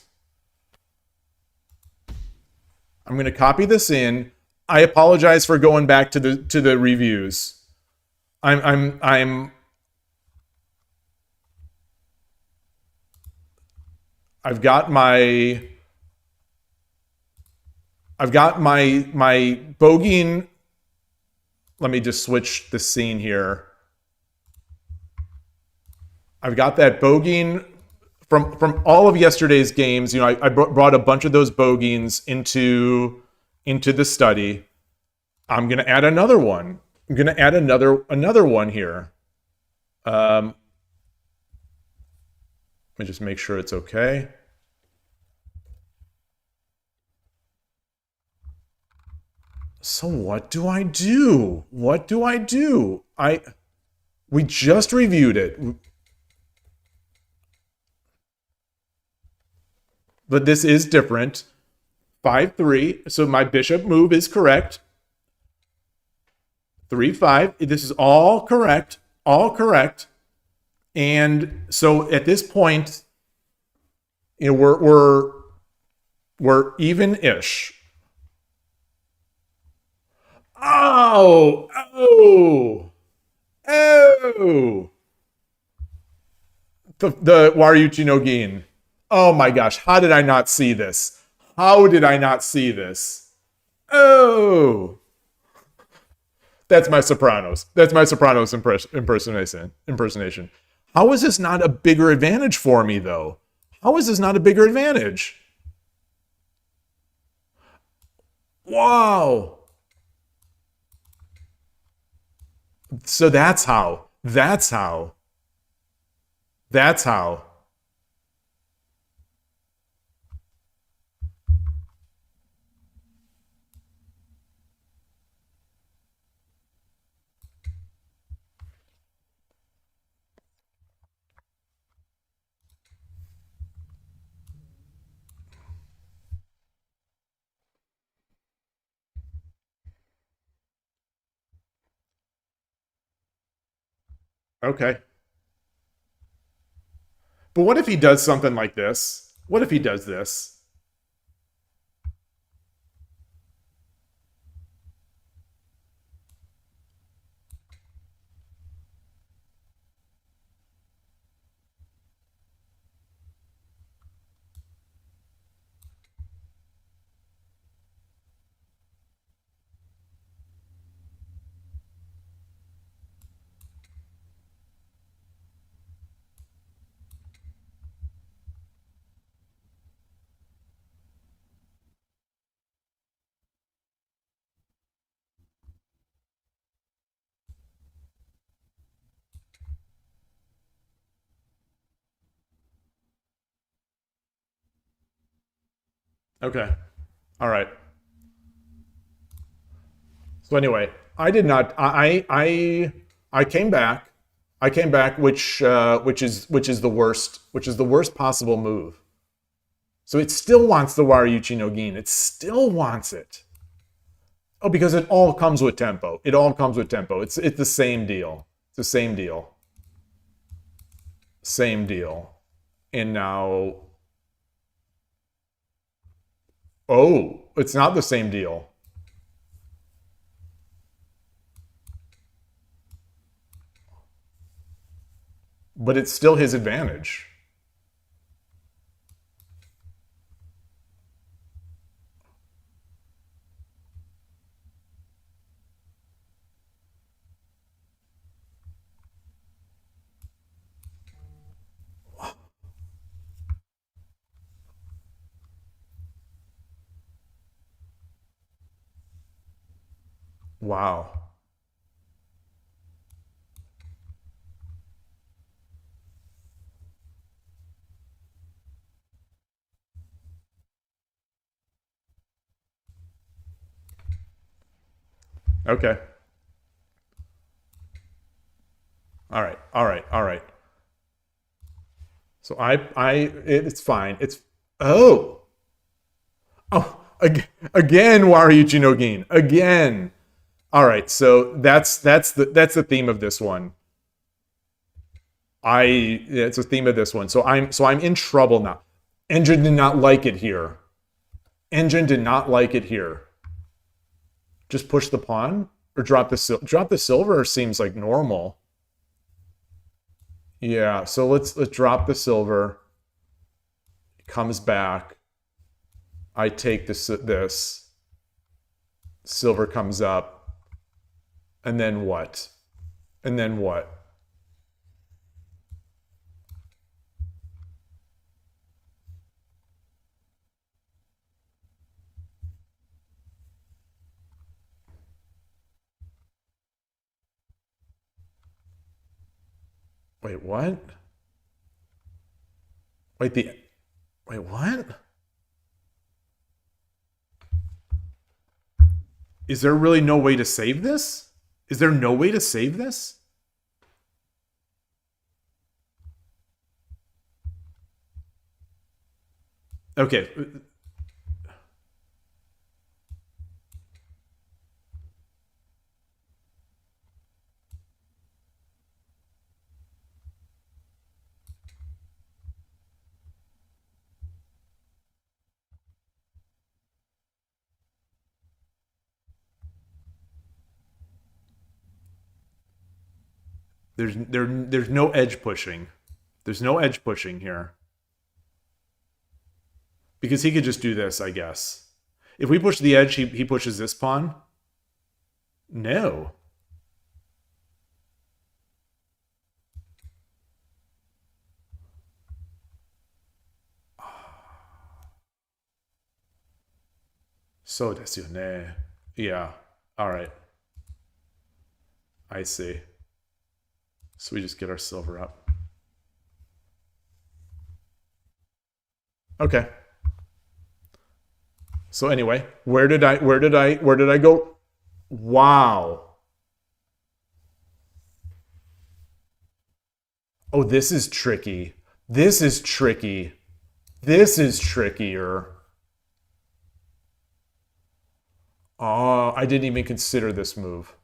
I'm going to copy this in. I apologize for going back to the reviews. I've got my bogeying. Let me just switch the scene here. I've got that bogeying from all of yesterday's games. You know, I brought a bunch of those bogeyings into the study. I'm gonna add another one. I'm gonna add another one here. Let me just make sure it's okay. So what do I do? What do I do? We just reviewed it. But this is different. 5-3. So my bishop move is correct. 3-5. This is all correct. All correct. And so at this point, you know, we're even-ish. Oh! Oh! Oh! The Waryuchi no Gin. Oh my gosh, how did I not see this? How did I not see this? Oh, that's my Sopranos. That's my Sopranos impersonation. How is this not a bigger advantage for me, though? How is this not a bigger advantage? Wow. So that's how. That's how. That's how. Okay. But what if he does something like this? What if he does this? Okay. All right. So anyway, I did not. I came back. I came back, which is the worst possible move. So it still wants the Waryuchi no Gin. It still wants it. Oh, because it all comes with tempo. It all comes with tempo. It's the same deal. It's the same deal. Same deal. And now, oh, it's not the same deal. But it's still his advantage. Wow. Okay. All right. All right. All right. So it's fine. It's, oh, again, Waryuchi no Gin. Again. All right. So that's the theme of this one. It's a theme of this one. So I'm in trouble now. Engine did not like it here. Engine did not like it here. Just push the pawn or drop the silver seems like normal. Yeah, so let's drop the silver. It comes back. I take this. Silver comes up. And then what? And then what? Wait, what? Wait, what? Is there really no way to save this? Is there no way to save this? Okay. There's no edge pushing. There's no edge pushing here. Because he could just do this, I guess. If we push the edge, he pushes this pawn. No. So desu yo ne. Yeah. All right. I see. So we just get our silver up. Okay. So anyway, where did I go? Wow. Oh, this is tricky. This is tricky. This is trickier. Oh, I didn't even consider this move.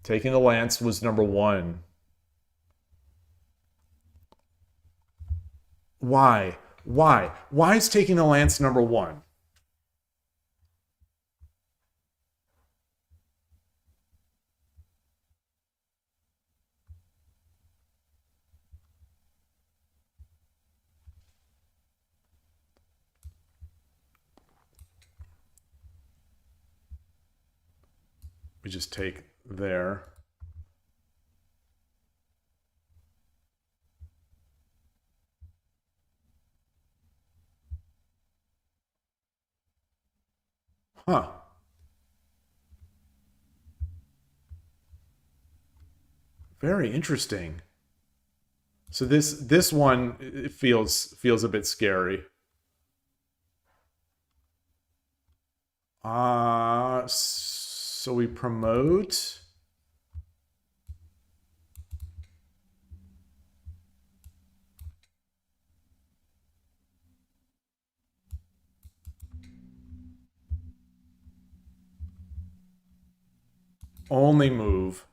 Taking the lance was number one. Why? Why? Why is taking the lance number one? We just take there. Huh. Very interesting. So this one it feels a bit scary. So we promote. Only move.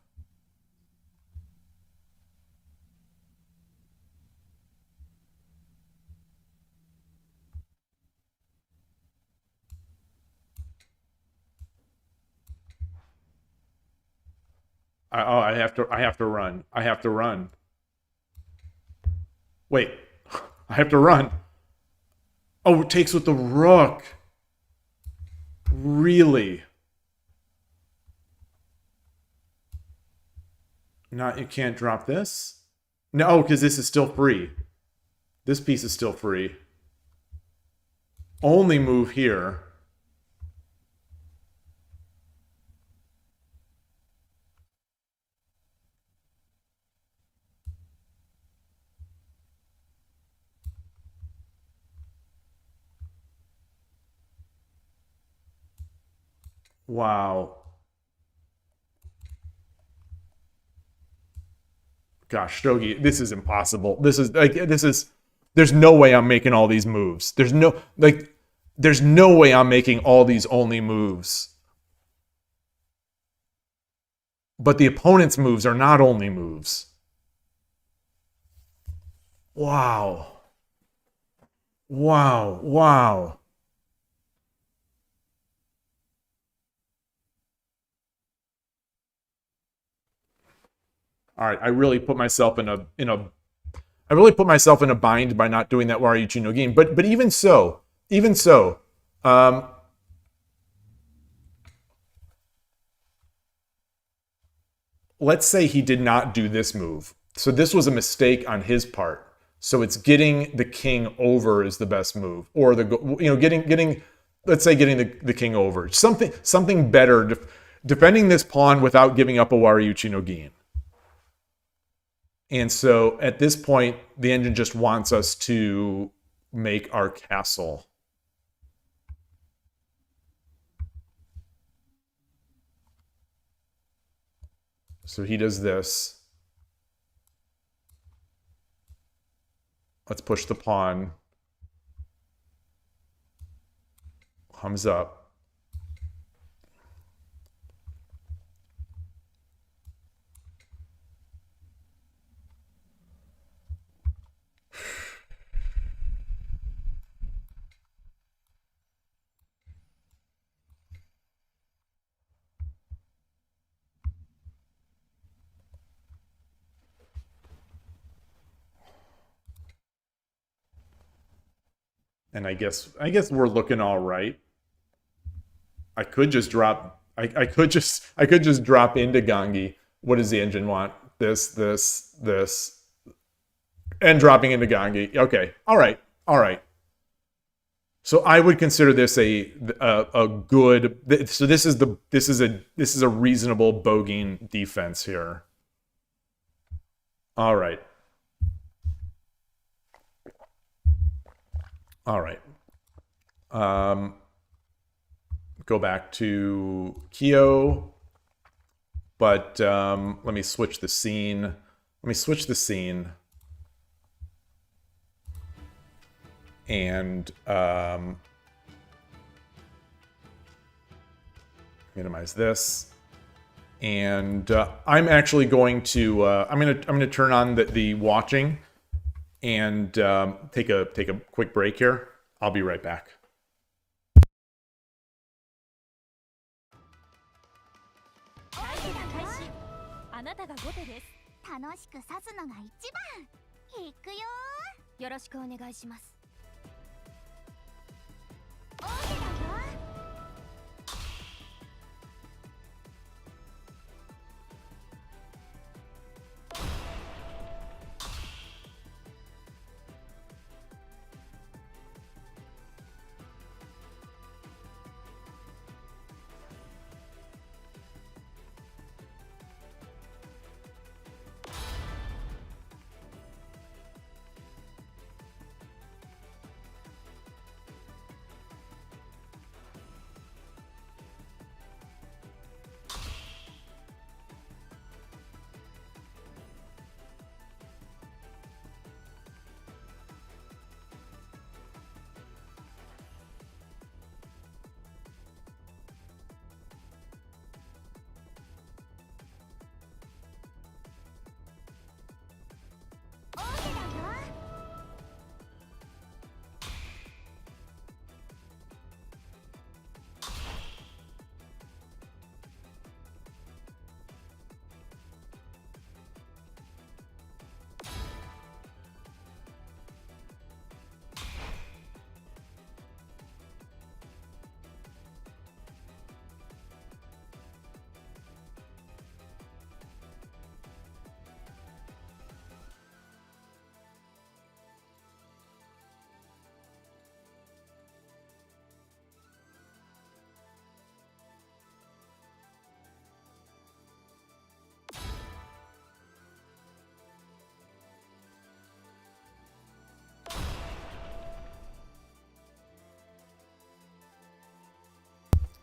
I have to run. I have to run. Wait. I have to run. Oh, it takes with the rook. Really? Not, you can't drop this? No, because this is still free. This piece is still free. Only move here. Wow. Gosh, Shogi, this is impossible. There's no way I'm making all these moves. There's no way I'm making all these only moves. But the opponent's moves are not only moves. Wow. Wow. Wow. All right, I really put myself in a bind by not doing that Wariuchi no Gin. But even so, let's say he did not do this move. So this was a mistake on his part. So it's getting the king over is the best move, or getting let's say getting the king over. Something better, defending this pawn without giving up a Wariuchi no Gin. And so at this point, the engine just wants us to make our castle. So he does this. Let's push the pawn. Comes up. And I guess we're looking all right. I could just drop I could just drop into Gangi. What does the engine want? This. And dropping into Gangi. Okay. All right. So I would consider this a good. So this is a reasonable bogeying defense here. All right. Go back to KIOU, but let me switch the scene. And minimize this. And I'm actually going to I'm gonna turn on the watching and take a quick break here. I'll be right back. あなたが後手です。楽しく指すのが一番。いくよー。よろしくお願いします。オーケーだよ。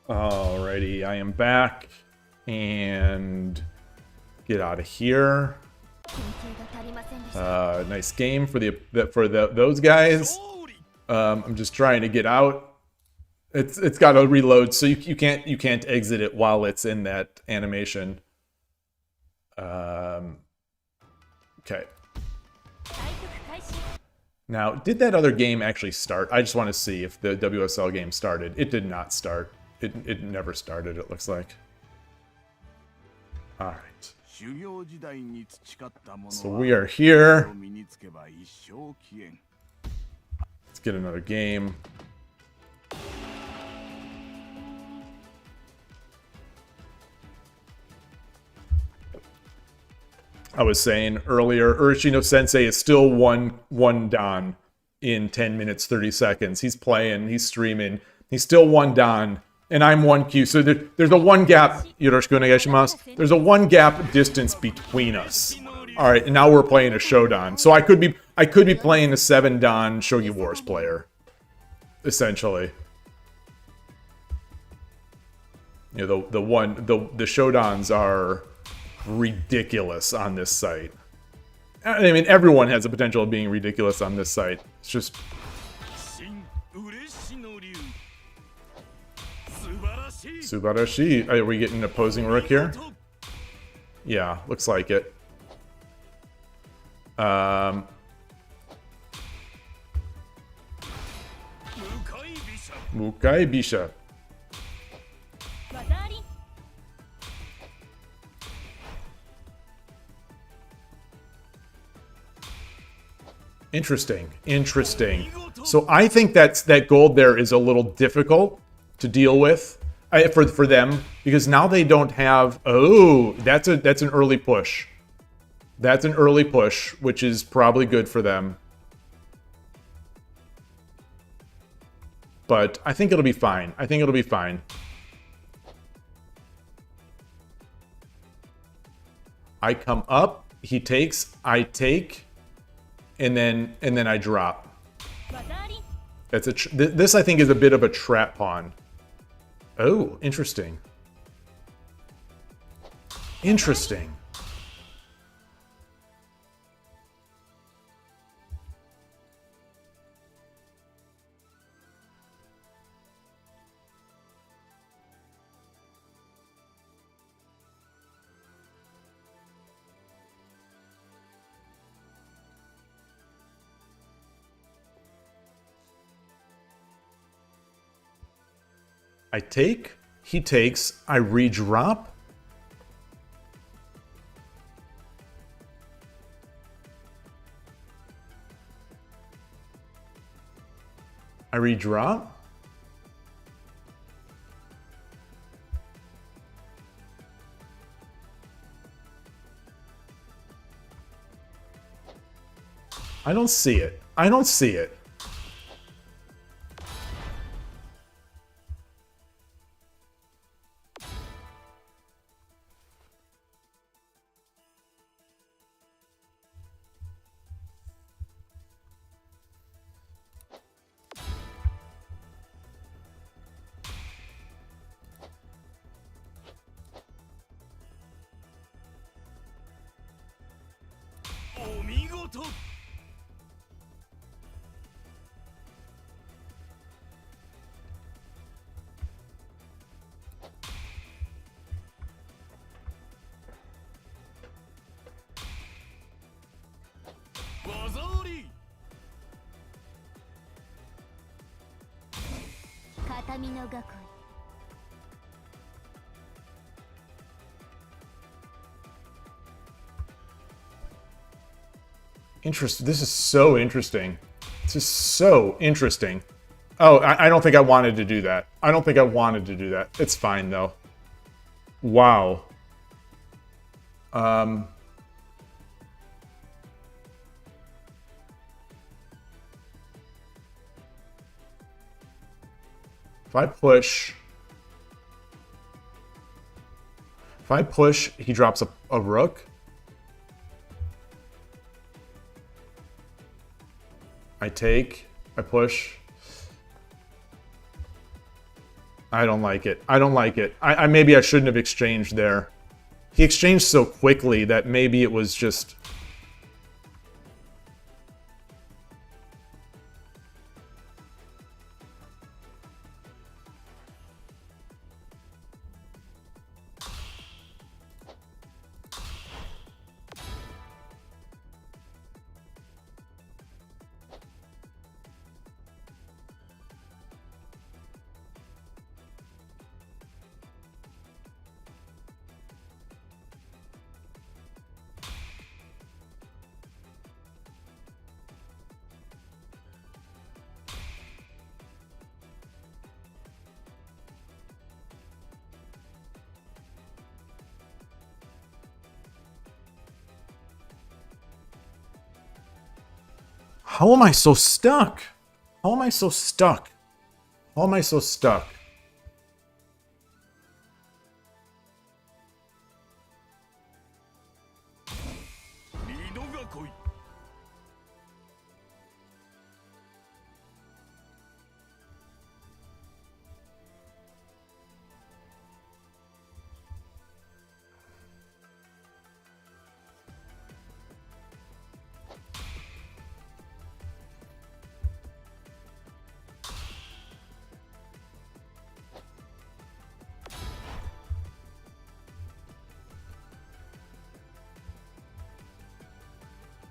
Alrighty, I am back, and get out of here. Nice game for those guys. I'm just trying to get out. It's got to reload, so you can't exit it while it's in that animation. Okay. Now, did that other game actually start? I just want to see if the WSL game started. It did not start. It never started, it looks like. Alright. So we are here. Let's get another game. I was saying earlier, Urashino Sensei is still one dan in 10 minutes, 30 seconds. He's playing, he's streaming. He's still one dan. And I'm 1Q, so there's a one gap. Yoroshiku onegaishimasu. There's a one gap distance between us. All right, and now we're playing a Shodan. So I could be playing a 7-dan Shogi Wars player, essentially. You know, the Shodans are ridiculous on this site. I mean, everyone has the potential of being ridiculous on this site. It's just. Subarashi. Are we getting an opposing rook here? Yeah, looks like it. Mukai Bisha. Interesting. Interesting. So I think that gold there is a little difficult to deal with for them, because now they don't have... Oh, that's an early push. That's an early push, which is probably good for them. But I think it'll be fine. I think it'll be fine. I come up, he takes, I take, and then I drop. That's this I think is a bit of a trap pawn. Oh, interesting. Interesting. I take, he takes, I redrop. I redrop. I don't see it. I don't see it. Interesting. This is so interesting. This is so interesting. Oh, I don't think I wanted to do that. I don't think I wanted to do that. It's fine, though. Wow. If I push, he drops a rook. I take, I push. I don't like it. I don't like it. Maybe I shouldn't have exchanged there. He exchanged so quickly that maybe it was just... How am I so stuck? How am I so stuck? How am I so stuck?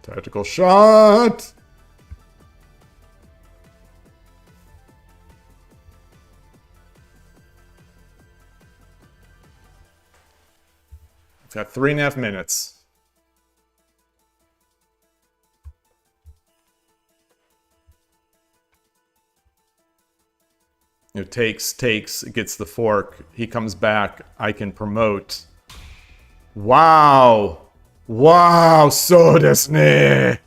Tactical shot! I've got 3.5 minutes. You know, takes, gets the fork. He comes back. I can promote. Wow. Wow, so desu ne.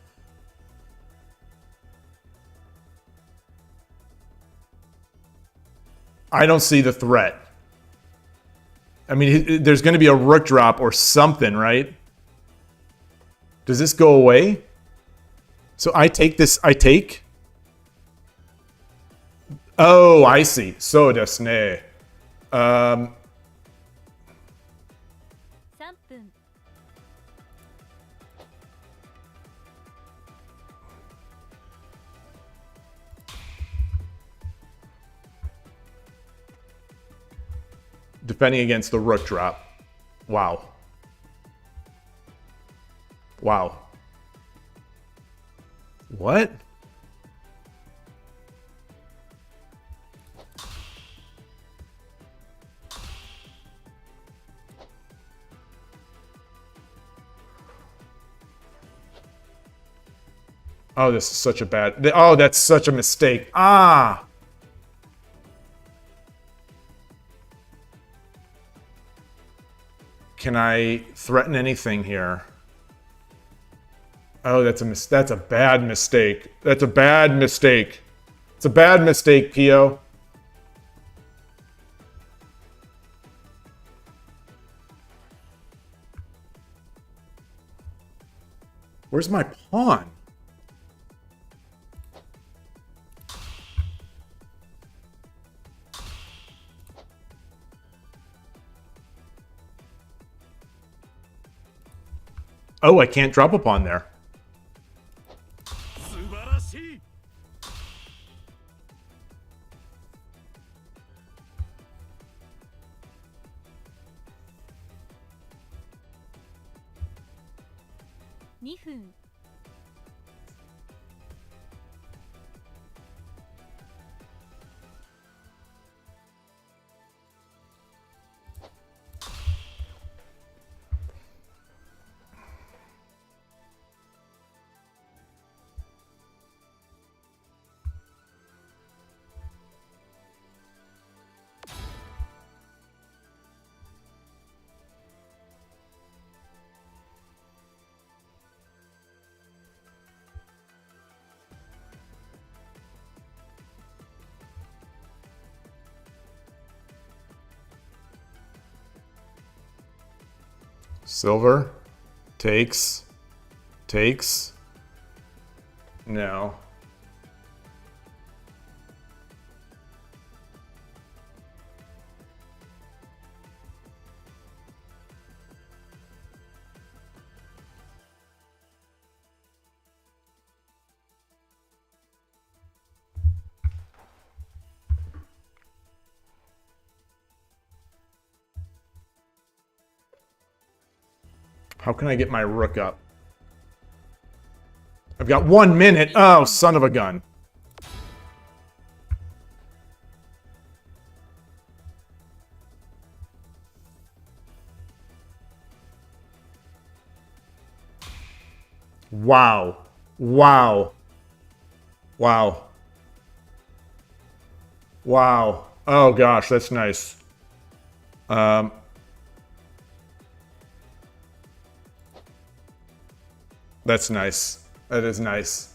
I don't see the threat. I mean, there's going to be a rook drop or something, right? Does this go away? So I take this, I take. Oh, I see. So desu ne. 3分 Defending against the rook drop. Wow. Wow. What? Oh, this is such a bad... Oh, that's such a mistake. Ah! Can I threaten anything here? Oh, that's a bad mistake. That's a bad mistake. It's a bad mistake, Pio. Where's my pawn? Oh, I can't drop a pawn there. Silver takes. No. How can I get my rook up? I've got 1 minute. Oh, son of a gun. Wow. Wow. Wow. Wow. Oh gosh, that's nice. That's nice. That is nice.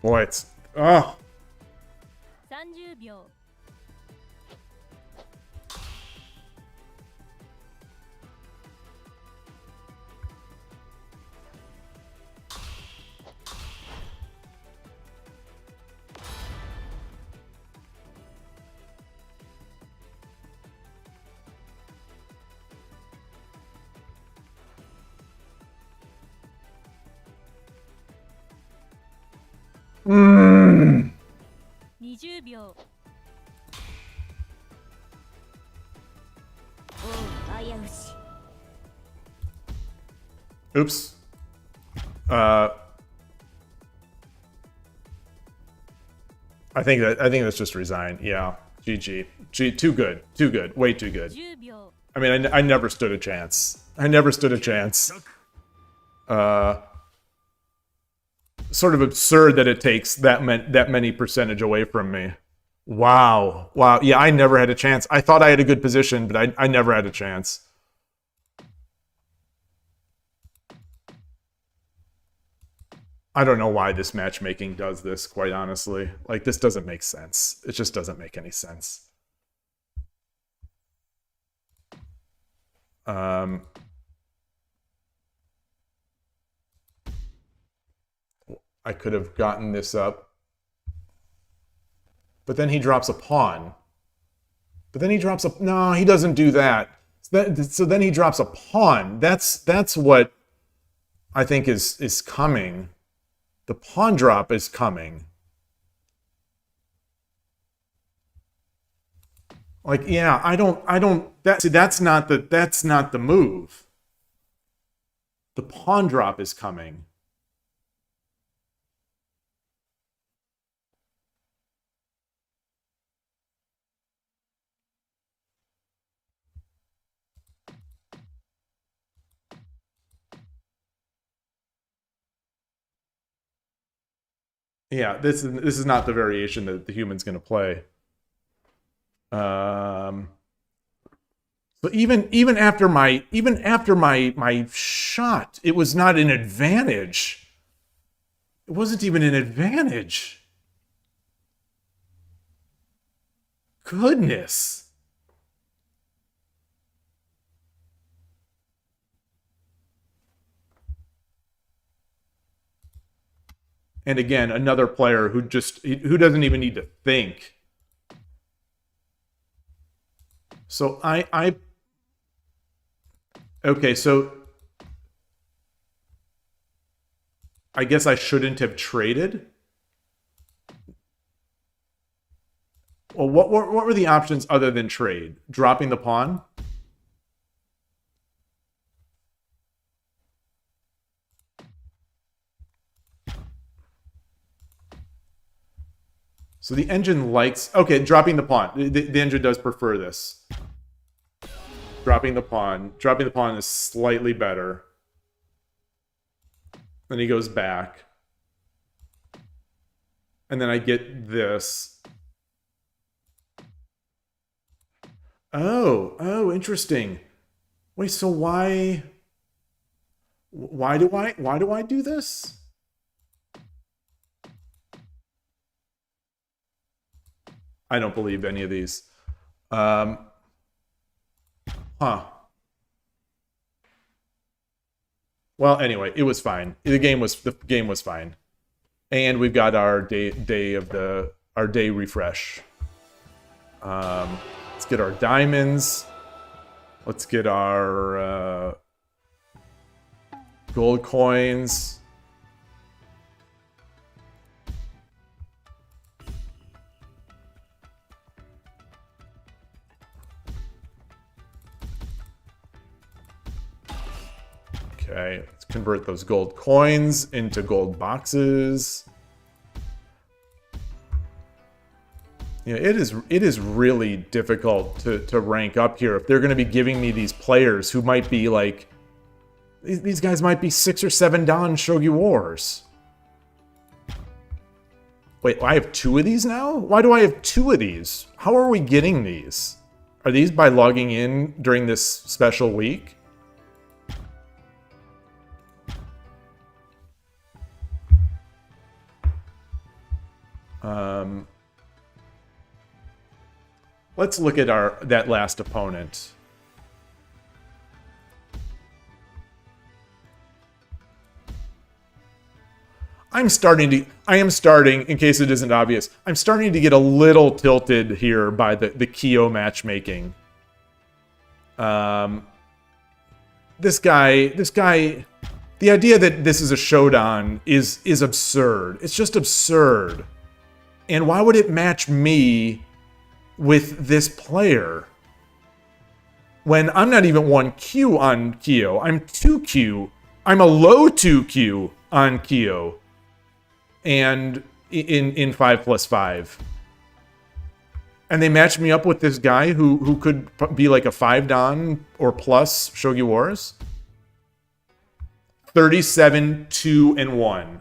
Boy, it's... Oh! 30秒 20秒 Oops. I think that's just resign. Yeah. GG. Too good. Too good. Way too good. 10秒 I mean, I never stood a chance. I never stood a chance. Sort of absurd that it takes that many percentage away from me. Wow. Wow. Yeah, I never had a chance. I thought I had a good position, but I never had a chance. I don't know why this matchmaking does this, quite honestly. Like, this doesn't make sense. It just doesn't make any sense. I could have gotten this up. But then he drops a pawn. But then he drops a... No, he doesn't do that. So then he drops a pawn. That's what I think is coming. The pawn drop is coming. Like, yeah, that's not the move. The pawn drop is coming. Yeah, this is not the variation that the human's going to play. So even after my shot, it was not an advantage. It wasn't even an advantage. Goodness. And again, another player who doesn't even need to think. So okay, so I guess I shouldn't have traded. Well, what were the options other than trade? Dropping the pawn? So the engine likes... Okay, dropping the pawn. The engine does prefer this. Dropping the pawn. Dropping the pawn is slightly better. Then he goes back. And then I get this. Oh, interesting. Wait, so why do I do this? I don't believe any of these. Huh. Well, anyway, it was fine. The game was fine. And we've got our day refresh. Let's get our diamonds. Let's get our gold coins. Okay, let's convert those gold coins into gold boxes. Yeah, it is really difficult to rank up here if they're going to be giving me these players who might be like... These guys might be 6 or 7 down Shogi Wars. Wait, I have 2 of these now? Why do I have 2 of these? How are we getting these? Are these by logging in during this special week? Let's look at that last opponent. I am starting, in case it isn't obvious, I'm starting to get a little tilted here by the KIOU matchmaking. This guy, the idea that this is a showdown is absurd. It's just absurd. And why would it match me with this player when I'm not even 1Q on KIOU? I'm 2Q. I'm a low 2Q on KIOU. And in 5+5. and they matched me up with this guy who could be like a 5-dan or plus Shogi Wars. 37, 2, and 1.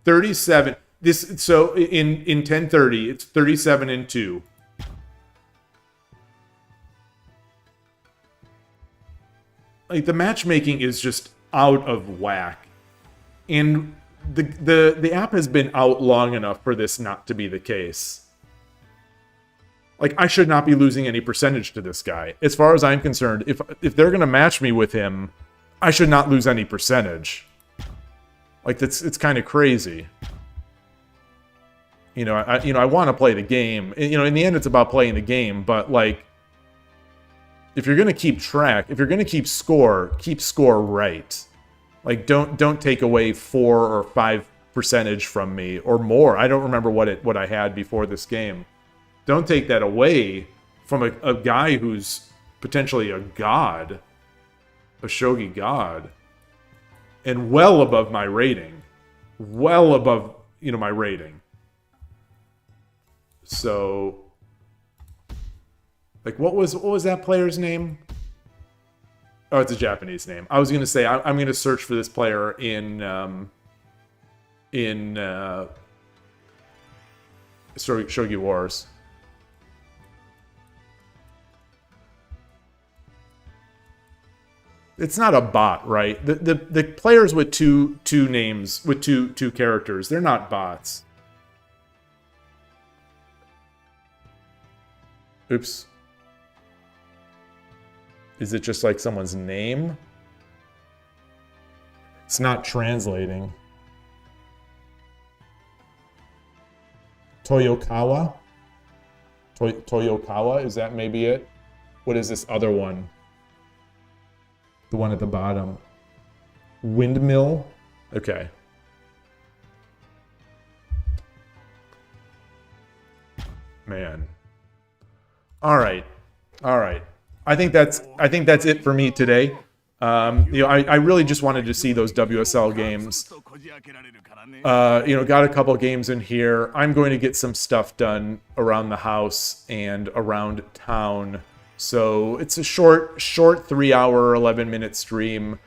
37. So in 1030, it's 37 and 2. Like, the matchmaking is just out of whack. And the app has been out long enough for this not to be the case. Like, I should not be losing any percentage to this guy. As far as I'm concerned, if they're going to match me with him, I should not lose any percentage. Like, it's kind of crazy. I want to play the game. In the end, it's about playing the game. But, like, if you're going to keep track, if you're going to keep score right. Like, don't take away 4 or 5 percentage from me or more. I don't remember what I had before this game. Don't take that away from a guy who's potentially a god, a shogi god, and well above my rating, well above my rating. So, like, what was that player's name? Oh, it's a Japanese name. I was gonna say I'm gonna search for this player in Shogi Wars. It's not a bot, right? The players with two names, with two characters, they're not bots. Oops. Is it just like someone's name? It's not translating. Toyokawa? Toyokawa, is that maybe it? What is this other one? The one at the bottom. Windmill? Okay. Man. All right. I think that's it for me today. I really just wanted to see those WSL games. Got a couple games in here. I'm going to get some stuff done around the house and around town. So it's a short 3-hour, 11-minute stream,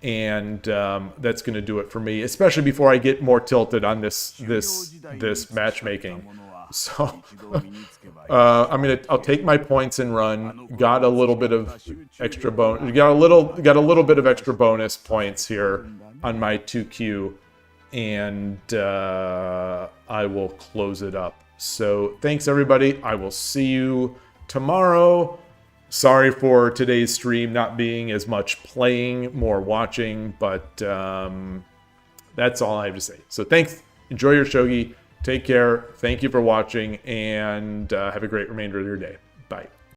and that's going to do it for me, especially before I get more tilted on this matchmaking. So I'll take my points and run. Got a little bit of extra bonus. Got a little bit of extra bonus points here on my 2Q, and I will close it up. So thanks everybody. I will see you tomorrow. Sorry for today's stream not being as much playing, more watching, but that's all I have to say. So thanks. Enjoy your shogi. Take care. Thank you for watching, and have a great remainder of your day. Bye.